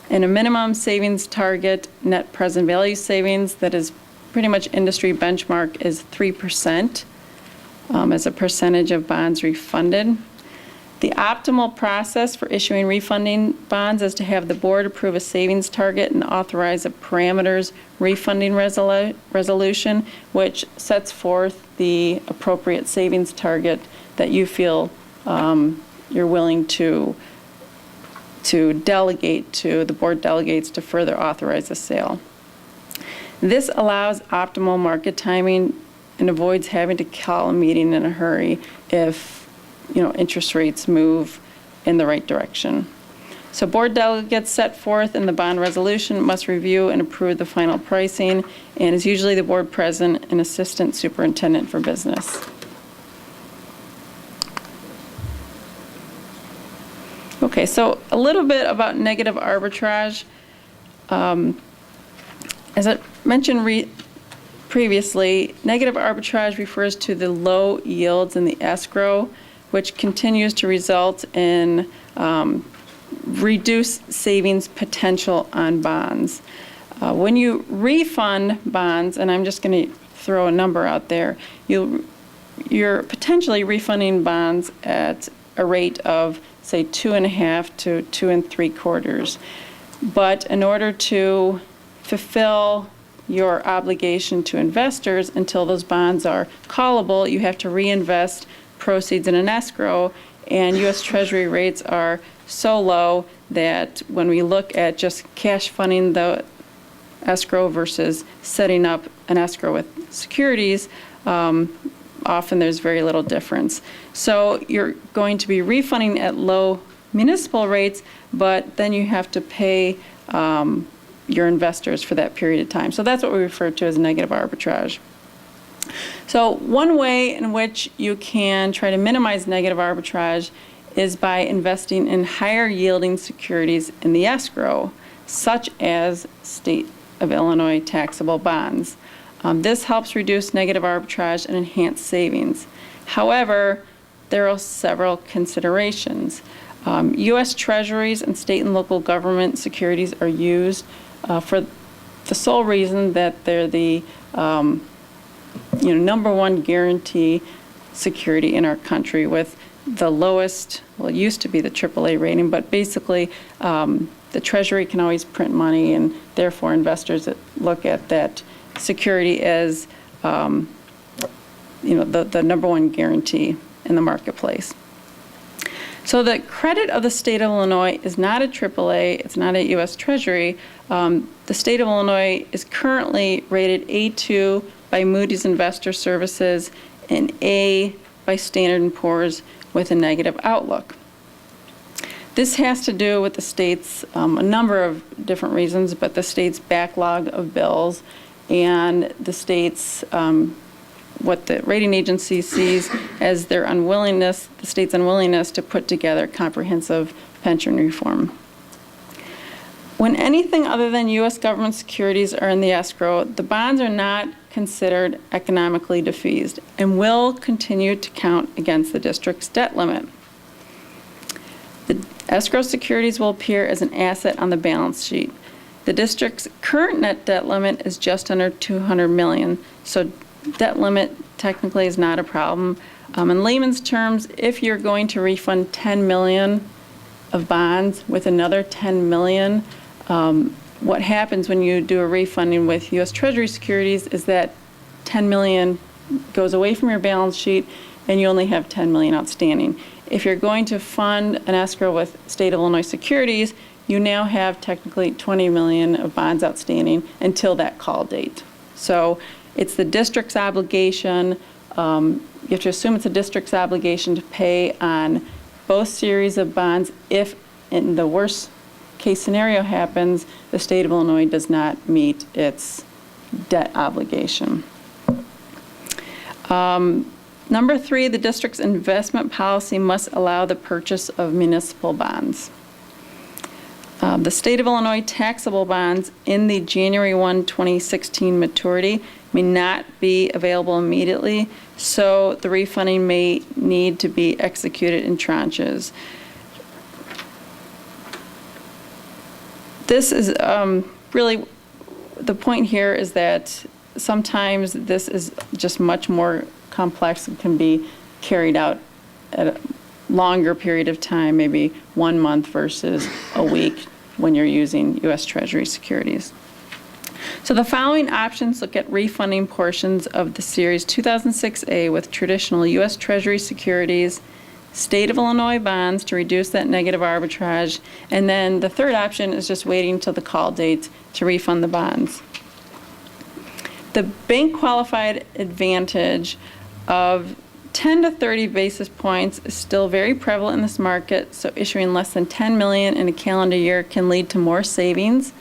And a minimum savings target net present value savings that is pretty much industry benchmark is 3% as a percentage of bonds refunded. The optimal process for issuing refunding bonds is to have the board approve a savings target and authorize a parameters refunding resolution, which sets forth the appropriate savings target that you feel you're willing to delegate to, the board delegates to further authorize a sale. This allows optimal market timing and avoids having to call a meeting in a hurry if interest rates move in the right direction. So board delegates set forth in the bond resolution must review and approve the final pricing, and is usually the board president and assistant superintendent for business. Okay, so a little bit about negative arbitrage. As I mentioned previously, negative arbitrage refers to the low yields in the escrow, which continues to result in reduced savings potential on bonds. When you refund bonds, and I'm just going to throw a number out there, you're potentially refunding bonds at a rate of, say, 2.5 to 2 3/4. But in order to fulfill your obligation to investors until those bonds are callable, you have to reinvest proceeds in an escrow, and U.S. Treasury rates are so low that when we look at just cash funding the escrow versus setting up an escrow with securities, often there's very little difference. So you're going to be refunding at low municipal rates, but then you have to pay your investors for that period of time. So that's what we refer to as negative arbitrage. So one way in which you can try to minimize negative arbitrage is by investing in higher yielding securities in the escrow, such as State of Illinois taxable bonds. This helps reduce negative arbitrage and enhance savings. However, there are several considerations. U.S. Treasuries and state and local government securities are used for the sole reason that they're the number one guarantee security in our country, with the lowest, well, it used to be the AAA rating, but basically the Treasury can always print money, and therefore investors that look at that security as the number one guarantee in the marketplace. So the credit of the state of Illinois is not a AAA, it's not a U.S. Treasury. The state of Illinois is currently rated A2 by Moody's Investor Services and A by Standard & Poor's with a negative outlook. This has to do with the state's, a number of different reasons, but the state's backlog of bills and the state's what the rating agency sees as their unwillingness, the state's unwillingness to put together comprehensive pension reform. When anything other than U.S. government securities are in the escrow, the bonds are not considered economically defeased and will continue to count against the district's debt limit. The escrow securities will appear as an asset on the balance sheet. The district's current net debt limit is just under $200 million, so debt limit technically is not a problem. In layman's terms, if you're going to refund $10 million of bonds with another $10 million, what happens when you do a refunding with U.S. Treasury securities is that $10 million goes away from your balance sheet and you only have $10 million outstanding. If you're going to fund an escrow with state of Illinois securities, you now have technically $20 million of bonds outstanding until that call date. So it's the district's obligation, you have to assume it's a district's obligation to pay on both series of bonds if, in the worst case scenario happens, the state of Illinois does not meet its debt obligation. Number 3, the district's investment policy must allow the purchase of municipal bonds. The state of Illinois taxable bonds in the January 1, 2016 maturity may not be available immediately, so the refunding may need to be executed in tranches. This is really, the point here is that sometimes this is just much more complex and can be carried out at a longer period of time, maybe 1 month versus a week when you're using U.S. Treasury securities. So the following options look at refunding portions of the Series 2006A with traditional U.S. Treasury securities, state of Illinois bonds to reduce that negative arbitrage, and then the third option is just waiting till the call date to refund the bonds. The bank qualified advantage of 10 to 30 basis points is still very prevalent in this market, so issuing less than $10 million in a calendar year can lead to more savings.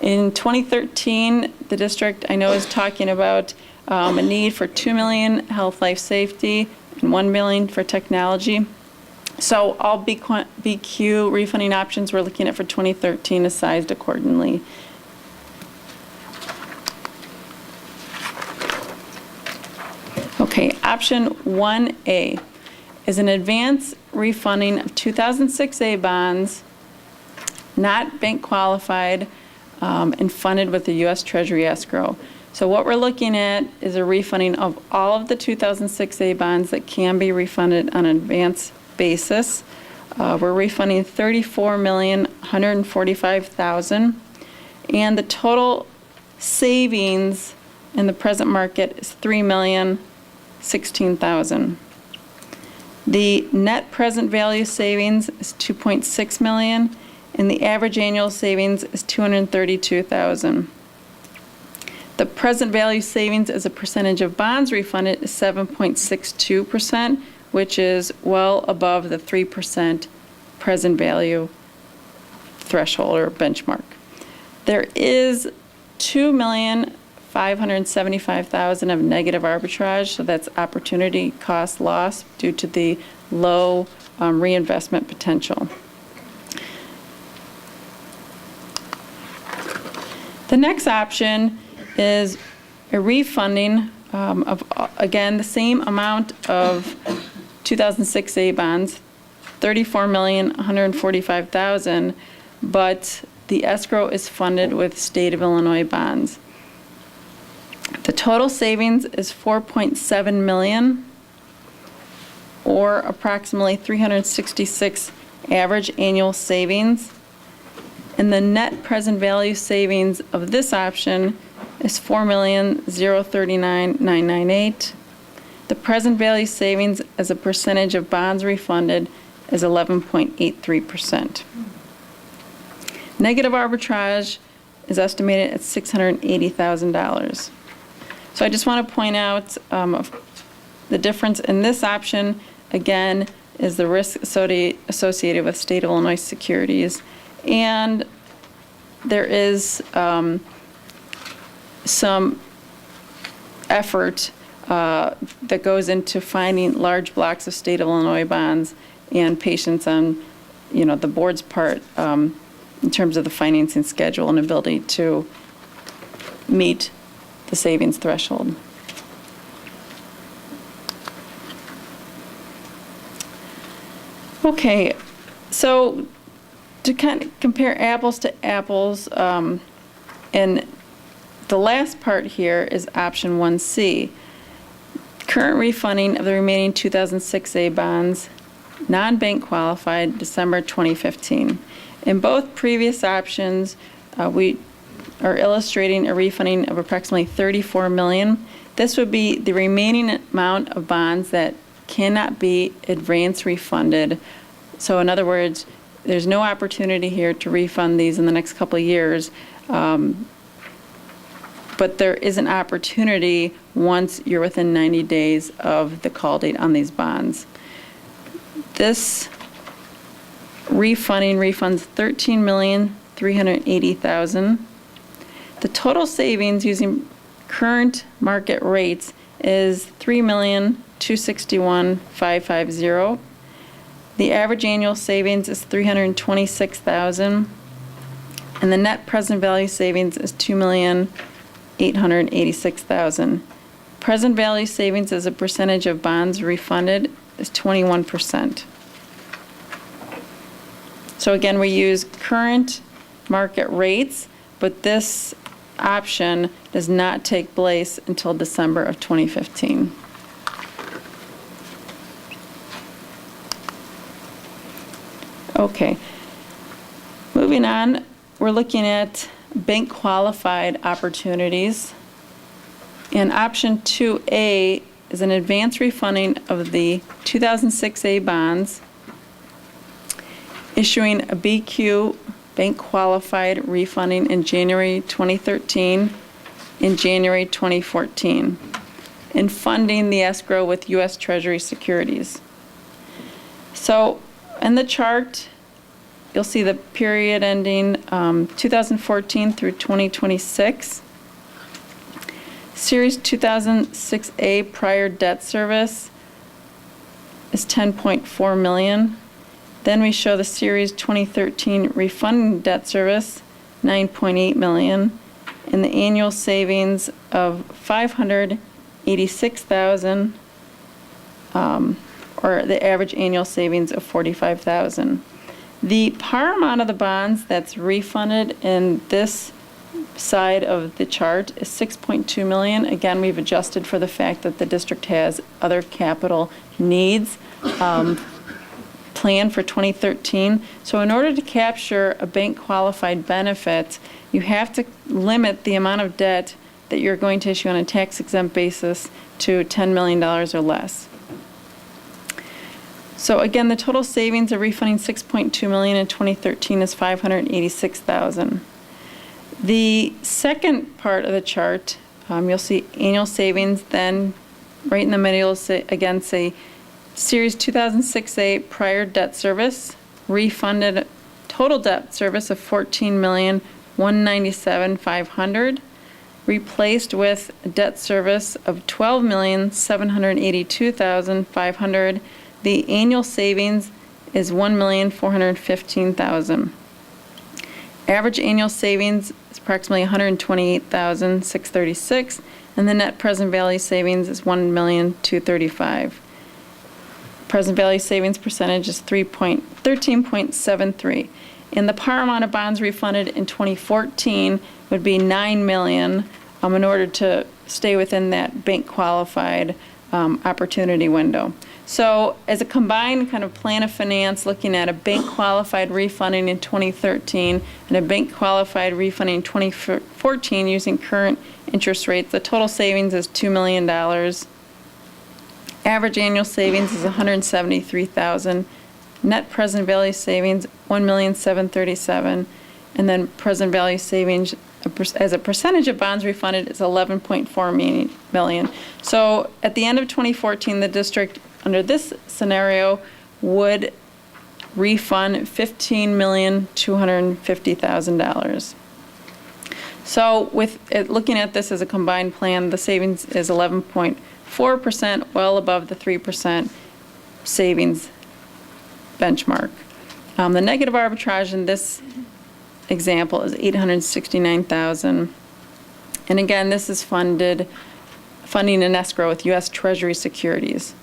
In 2013, the district, I know, is talking about a need for $2 million health, life, safety, and $1 million for technology. So all BQ refunding options we're looking at for 2013 is sized accordingly. Okay, option 1A is an advance refunding of 2006A bonds, not bank qualified, and funded with the U.S. Treasury escrow. So what we're looking at is a refunding of all of the 2006A bonds that can be refunded on an advance basis. We're refunding $34,145,000, and the total savings in the present market is $3,016,000. The net present value savings is $2.6 million, and the average annual savings is $232,000. The present value savings as a percentage of bonds refunded is 7.62%, which is well above the 3% present value threshold or benchmark. There is $2,575,000 of negative arbitrage, so that's opportunity cost loss due to the low reinvestment potential. The next option is a refunding of, again, the same amount of 2006A bonds, $34,145,000, but the escrow is funded with state of Illinois bonds. The total savings is $4.7 million, or approximately 366 average annual savings. And the net present value savings of this option is $4,039,998. The present value savings as a percentage of bonds refunded is 11.83%. Negative arbitrage is estimated at $680,000. So I just want to point out the difference in this option, again, is the risk associated with state of Illinois securities. And there is some effort that goes into finding large blocks of state of Illinois bonds and patience on, the board's part in terms of the financing schedule and ability to meet the savings threshold. Okay, so to kind of compare apples to apples, and the last part here is option 1C. Current refunding of the remaining 2006A bonds, non-bank qualified, December 2015. In both previous options, we are illustrating a refunding of approximately $34 million. This would be the remaining amount of bonds that cannot be advance refunded. So in other words, there's no opportunity here to refund these in the next couple of years. But there is an opportunity once you're within 90 days of the call date on these bonds. This refunding refunds $13,380,000. The total savings using current market rates is $3,261,550. The average annual savings is $326,000, and the net present value savings is $2,886,000. Present value savings as a percentage of bonds refunded is 21%. So again, we use current market rates, but this option does not take place until December of 2015. Okay, moving on, we're looking at bank qualified opportunities. And option 2A is an advance refunding of the 2006A bonds, issuing a BQ bank qualified refunding in January 2013 and January 2014, and funding the escrow with U.S. Treasury securities. So in the chart, you'll see the period ending 2014 through 2026. Series 2006A prior debt service is $10.4 million. Then we show the Series 2013 refunding debt service, $9.8 million, and the annual savings of $586,000, or the average annual savings of $45,000. The par amount of the bonds that's refunded in this side of the chart is $6.2 million. Again, we've adjusted for the fact that the district has other capital needs planned for 2013. So in order to capture a bank qualified benefit, you have to limit the amount of debt that you're going to issue on a tax exempt basis to $10 million or less. So again, the total savings of refunding $6.2 million in 2013 is $586,000. The second part of the chart, you'll see annual savings, then right in the middle, again, say Series 2006A prior debt service, refunded total debt service of $14,197,500, replaced with a debt service of $12,782,500. The annual savings is $1,415,000. Average annual savings is approximately $128,636, and the net present value savings is $1,235,000. Present value savings percentage is 13.73. And the par amount of bonds refunded in 2014 would be $9 million in order to stay within that bank qualified opportunity window. So as a combined kind of plan of finance, looking at a bank-qualified refunding in 2013 and a bank-qualified refunding in 2014 using current interest rates, the total savings is $2 million. Average annual savings is $173,000. Net present value savings, $1,737,000. And then present value savings as a percentage of bonds refunded is 11.4 million. So at the end of 2014, the district, under this scenario, would refund $15,250,000. So with looking at this as a combined plan, the savings is 11.4%, well above the 3% savings benchmark. The negative arbitrage in this example is $869,000. And again, this is funding an escrow with U.S. Treasury securities.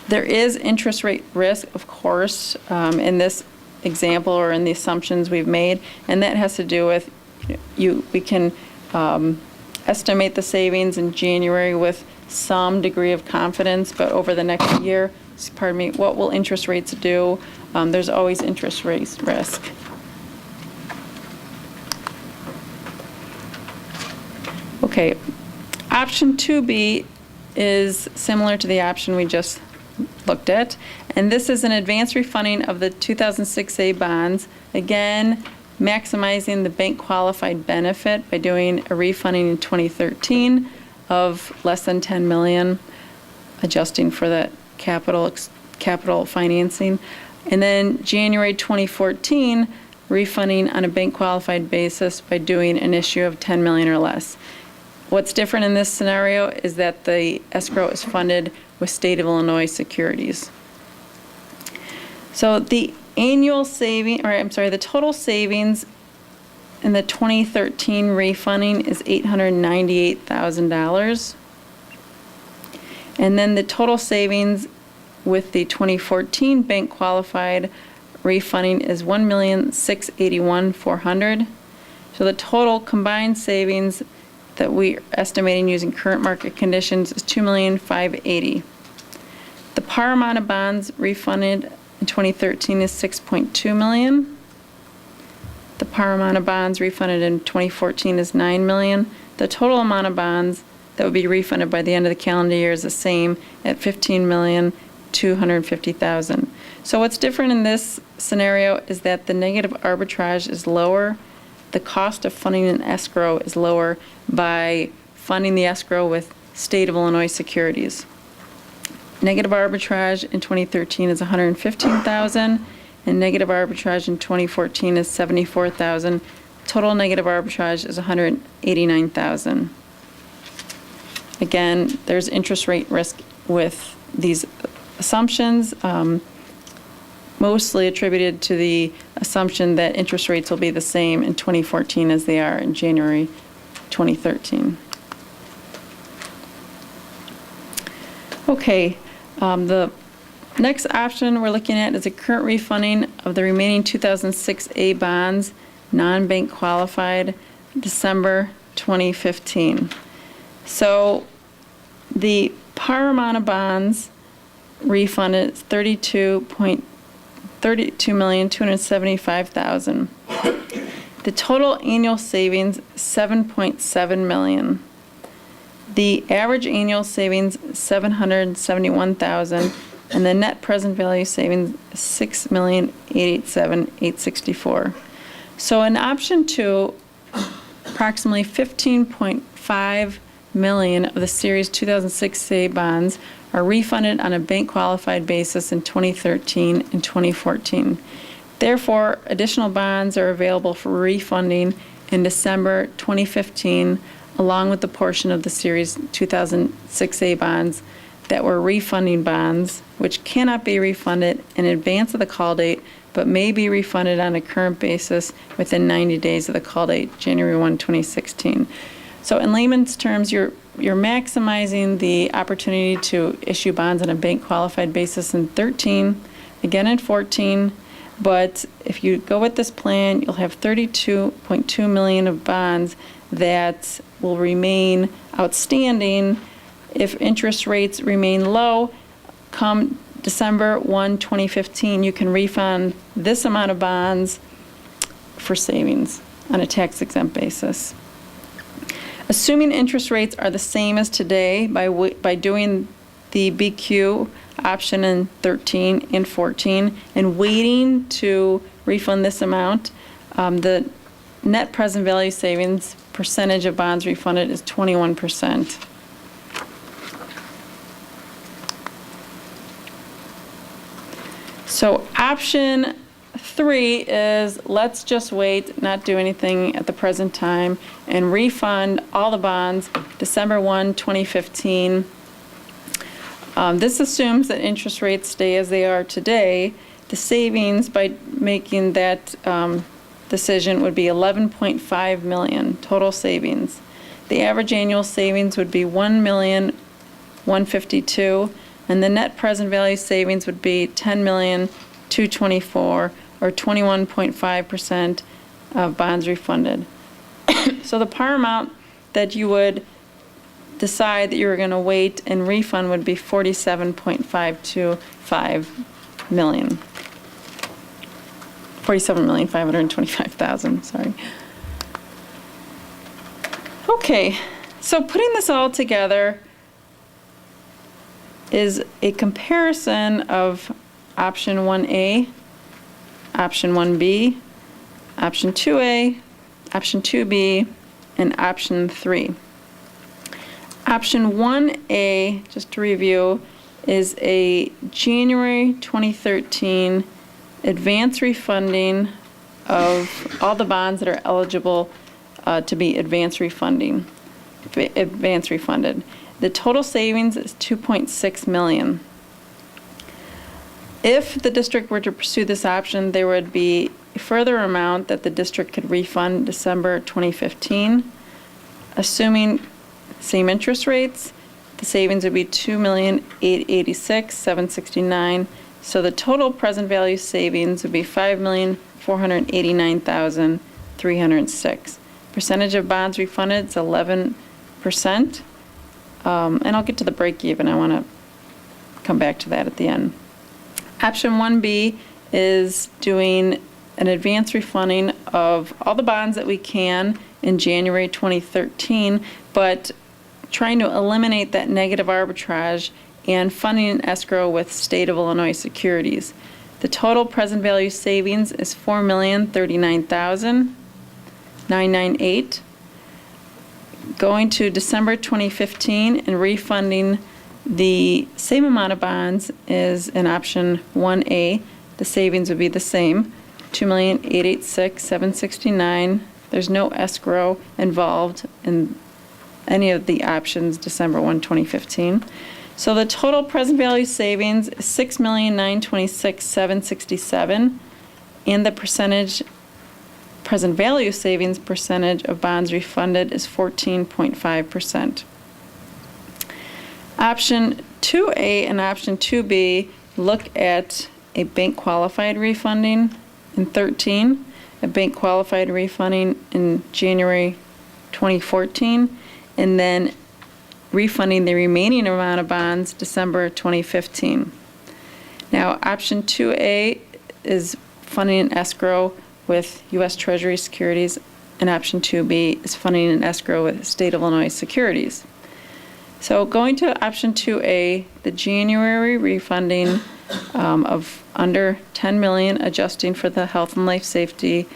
There is interest rate risk, of course, in this example or in the assumptions we've made, and that has to do with we can estimate the savings in January with some degree of confidence, but over the next year, what will interest rates do? There's always interest rate risk. Okay, option 2B is similar to the option we just looked at, and this is an advance refunding of the 2006A bonds, again maximizing the bank qualified benefit by doing a refunding in 2013 of less than $10 million, adjusting for that capital financing, and then January 2014 refunding on a bank qualified basis by doing an issue of $10 million or less. What's different in this scenario is that the escrow is funded with state of Illinois securities. So the total savings in the 2013 refunding is $898,000. And then the total savings with the 2014 bank qualified refunding is $1,681,400. So the total combined savings that we're estimating using current market conditions is $2,580,000. The par amount of bonds refunded in 2013 is $6.2 million. The par amount of bonds refunded in 2014 is $9 million. The total amount of bonds that would be refunded by the end of the calendar year is the same at $15,250,000. So what's different in this scenario is that the negative arbitrage is lower. The cost of funding an escrow is lower by funding the escrow with state of Illinois securities. Negative arbitrage in 2013 is $115,000, and negative arbitrage in 2014 is $74,000. Total negative arbitrage is $189,000. Again, there's interest rate risk with these assumptions, mostly attributed to the assumption that interest rates will be the same in 2014 as they are in January 2013. Okay, the next option we're looking at is a current refunding of the remaining 2006A bonds, non-bank qualified, December 2015. So the par amount of bonds refunded is $32,275,000. The total annual savings, $7.7 million. The average annual savings, $771,000, and the net present value savings, $6,887,864. So in option 2, approximately $15.5 million of the Series 2006A bonds are refunded on a bank-qualified basis in 2013 and 2014. Therefore, additional bonds are available for refunding in December 2015, along with the portion of the Series 2006A bonds that were refunding bonds, which cannot be refunded in advance of the call date, but may be refunded on a current basis within 90 days of the call date, January 1, 2016. So in layman's terms, you're maximizing the opportunity to issue bonds on a bank-qualified basis in 13, again in 14, but if you go with this plan, you'll have $32.2 million of bonds that will remain outstanding if interest rates remain low, come December 1, 2015, you can refund this amount of bonds for savings on a tax-exempt basis. Assuming interest rates are the same as today by doing the BQ option in 13 and 14 and waiting to refund this amount, the net present value savings percentage of bonds refunded is 21%. So option 3 is let's just wait, not do anything at the present time, and refund all the bonds December 1, 2015. This assumes that interest rates stay as they are today. The savings by making that decision would be $11.5 million total savings. The average annual savings would be $1,152,000, and the net present value savings would be $10,224,000, or 21.5% of bonds refunded. So the par amount that you would decide that you were going to wait and refund would be $47.525 million. $47,525,000, sorry. Okay, so putting this all together is a comparison of option 1A, option 1B, option 2A, option 2B, and option 3. Option 1A, just to review, is a January 2013 advance refunding of all the bonds that are eligible to be advance refunded. The total savings is $2.6 million. If the district were to pursue this option, there would be a further amount that the district could refund December 2015. Assuming same interest rates, the savings would be $2,886,769. So the total present value savings would be $5,489,306. Percentage of bonds refunded is 11%. And I'll get to the break even. I want to come back to that at the end. Option 1B is doing an advance refunding of all the bonds that we can in January 2013, but trying to eliminate that negative arbitrage and funding an escrow with State of Illinois securities. The total present value savings is $4,039,998. Going to December 2015 and refunding the same amount of bonds is in option 1A. The savings would be the same, $2,886,769. There's no escrow involved in any of the options December 1, 2015. So the total present value savings is $6,926,767, and the present value savings percentage of bonds refunded is 14.5%. Option 2A and option 2B look at a bank qualified refunding in 13, a bank qualified refunding in January 2014, and then refunding the remaining amount of bonds December 2015. Now, option 2A is funding an escrow with U.S. Treasury securities, and option 2B is funding an escrow with State of Illinois securities. So going to option 2A, the January refunding of under $10 million, adjusting for the health and life safety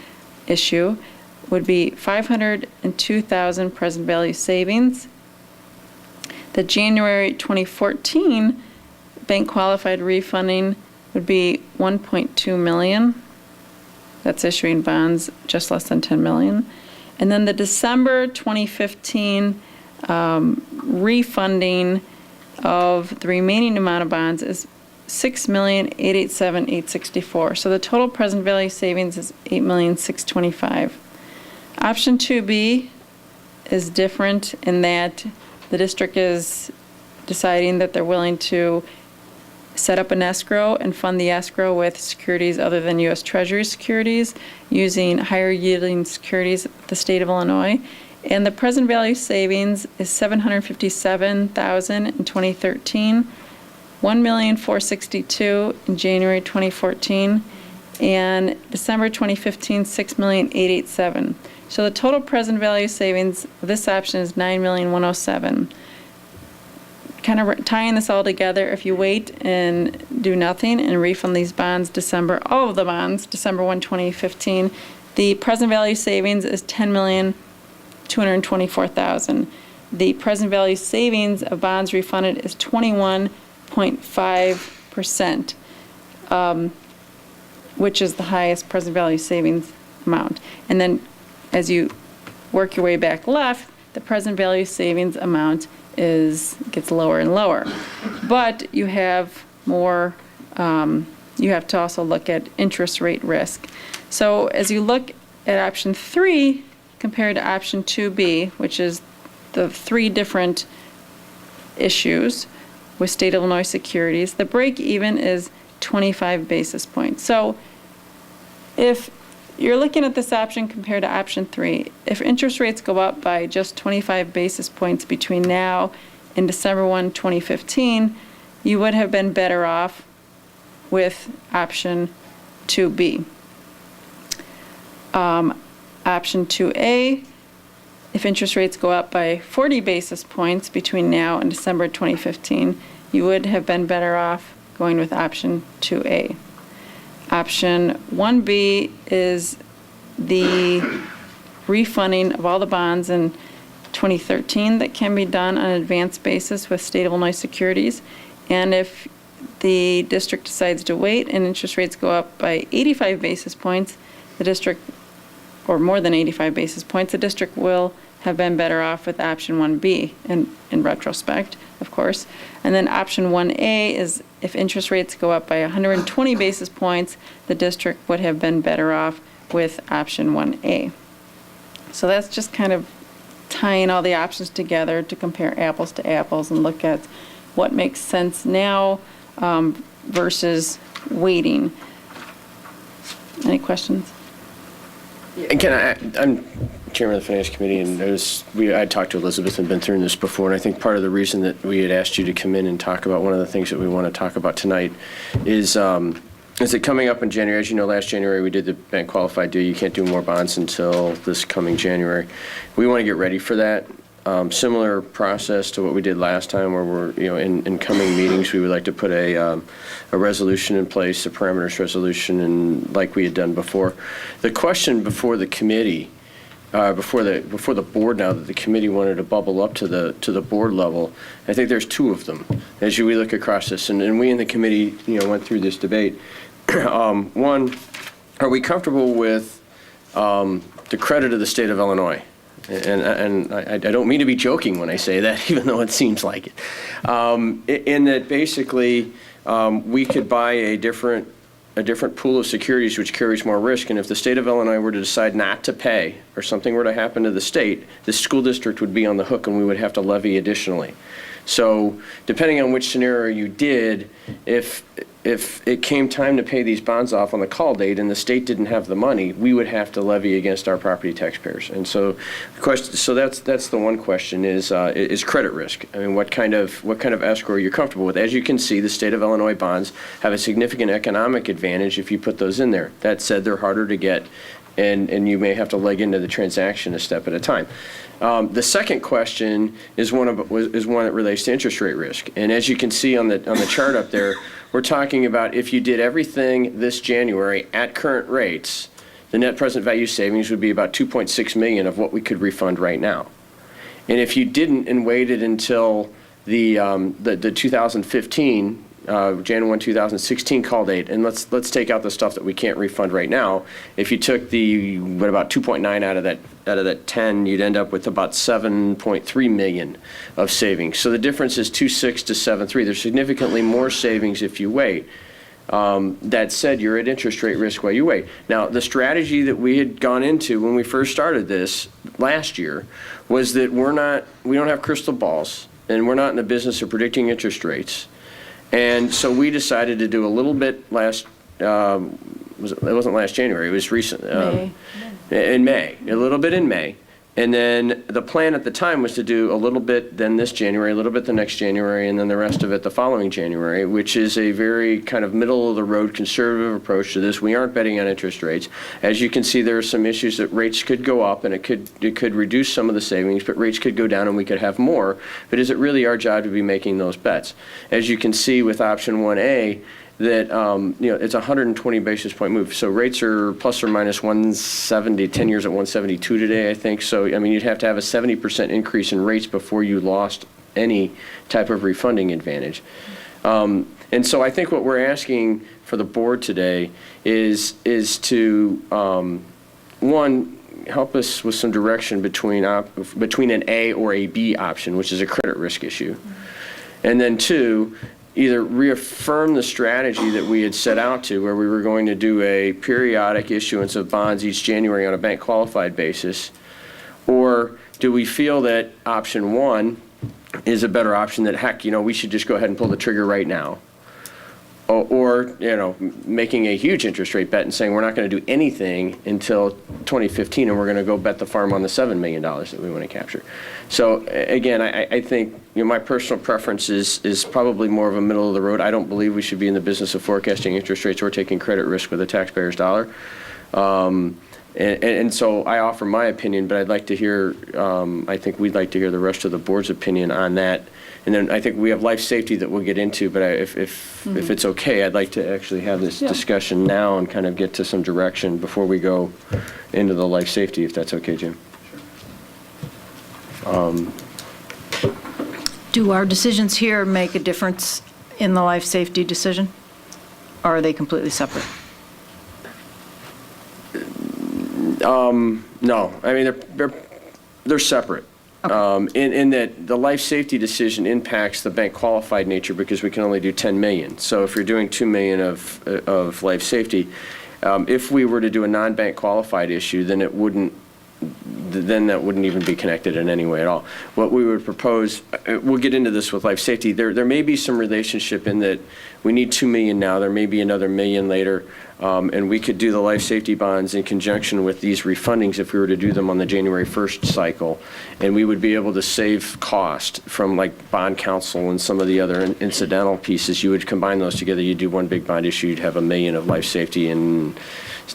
issue, would be $502,000 present value savings. The January 2014 bank qualified refunding would be $1.2 million. That's issuing bonds just less than $10 million. And then the December 2015 refunding of the remaining amount of bonds is $6,887,864. So the total present value savings is $8,625,000. Option 2B is different in that the district is deciding that they're willing to set up an escrow and fund the escrow with securities other than U.S. Treasury securities using higher yielding securities of the state of Illinois. And the present value savings is $757,000 in 2013 $1,462,000 in January 2014, and December 2015, $6,887,000. So the total present value savings of this option is $9,107,000. Kind of tying this all together, if you wait and do nothing and refund these bonds all of the bonds, December 1, 2015, the present value savings is $10,224,000. The present value savings of bonds refunded is 21.5%, which is the highest present value savings amount. And then as you work your way back left, the present value savings amount gets lower and lower. But you have more, you have to also look at interest rate risk. So as you look at option 3 compared to option 2B, which is the 3 different issues with State of Illinois securities, the break even is 25 basis points. So if you're looking at this option compared to option 3, if interest rates go up by just 25 basis points between now and December 1, 2015, you would have been better off with option 2B. Option 2A, if interest rates go up by 40 basis points between now and December 2015, you would have been better off going with option 2A. Option 1B is the refunding of all the bonds in 2013 that can be done on an advanced basis with State of Illinois securities. And if the district decides to wait and interest rates go up by 85 basis points, the district, or more than 85 basis points, the district will have been better off with option 1B in retrospect, of course. And then option 1A is if interest rates go up by 120 basis points, the district would have been better off with option 1A. So that's just kind of tying all the options together to compare apples to apples and look at what makes sense now versus waiting. Any questions? And I'm chairman of the Finance Committee, and I talked to Elizabeth and been through this before, and I think part of the reason that we had asked you to come in and talk about one of the things that we want to talk about tonight is that coming up in January, as you know, last January we did the bank qualified deal. You can't do more bonds until this coming January. We want to get ready for that. Similar process to what we did last time, where we're, in coming meetings, we would like to put a resolution in place, a parameters resolution, and like we had done before. The question before the committee, before the board now, that the committee wanted to bubble up to the board level, I think there's 2 of them as we look across this, and we in the committee, went through this debate. One, are we comfortable with the credit of the state of Illinois? And I don't mean to be joking when I say that, even though it seems like it. In that basically we could buy a different pool of securities which carries more risk, and if the state of Illinois were to decide not to pay or something were to happen to the state, the school district would be on the hook and we would have to levy additionally. So depending on which scenario you did, if it came time to pay these bonds off on the call date and the state didn't have the money, we would have to levy against our property taxpayers. And so that's the one question is credit risk. I mean, what kind of escrow are you comfortable with? As you can see, the state of Illinois bonds have a significant economic advantage if you put those in there. That said, they're harder to get, and you may have to leg into the transaction a step at a time. The second question is one that relates to interest rate risk. And as you can see on the chart up there, we're talking about if you did everything this January at current rates, the net present value savings would be about $2.6 million of what we could refund right now. And if you didn't and waited until the 2015 January 1, 2016 call date, and let's take out the stuff that we can't refund right now. If you took about 2.9 out of that 10, you'd end up with about 7.3 million of savings. So the difference is 2.6 to 7.3. There's significantly more savings if you wait. That said, you're at interest rate risk while you wait. Now, the strategy that we had gone into when we first started this last year was that we don't have crystal balls, and we're not in the business of predicting interest rates. And so we decided to do a little bit it wasn't last January, it was recent. In May, a little bit in May, And then the plan at the time was to do a little bit then this January, a little bit the next January, and then the rest of it the following January, which is a very kind of middle-of-the-road conservative approach to this. We aren't betting on interest rates. As you can see, there are some issues that rates could go up, and it could reduce some of the savings, but rates could go down and we could have more. But is it really our job to be making those bets? As you can see with option 1A, that it's a 120 basis point move. So rates are plus or minus 170, 10 years at 172 today, I think. So, I mean, you'd have to have a 70% increase in rates before you lost any type of refunding advantage. And so I think what we're asking for the board today is to, one, help us with some direction between an A or a B option, which is a credit risk issue. And then two, either reaffirm the strategy that we had set out to, where we were going to do a periodic issuance of bonds each January on a bank qualified basis, or do we feel that option 1 is a better option, that heck, we should just go ahead and pull the trigger right now? Or making a huge interest rate bet and saying we're not going to do anything until 2015 and we're going to go bet the farm on the $7 million that we want to capture. So again, I think my personal preference is probably more of a middle of the road. I don't believe we should be in the business of forecasting interest rates or taking credit risk with the taxpayer's dollar. And so I offer my opinion, but I'd like to hear, I think we'd like to hear the rest of the board's opinion on that. And then I think we have life safety that we'll get into, but if it's okay, I'd like to actually have this discussion now and kind of get to some direction before we go into the life safety, if that's okay, Jim. Do our decisions here make a difference in the life safety decision? Or are they completely separate? No, I mean, they're separate. Okay. In that the life safety decision impacts the bank qualified nature because we can only do 10 million. So if you're doing 2 million of life safety, if we were to do a non-bank qualified issue, then that wouldn't even be connected in any way at all. What we would propose, we'll get into this with life safety, there may be some relationship in that we need 2 million now, there may be another million later, and we could do the life safety bonds in conjunction with these refundings if we were to do them on the January 1st cycle, and we would be able to save cost from like bond counsel and some of the other incidental pieces. You would combine those together, you'd do one big bond issue, you'd have $1 million of life safety and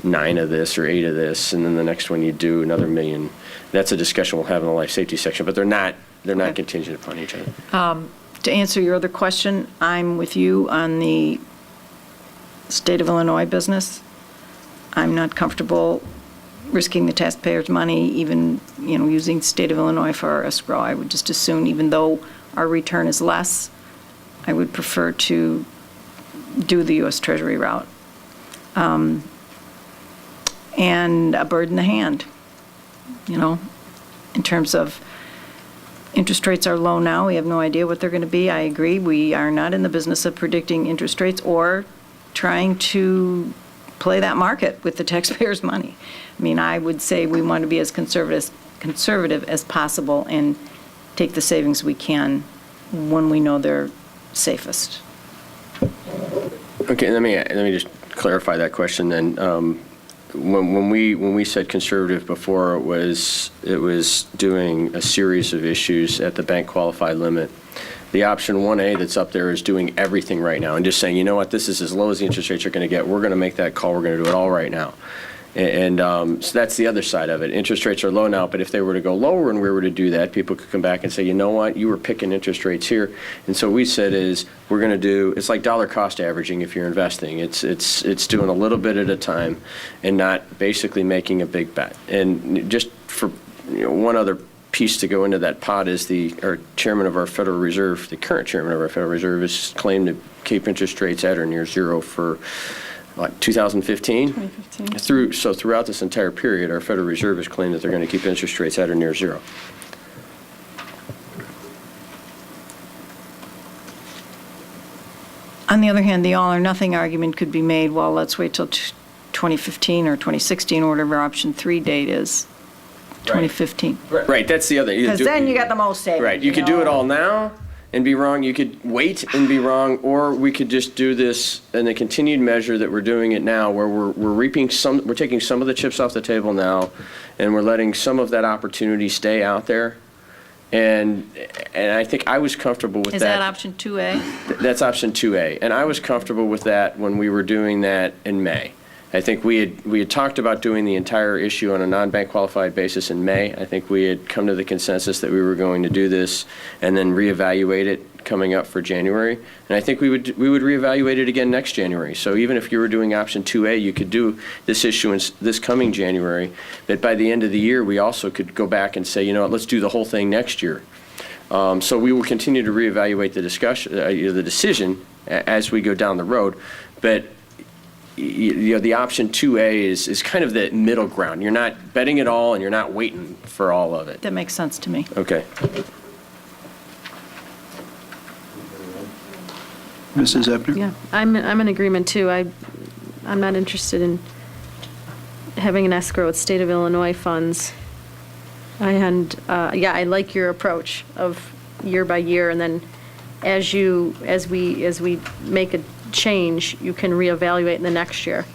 9 of this or 8 of this, and then the next one you do another $1 million. That's a discussion we'll have in the life safety section, but they're not contingent upon each other. To answer your other question, I'm with you on the state of Illinois business. I'm not comfortable risking the taxpayers' money, even using state of Illinois for our escrow. I would just assume, even though our return is less, I would prefer to do the U.S. Treasury route. And a bird in the hand, in terms of interest rates are low now. We have no idea what they're going to be. I agree. We are not in the business of predicting interest rates or trying to play that market with the taxpayers' money. I mean, I would say we want to be as conservative as possible and take the savings we can when we know they're safest. Okay, let me just clarify that question then. When we said conservative before, it was doing a series of issues at the bank qualified limit. The option 1A that's up there is doing everything right now and just saying, you know what, this is as low as the interest rates are going to get. We're going to make that call. We're going to do it all right now. And so that's the other side of it. Interest rates are low now, but if they were to go lower and we were to do that, people could come back and say, you know what, you were picking interest rates here. And so we said is we're going to do, it's like dollar cost averaging if you're investing. It's doing a little bit at a time and not basically making a big bet. And just for one other piece to go into that pot is our chairman of our Federal Reserve, the current chairman of our Federal Reserve, has claimed to keep interest rates at or near zero for 2015? 2015. So throughout this entire period, our Federal Reserve has claimed that they're going to keep interest rates at or near zero. On the other hand, the all or nothing argument could be made, well, let's wait till 2015 or 2016 or whatever option 3 date is. 2015. Right, that's the other. Because then you got the most savings. Right, you could do it all now, and be wrong. You could wait and be wrong, or we could just do this in a continued measure that we're doing it now, where we're taking some of the chips off the table now, and we're letting some of that opportunity stay out there. And I think I was comfortable with that. Is that option 2A? That's option 2A. And I was comfortable with that when we were doing that in May. I think we had talked about doing the entire issue on a non-bank qualified basis in May. I think we had come to the consensus that we were going to do this and then reevaluate it coming up for January. And I think we would reevaluate it again next January. So even if you were doing option 2A, you could do this issuance this coming January. But by the end of the year, we also could go back and say, you know what, let's do the whole thing next year. So we will continue to reevaluate the discussion, the decision as we go down the road. But the option 2A is kind of the middle ground. You're not betting it all, and you're not waiting for all of it. That makes sense to me. Okay. Mrs. Ebner? Yeah, I'm in agreement too. I'm not interested in having an escrow with state of Illinois funds. And yeah, I like your approach of year by year, and then as we make a change, you can reevaluate in the next year.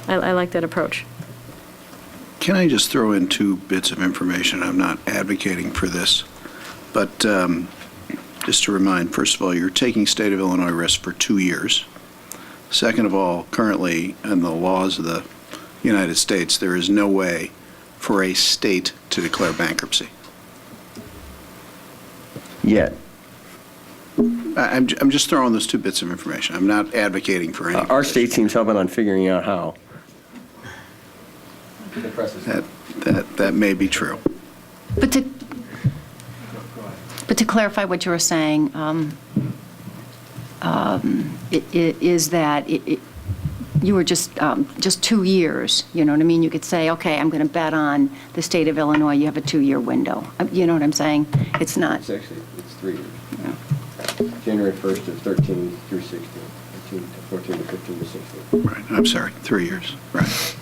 I like that approach. Can I just throw in 2 bits of information? I'm not advocating for this, but just to remind, first of all, you're taking state of Illinois risk for 2 years. Second of all, currently in the laws of the United States, there is no way for a state to declare bankruptcy. Yet. I'm just throwing those 2 bits of information. I'm not advocating for any. Our state team's helping on figuring out how. That may be true. But to clarify what you were saying, is that you were just 2 years, you know what I mean? You could say, okay, I'm going to bet on the state of Illinois. You have a 2-year window. You know what I'm saying? It's not. It's 3 years. Yeah. January 1st of 13 through 16, 13 to 14 to 15 to 16. Right, I'm sorry, 3 years, right.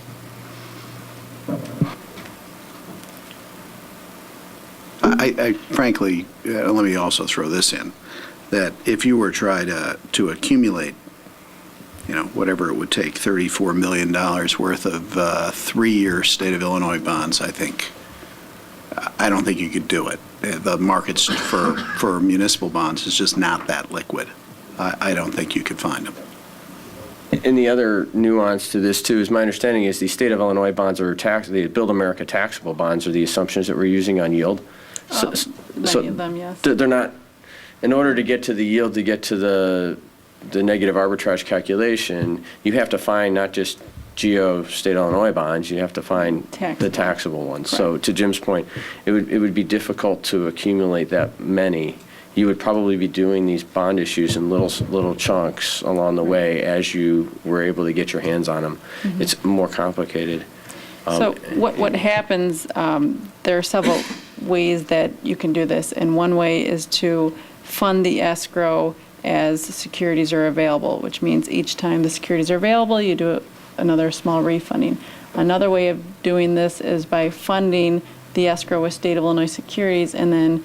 I frankly, let me also throw this in, that if you were trying to accumulate, you know, whatever it would take, $34 million worth of 3-year state of Illinois bonds, I don't think you could do it. The markets for municipal bonds is just not that liquid. I don't think you could find them. And the other nuance to this, too, is my understanding is the state of Illinois bonds are the Build America taxable bonds are the assumptions that we're using on yield. Many of them, yes. They're not, in order to get to the yield, to get to the negative arbitrage calculation, you have to find not just state Illinois bonds, you have to find the taxable ones. Correct. So to Jim's point, it would be difficult to accumulate that many. You would probably be doing these bond issues in little chunks along the way as you were able to get your hands on them. Mm-hmm. It's more complicated. So what happens, there are several ways that you can do this, and one way is to fund the escrow as securities are available, which means each time the securities are available, you do another small refunding. Another way of doing this is by funding the escrow with state of Illinois securities and then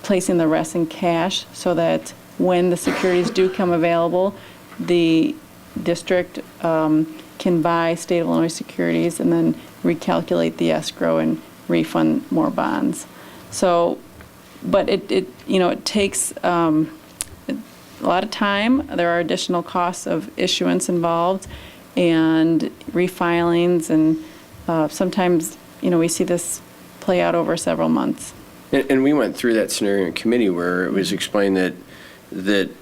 placing the rest in cash so that when the securities do come available, the district can buy state of Illinois securities and then recalculate the escrow and refund more bonds. So, but it takes a lot of time. There are additional costs of issuance involved and refilings, and sometimes, we see this play out over several months. And we went through that scenario in committee where it was explained that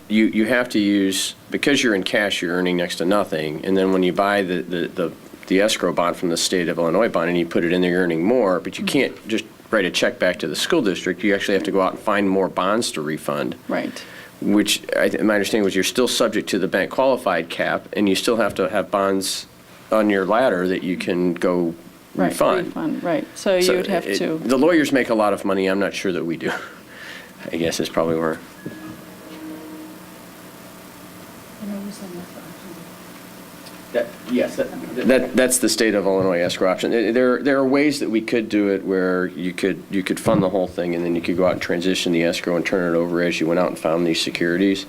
you have to use, because you're in cash, you're earning next to nothing, and then when you buy the escrow bond from the state of Illinois bond and you put it in there, you're earning more, but you can't just write a check back to the school district. You actually have to go out and find more bonds to refund. Right. Which, my understanding was you're still subject to the bank qualified cap, and you still have to have bonds on your ladder that you can go refund. Right. So you would have to. The lawyers make a lot of money. I'm not sure that we do. I guess is probably where. Yes, that's the state of Illinois escrow option. There are ways that we could do it where you could fund the whole thing, and then you could go out and transition the escrow and turn it over as you went out and found these securities.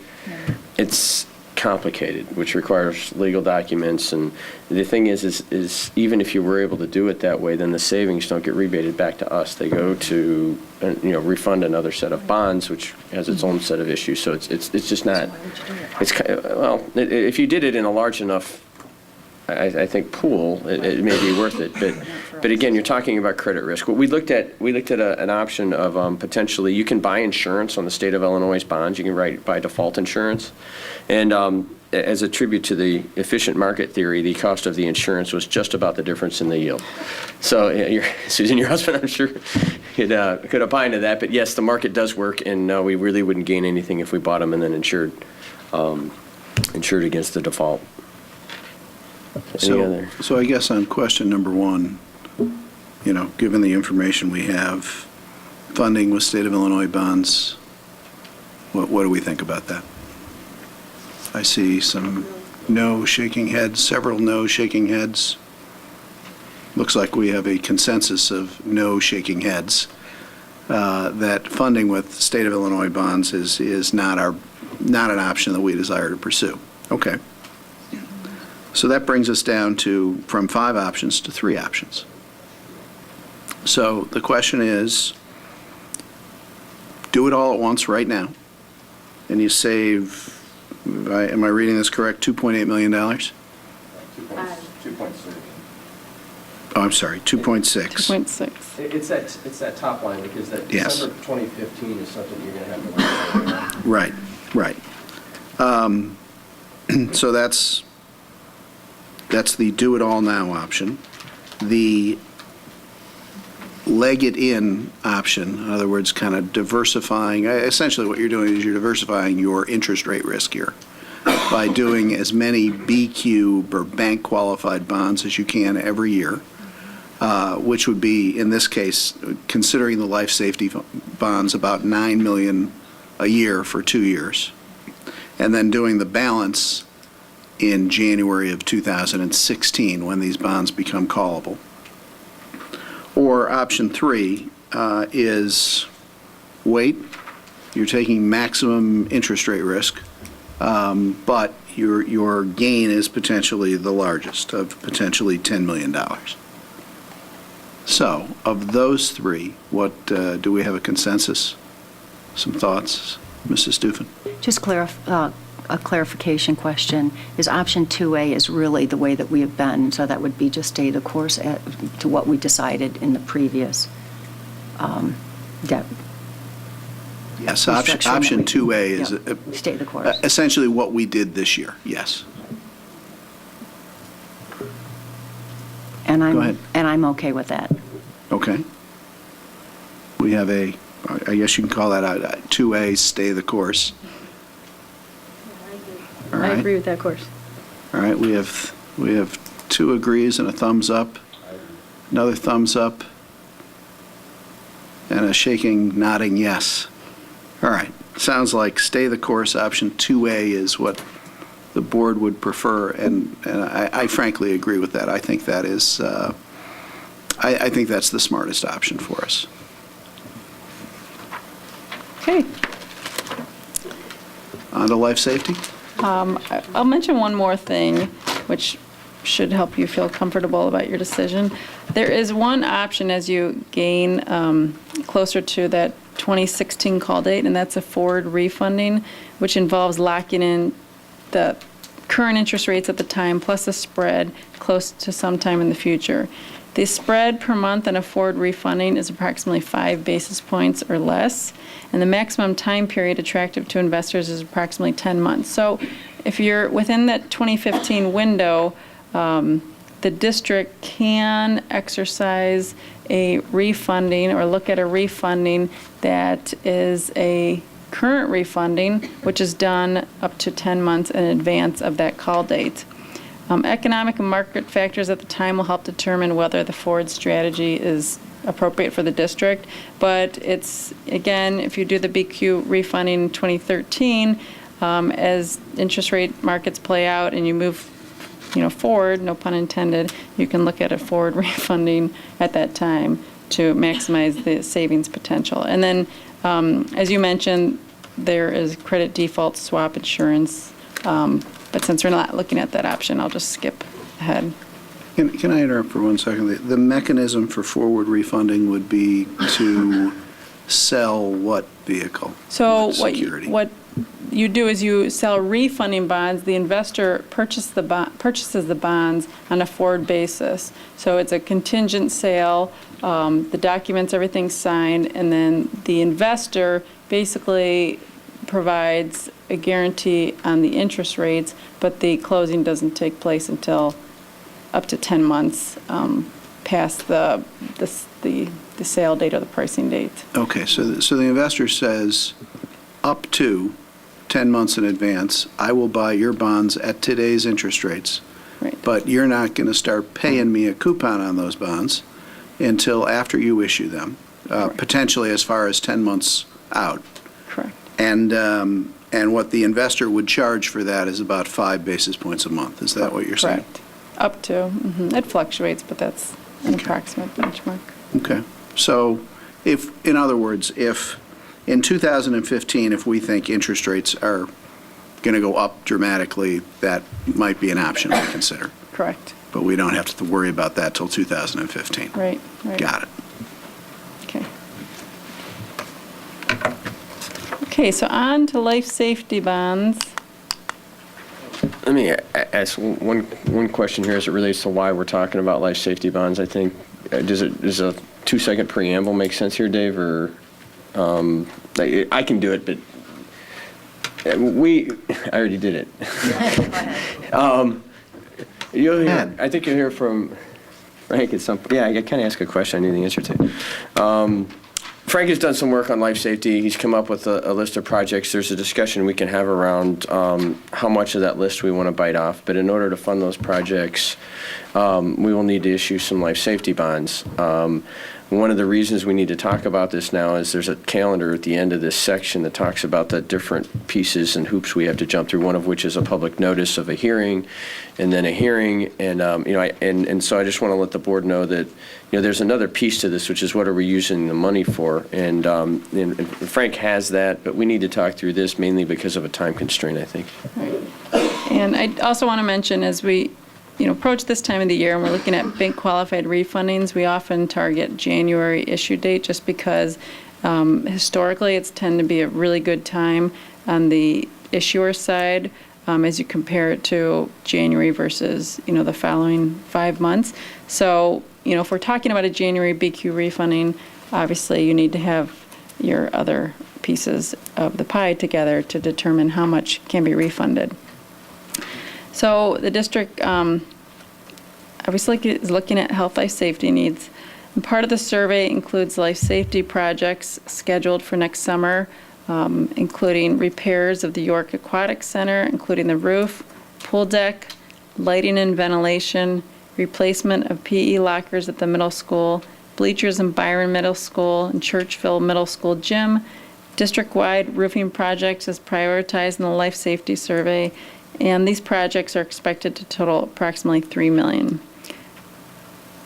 It's complicated, which requires legal documents, and the thing is even if you were able to do it that way, then the savings don't get rebated back to us. They go to refund another set of bonds, which has its own set of issues. So it's just not. If you did it in a large enough, I think, pool, it may be worth it. But again, you're talking about credit risk. What we looked at an option of potentially you can buy insurance on the state of Illinois' bonds. You can buy default insurance, and as a tribute to the efficient market theory, the cost of the insurance was just about the difference in the yield. So, Susan, your husband, I'm sure, could opine to that. But yes, the market does work, and no, we really wouldn't gain anything if we bought them and then insured against the default. So I guess on question number one, given the information we have, funding with state of Illinois bonds, what do we think about that? I see some no shaking heads, several no shaking heads. Looks like we have a consensus of no shaking heads, that funding with state of Illinois bonds is not an option that we desire to pursue. Okay. So that brings us down from 5 options to 3 options. So the question is, do it all at once right now, and you save, am I reading this correct, $2.8 million? 2.6. Oh, I'm sorry, 2.6. 2.6. It's that top line, because that Yes. December 2015 is something you're going to have to work on. Right. So that's the do it all now option. The leg it in option, in other words, kind of diversifying, essentially what you're doing is you're diversifying your interest rate risk here by doing as many BQ or bank qualified bonds as you can every year, which would be, in this case, considering the life safety bonds, about $9 million a year for 2 years, and then doing the balance in January of 2016 when these bonds become callable. Or option 3 is wait, you're taking maximum interest rate risk, but your gain is potentially the largest of potentially $10 million. So of those 3, what do we have a consensus? Some thoughts, Mrs. Stufen? Just a clarification question. Is option 2A is really the way that we have been, so that would be just stay the course to what we decided in the previous debt. Yes, option 2A is stay the course. Essentially what we did this year, yes. And Go ahead. I'm okay with that. Okay. We have I guess you can call that a 2A, stay the course. All I right. agree with that course. All right, we have 2 agrees and a thumbs up, another thumbs up, and a shaking, nodding yes. All right, sounds like stay the course, option 2A is what the board would prefer, and I frankly agree with that. I think that is, I think that's the smartest option for us. Okay. On to life safety? I'll mention one more thing, which should help you feel comfortable about your decision. There is one option as you gain closer to that 2016 call date, and that's a forward refunding, which involves locking in the current interest rates at the time plus a spread close to sometime in the future. The spread per month on a forward refunding is approximately 5 basis points or less, and the maximum time period attractive to investors is approximately 10 months. So if you're within that 2015 window, the district can exercise a refunding or look at a refunding that is a current refunding, which is done up to 10 months in advance of that call date. Economic and market factors at the time will help determine whether the forward strategy is appropriate for the district. But it's, again, if you do the BQ refunding in 2013, as interest rate markets play out and you move forward, no pun intended, you can look at a forward refunding at that time to maximize the savings potential. And then, as you mentioned, there is credit default swap insurance, but since we're not looking at that option, I'll just skip ahead. Can I interrupt for 1 second? The mechanism for forward refunding would be to sell what vehicle? So What security? what you do is you sell refunding bonds. The investor purchases the bonds on a forward basis. So it's a contingent sale. The documents, everything's signed, and then the investor basically provides a guarantee on the interest rates, but the closing doesn't take place until up to 10 months past the sale date or the pricing date. Okay, so the investor says up to 10 months in advance, I will buy your bonds at today's interest rates. Right. But you're not going to start paying me a coupon on those bonds until after you issue them, potentially as far as 10 months out. Correct. And what the investor would charge for that is about 5 basis points a month. Is that what you're saying? Correct. Up to. It fluctuates, but that's an approximate benchmark. Okay. So in other words, if in 2015, if we think interest rates are going to go up dramatically, that might be an option to consider. Correct. But we don't have to worry about that till 2015. Right. Got it. Okay. Okay, so on to life safety bonds. Let me ask one question here as it relates to why we're talking about life safety bonds. I think, does a 2-second preamble make sense here, Dave? Or I can do it, but I already did it. I think you'll hear from Frank at some point. Yeah, I kind of ask a question I need the answer to. Frank has done some work on life safety. He's come up with a list of projects. There's a discussion we can have around how much of that list we want to bite off. But in order to fund those projects, we will need to issue some life safety bonds. One of the reasons we need to talk about this now is there's a calendar at the end of this section that talks about the different pieces and hoops we have to jump through, one of which is a public notice of a hearing, and then a hearing. And so I just want to let the board know that there's another piece to this, which is what are we using the money for? And Frank has that, but we need to talk through this mainly because of a time constraint, I think. Right. And I also want to mention, as we approach this time of the year and we're looking at bank qualified refundings, we often target January issue date just because historically it's tended to be a really good time on the issuer side as you compare it to January versus the following 5 months. So if we're talking about a January BQ refunding, obviously you need to have your other pieces of the pie together to determine how much can be refunded. So the district obviously is looking at health, life, safety needs. And part of the survey includes life safety projects scheduled for next summer, including repairs of the York Aquatic Center, including the roof, pool deck, lighting and ventilation, replacement of PE lockers at the middle school, bleachers in Byron Middle School and Churchville Middle School gym. District-wide roofing projects is prioritized in the life safety survey, and these projects are expected to total approximately $3 million.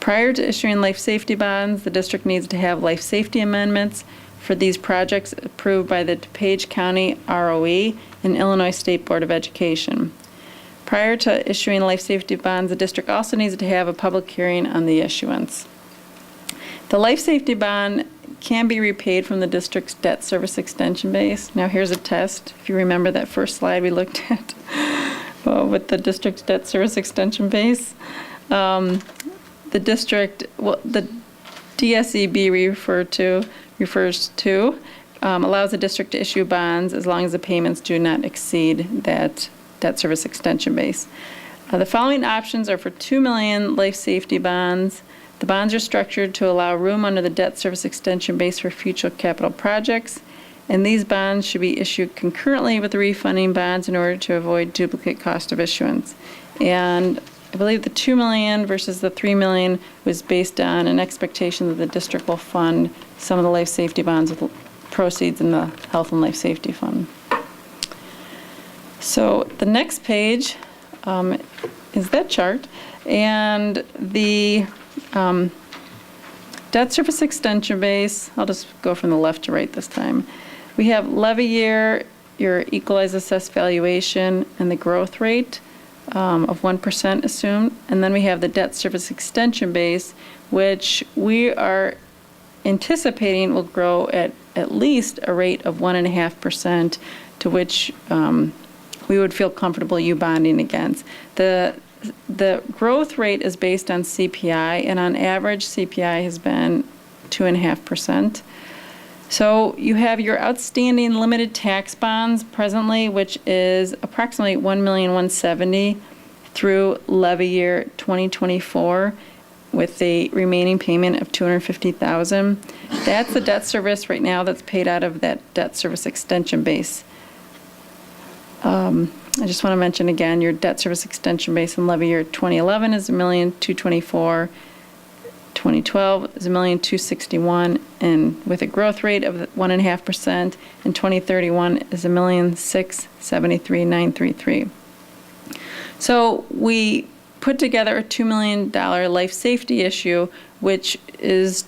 Prior to issuing life safety bonds, the district needs to have life safety amendments for these projects approved by the DuPage County ROE and Illinois State Board of Education. Prior to issuing life safety bonds, the district also needs to have a public hearing on the issuance. The life safety bond can be repaid from the district's debt service extension base. Now here's a test. If you remember that first slide we looked at with the district's debt service extension base, the DSEB refers to allows the district to issue bonds as long as the payments do not exceed that debt service extension base. The following options are for $2 million life safety bonds. The bonds are structured to allow room under the debt service extension base for future capital projects, and these bonds should be issued concurrently with the refunding bonds in order to avoid duplicate cost of issuance. And I believe the $2 million versus the $3 million was based on an expectation that the district will fund some of the life safety bonds with proceeds in the Health and Life Safety Fund. So the next page is that chart. And the debt service extension base, I'll just go from the left to right this time. We have levy year, your equalized assessed valuation, and the growth rate of 1% assumed. And then we have the debt service extension base, which we are anticipating will grow at least a rate of 1.5%, to which we would feel comfortable you bonding against. The growth rate is based on CPI, and on average, CPI has been 2.5%. So you have your outstanding limited tax bonds presently, which is approximately $1,170,000 through levy year 2024, with the remaining payment of $250,000. That's the debt service right now that's paid out of that debt service extension base. I just want to mention again, your debt service extension base in levy year 2011 is $1,224,000. 2012 is $1,261,000, and with a growth rate of 1.5%, and 2031 is $1,673,933. So we put together a $2 million life safety issue, which is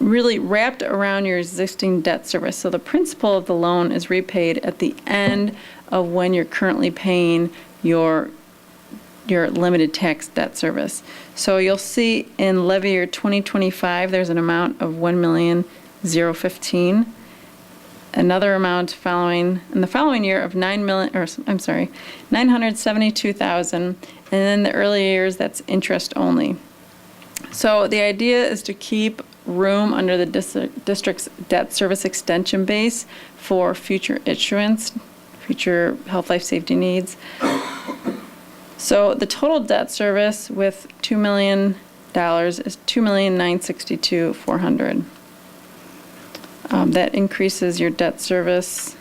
really wrapped around your existing debt service. So the principal of the loan is repaid at the end of when you're currently paying your limited tax debt service. So you'll see in levy year 2025, there's an amount of $1,015,000. Another amount in the following year of $972,000, and then the early years, that's interest only. So the idea is to keep room under the district's debt service extension base for future issuance, future health, life, safety needs. So the total debt service with $2 million is $2,962,400. That increases your debt service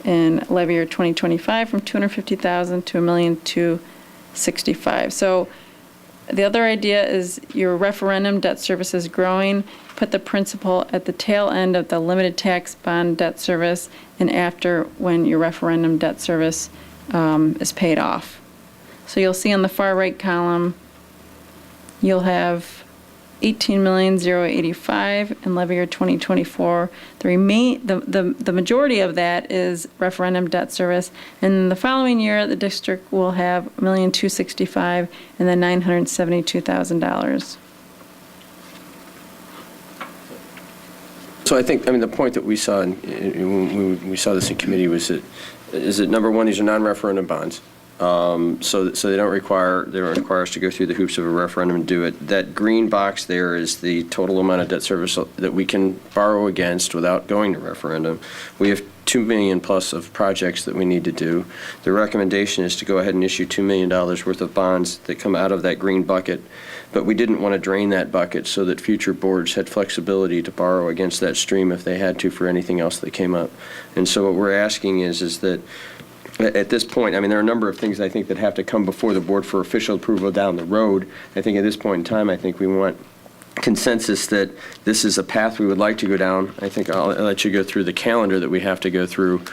in levy year 2025 from $250,000 to $1,265,000. So the other idea is your referendum debt service is growing. Put the principal at the tail end of the limited tax bond debt service, and after when your referendum debt service is paid off. So you'll see on the far right column, you'll have $18,085,000 in levy year 2024. The majority of that is referendum debt service, and the following year the district will have $1,265,000 and then $972,000. So I think, the point that we saw when we saw this in committee is that number one, these are non-referendum bonds. So they don't require us to go through the hoops of a referendum and do it. That green box there is the total amount of debt service that we can borrow against without going to referendum. We have $2 million plus of projects that we need to do. The recommendation is to go ahead and issue $2 million worth of bonds that come out of that green bucket, but we didn't want to drain that bucket so that future boards had flexibility to borrow against that stream if they had to for anything else that came up. And so what we're asking is that at this point, there are a number of things I think that have to come before the board for official approval down the road. I think at this point in time, I think we want consensus that this is a path we would like to go down. I think I'll let you go through the calendar that we have to go through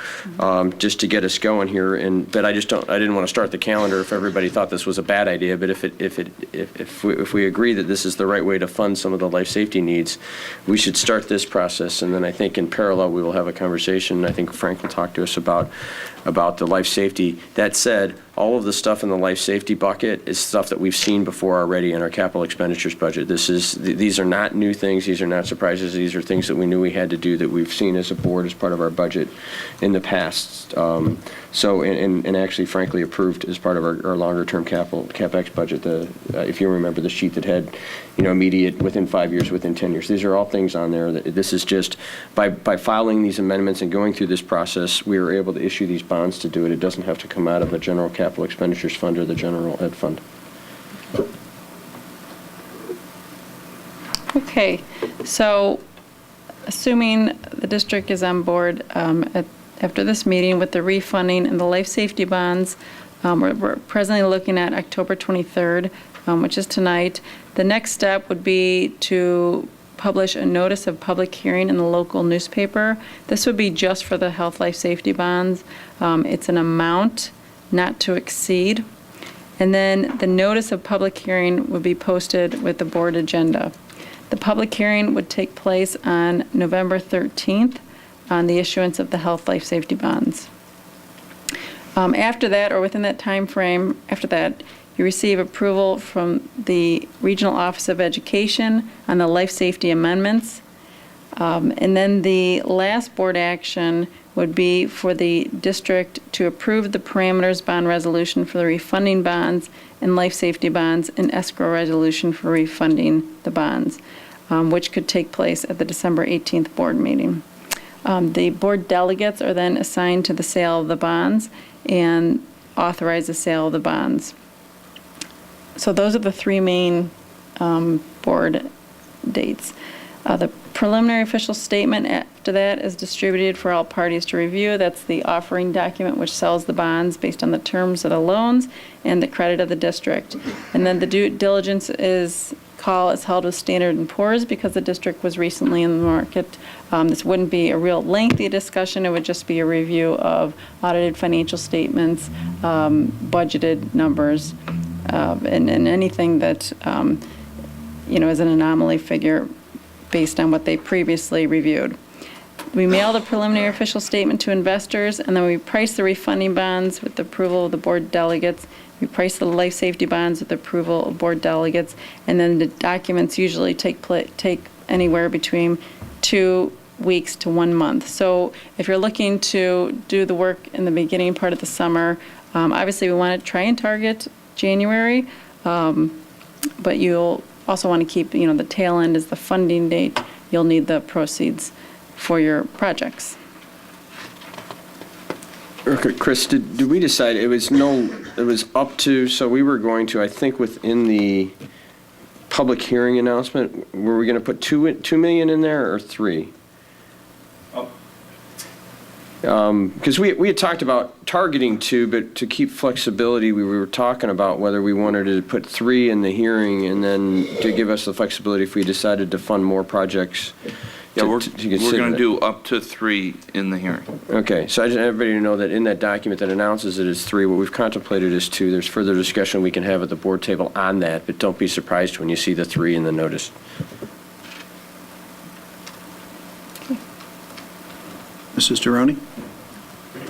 just to get us going here. But I didn't want to start the calendar if everybody thought this was a bad idea. But if we agree that this is the right way to fund some of the life safety needs, we should start this process. And then I think in parallel we will have a conversation. I think Frank will talk to us about the life safety. That said, all of the stuff in the life safety bucket is stuff that we've seen before already in our capital expenditures budget. These are not new things. These are not surprises. These are things that we knew we had to do that we've seen as a board as part of our budget in the past. And actually, frankly, approved as part of our longer-term CapEx budget. If you remember the sheet that had, immediate, within 5 years, within 10 years. These are all things on there. This is just by filing these amendments and going through this process, we were able to issue these bonds to do it. It doesn't have to come out of a general capital expenditures fund or the general ed fund. Okay, so assuming the district is on board after this meeting with the refunding and the life safety bonds, we're presently looking at October 23rd, which is tonight. The next step would be to publish a notice of public hearing in the local newspaper. This would be just for the health, life, safety bonds. It's an amount not to exceed. And then the notice of public hearing would be posted with the board agenda. The public hearing would take place on November 13th on the issuance of the health life safety bonds. After that, or within that time frame, after that, you receive approval from the Regional Office of Education on the life safety amendments. And then the last board action would be for the district to approve the parameters bond resolution for the refunding bonds and life safety bonds and escrow resolution for refunding the bonds, which could take place at the December 18th board meeting. The board delegates are then assigned to the sale of the bonds and authorize the sale of the bonds. So those are the three main board dates. The preliminary official statement after that is distributed for all parties to review. That's the offering document which sells the bonds based on the terms of the loans and the credit of the district. And then the due diligence call is held with Standard & Poor's because the district was recently in the market. This wouldn't be a real lengthy discussion. It would just be a review of audited financial statements, budgeted numbers, and anything that is an anomaly figure based on what they previously reviewed. We mail the preliminary official statement to investors, and then we price the refunding bonds with the approval of the board delegates. We price the life safety bonds with the approval of board delegates, and then the documents usually take anywhere between 2 weeks to 1 month. So if you're looking to do the work in the beginning part of the summer, obviously we want to try and target January, but you'll also want to keep, the tail end is the funding date. You'll need the proceeds for your projects. Okay, Chris, did we decide it was up to, so we were going to, I think within the public hearing announcement, were we going to put 2 million in there or 3? Because we had talked about targeting 2, but to keep flexibility, we were talking about whether we wanted to put 3 in the hearing and then to give us the flexibility if we decided to fund more projects. Yeah, we're going to do up to 3 in the hearing. Okay, so I just want everybody to know that in that document that announces it is 3, what we've contemplated is 2. There's further discussion we can have at the board table on that, but don't be surprised when you see the 3 in the notice. Mrs. Deroni?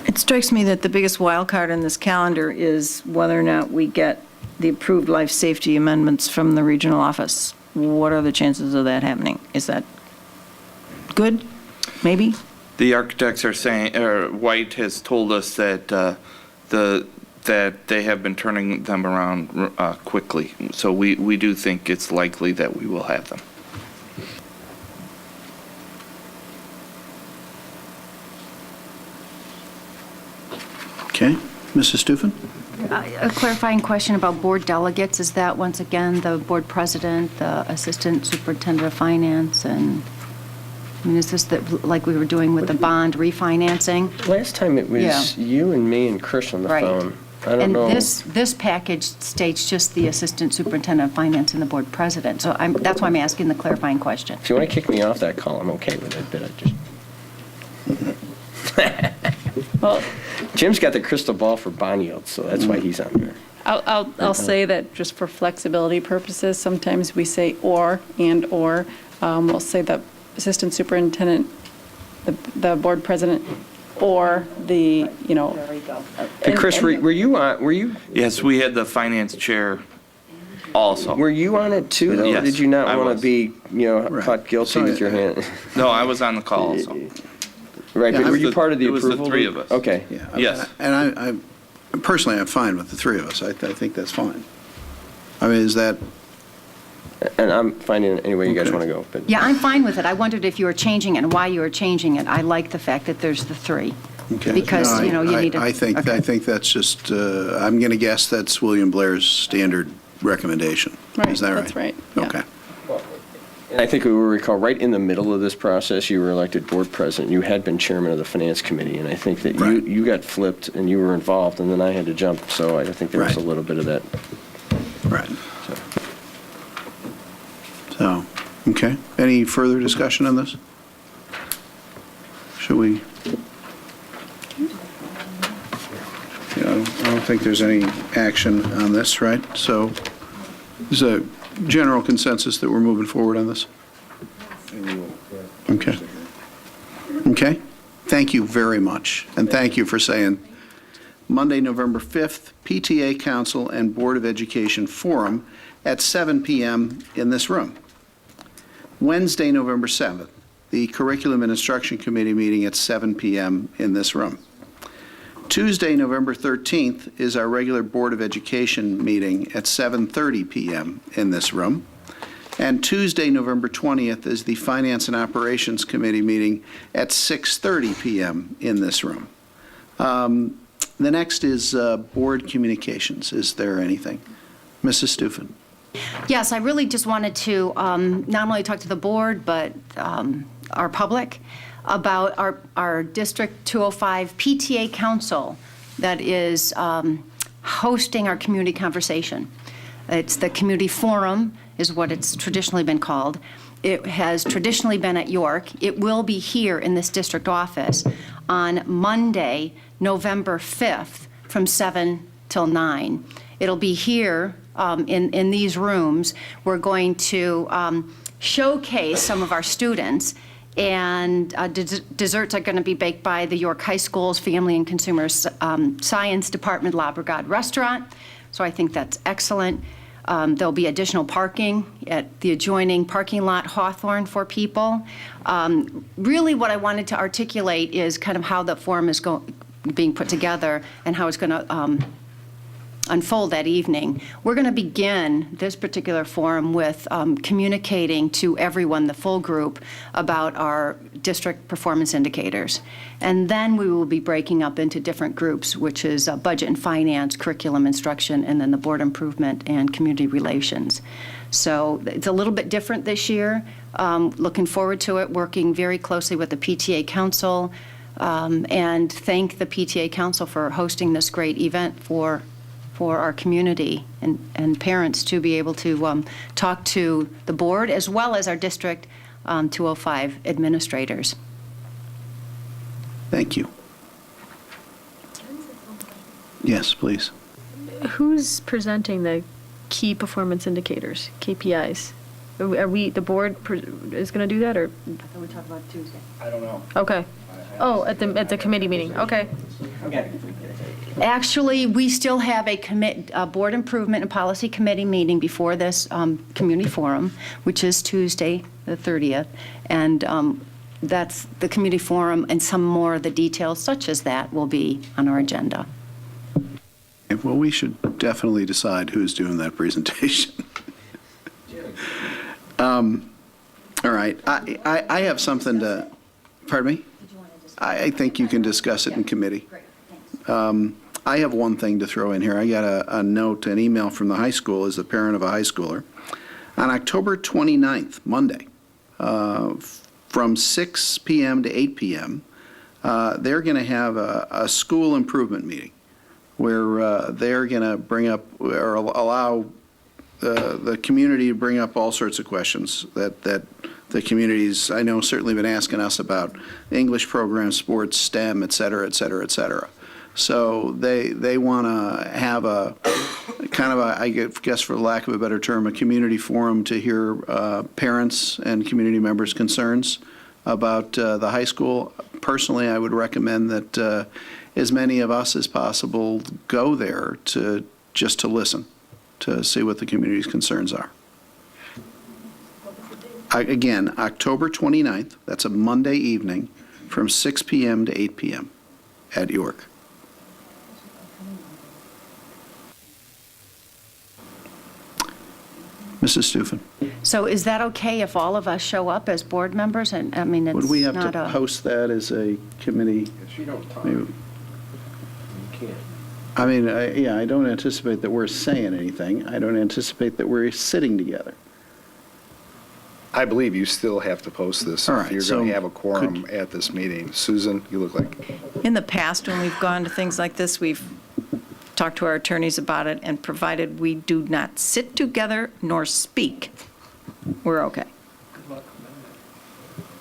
It strikes me that the biggest wild card in this calendar is whether or not we get the approved life safety amendments from the regional office. What are the chances of that happening? Is that good? Maybe? The architects are saying, White has told us that that they have been turning them around quickly. So we do think it's likely that we will have them. Okay. Mrs. Stufen? A clarifying question about board delegates. Is that, once again, the board president, the assistant superintendent of finance, and, is this like we were doing with the bond refinancing? Last time it was you and me and Chris on the phone. I don't know. And this package states just the assistant superintendent of finance and the board president. So that's why I'm asking the clarifying question. If you want to kick me off that call, I'm okay with it, but I just... Well, Jim's got the crystal ball for bond yields, so that's why he's on there. I'll say that just for flexibility purposes, sometimes we say or, we'll say the assistant superintendent, the board president, or the, Hey, Chris, were you on, Yes, we had the finance chair also. Were you on it too, though? Yes, Or did you not I want to was. be, caught guilty with your hand? No, I was on the call also. Right, but were you part of the it was approval? the 3 of us. Okay. Yeah. Yes. And I personally, I'm fine with the 3 of us. I think that's fine. I mean, is that... And I'm fine in any way you guys Okay. want to go. But Yeah, I'm fine with it. I wondered if you were changing it and why you were changing it. I like the fact that there's the 3. Okay. Because, No, you need to... I think that's just, I'm going to guess that's William Blair's standard recommendation. Right, Is that right? that's right, yeah. Okay. And I think we will recall, right in the middle of this process, you were elected board president. You had been chairman of the finance committee, and I think that you got flipped and you were involved, and then I had to jump. So I think there was a little bit of that. Right. So, okay. Any further discussion on this? Should we? I don't think there's any action on this, right? So there's a general consensus that we're moving forward on this? Okay. Okay? Thank you very much, and thank you for saying Monday, November 5th, PTA Council and Board of Education Forum at 7 p.m. in this room. Wednesday, November 7th, the Curriculum and Instruction Committee meeting at 7 p.m. in this room. Tuesday, November 13th, is our regular Board of Education meeting at 7:30 p.m. in this room. And Tuesday, November 20th, is the Finance and Operations Committee meeting at 6:30 p.m. in this room. The next is board communications. Is there anything? Mrs. Stufen. Yes, I really just wanted to not only talk to the board, but our public about our District 205 PTA Council that is hosting our community conversation. It's the Community Forum is what it's traditionally been called. It has traditionally been at York. It will be here in this district office on Monday, November 5th from 7 till 9. It'll be here in these rooms. We're going to showcase some of our students, and desserts are going to be baked by the York High School's Family and Consumer Science Department La Brigade Restaurant. So I think that's excellent. There'll be additional parking at the adjoining parking lot Hawthorne for people. Really what I wanted to articulate is kind of how the forum is being put together and how it's going to unfold that evening. We're going to begin this particular forum with communicating to everyone, the full group, about our district performance indicators. And then we will be breaking up into different groups, which is budget and finance, curriculum instruction, and then the board improvement and community relations. So it's a little bit different this year. Looking forward to it, working very closely with the PTA Council, and thank the PTA Council for hosting this great event for our community and parents to be able to talk to the board as well as our District 205 administrators. Thank you. Yes, please. Who's presenting the key performance indicators, KPIs? Are we, the board is going to do that, or? I thought we talked about Tuesday. I don't know. Okay. Oh, at the committee meeting, okay. Actually, we still have a board improvement and policy committee meeting before this community forum, which is Tuesday, the 30th. And that's the community forum, and some more of the details such as that will be on our agenda. Well, we should definitely decide who's doing that presentation. All right. I have something to, pardon me? I think you can discuss it in committee. I have one thing to throw in here. I got a note, an email from the high school as a parent of a high schooler. On October 29th, Monday, from 6 p.m. to 8 p.m., they're going to have a school improvement meeting where they're going to bring up or allow the community to bring up all sorts of questions that the community's, I know, certainly been asking us about English programs, sports, STEM, et cetera, et cetera, et cetera. So they want to have a kind of a, I guess for lack of a better term, a community forum to hear parents and community members' concerns about the high school. Personally, I would recommend that as many of us as possible go there to just to listen, to see what the community's concerns are. Again, October 29th, that's a Monday evening, from 6 p.m. to 8 p.m. at York. Mrs. Stufen. So is that okay if all of us show up as board members? And I mean, it's Would we have not to post that as a committee? Maybe. I mean, I don't anticipate that we're saying anything. I don't anticipate that we're sitting together. I believe you still have to post this All if right, you're so going to have a quorum at this meeting. Susan, you look like... In the past, when we've gone to things like this, we've talked to our attorneys about it, and provided we do not sit together nor speak, we're okay.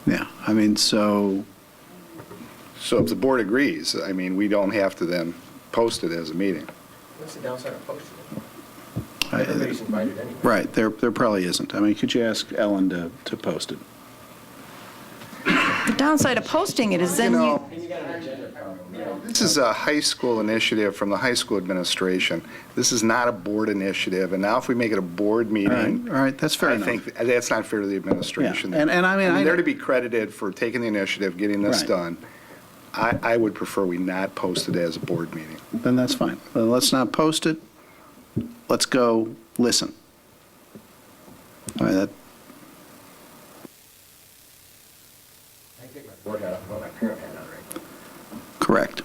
Yeah, I mean, so So if the board agrees, I mean, we don't have to then post it as a meeting. What's the downside of posting it? I- Everybody's invited anyway. Right, there probably isn't. I mean, could you ask Ellen to post it? The downside of posting it is then you, This is a high school initiative from the high school administration. This is not a board initiative, and now if we make it a board meeting. All right, that's fair enough. I think that's not fair to the administration. Yeah, and I mean, they're to be credited for taking the initiative, getting this Right. done. I would prefer we not post it as a board meeting. Then that's fine. Then let's not post it. Let's go listen. All right, I can take my board hat off and put my parent hat on, right? correct.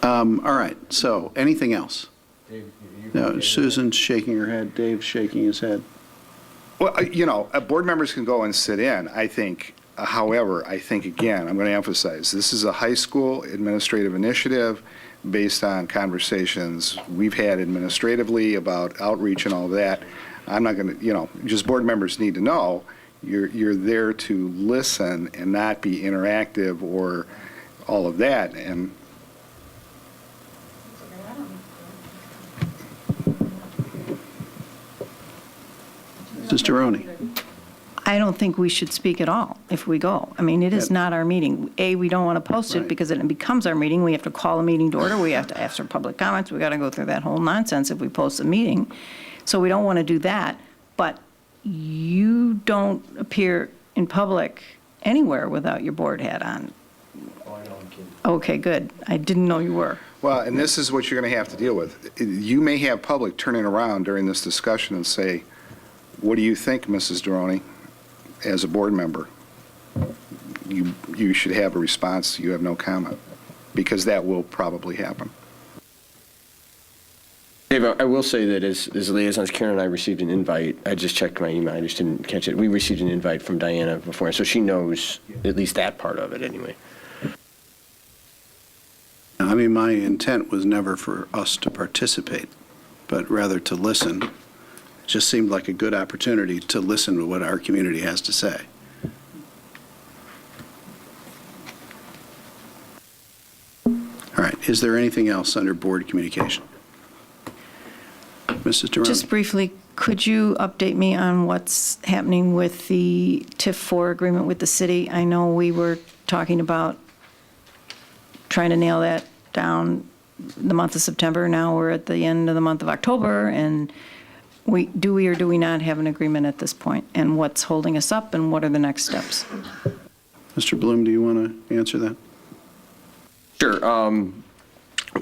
All right, so anything else? Dave, you- No, Susan's shaking her head, Dave's shaking his head. Well, board members can go and sit in, I think. However, I think, again, I'm going to emphasize, this is a high school administrative initiative based on conversations we've had administratively about outreach and all that. I'm not going to, just board members need to know, you're there to listen and not be interactive or all of that. And Mr. Roney? I don't think we should speak at all if we go. I mean, it is not our meeting. We don't want to post it Right. because it becomes our meeting. We have to call a meeting to order. We have to ask for public comments. We got to go through that whole nonsense if we post a meeting. So we don't want to do that. But you don't appear in public anywhere without your board hat on. Oh, I know, I'm kidding. Okay, good. I didn't know you were. Well, and this is what you're going to have to deal with. You may have public turning around during this discussion and say, what do you think, Mrs. Deroney, as a board member? You should have a response. You have no comment, because that will probably happen. Dave, I will say that as liaisons, Karen and I received an invite. I just checked my email. I just didn't catch it. We received an invite from Diana before, so she knows at least that part of it anyway. I mean, my intent was never for us to participate, but rather to listen. It just seemed like a good opportunity to listen to what our community has to say. All right, is there anything else under board communication? Mrs. Durant? Just briefly, could you update me on what's happening with the TIF-4 agreement with the city? I know we were talking about trying to nail that down the month of September. Now we're at the end of the month of October, and do we or do we not have an agreement at this point? And what's holding us up, and what are the next steps? Mr. Bloom, do you want to answer that? Sure.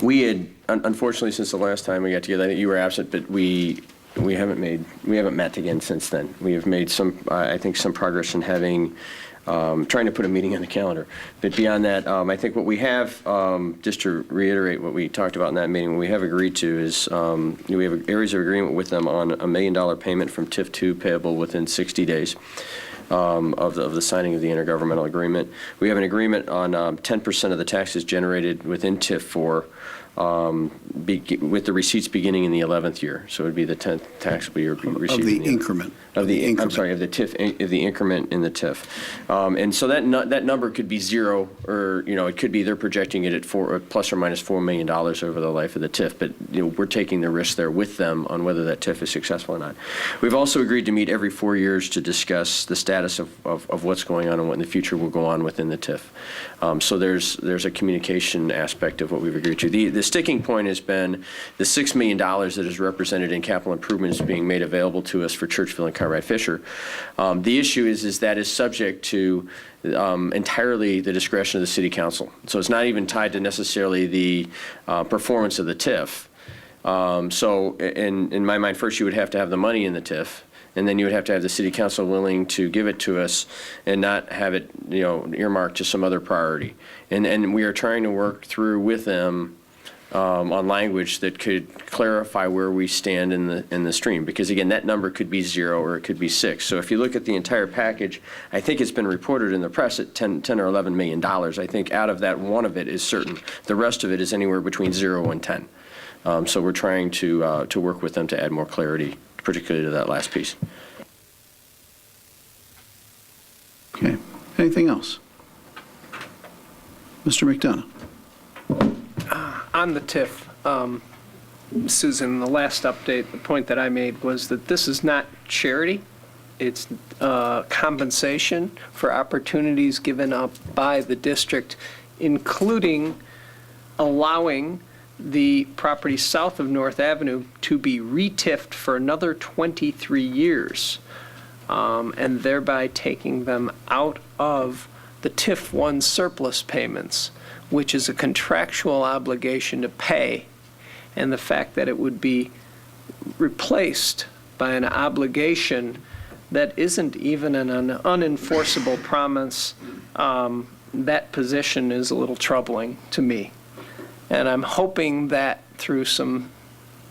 We had, unfortunately, since the last time we got together, you were absent, but we haven't met again since then. We have made I think some progress in having, trying to put a meeting on the calendar. But beyond that, I think what we have, just to reiterate what we talked about in that meeting, what we have agreed to is, we have areas of agreement with them on $1 million payment from TIF 2 payable within 60 days. Of the signing of the intergovernmental agreement. We have an agreement on 10% of the taxes generated within TIF 4 with the receipts beginning in the 11th year. So it would be the 10th tax we received. Of the increment. Of the TIF, of the increment in the TIF. And so that number could be zero, or, it could be they're projecting it at plus or minus $4 million over the life of the TIF, but, we're taking the risk there with them on whether that TIF is successful or not. We've also agreed to meet every 4 years to discuss the status of what's going on and what in the future will go on within the TIF. So there's a communication aspect of what we've agreed to. The sticking point has been the $6 million that is represented in capital improvements being made available to us for Churchville and Cartwright Fisher. The issue is that is subject to entirely the discretion of the city council. So it's not even tied to necessarily the performance of the TIF. So in my mind, first you would have to have the money in the TIF, and then you would have to have the city council willing to give it to us and not have it, earmarked to some other priority. And we are trying to work through with them on language that could clarify where we stand in the stream. Because again, that number could be 0 or it could be 6. So if you look at the entire package, I think it's been reported in the press at $10 or $11 million. I think out of that, one of it is certain. The rest of it is anywhere between 0 and 10. So we're trying to work with them to add more clarity, particularly to that last piece. Okay. Anything else? Mr. McDonough? On the TIF, Susan, the last update, the point that I made was that this is not charity. It's compensation for opportunities given up by the district, including allowing the property south of North Avenue to be re-TIFed for another 23 years, and thereby taking them out of the TIF 1 surplus payments, which is a contractual obligation to pay, and the fact that it would be replaced by an obligation that isn't even an unenforceable promise, that position is a little troubling to me. And I'm hoping that through some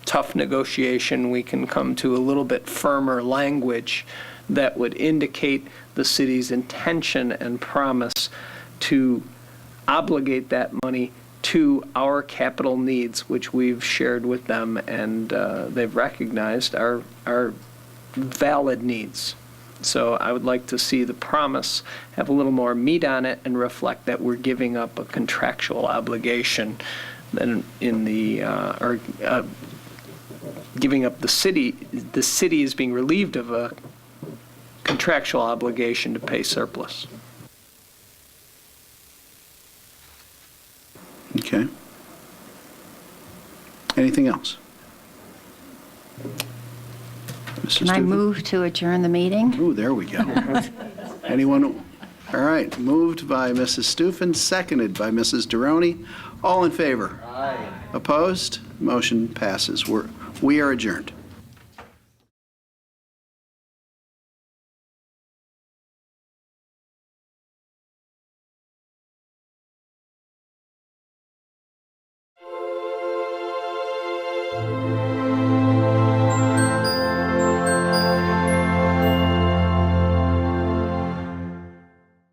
tough negotiation, we can come to a little bit firmer language that would indicate the city's intention and promise to obligate that money to our capital needs, which we've shared with them, and they've recognized are valid needs. So I would like to see the promise have a little more meat on it and reflect that we're giving up a contractual obligation than in the, giving up the city is being relieved of a contractual obligation to pay surplus. Okay. Anything else? Can I move to adjourn the meeting? Ooh, there we go. Anyone? All right, moved by Mrs. Stufen, seconded by Mrs. Deroni. All in favor? Aye. Opposed? Motion passes. We are adjourned.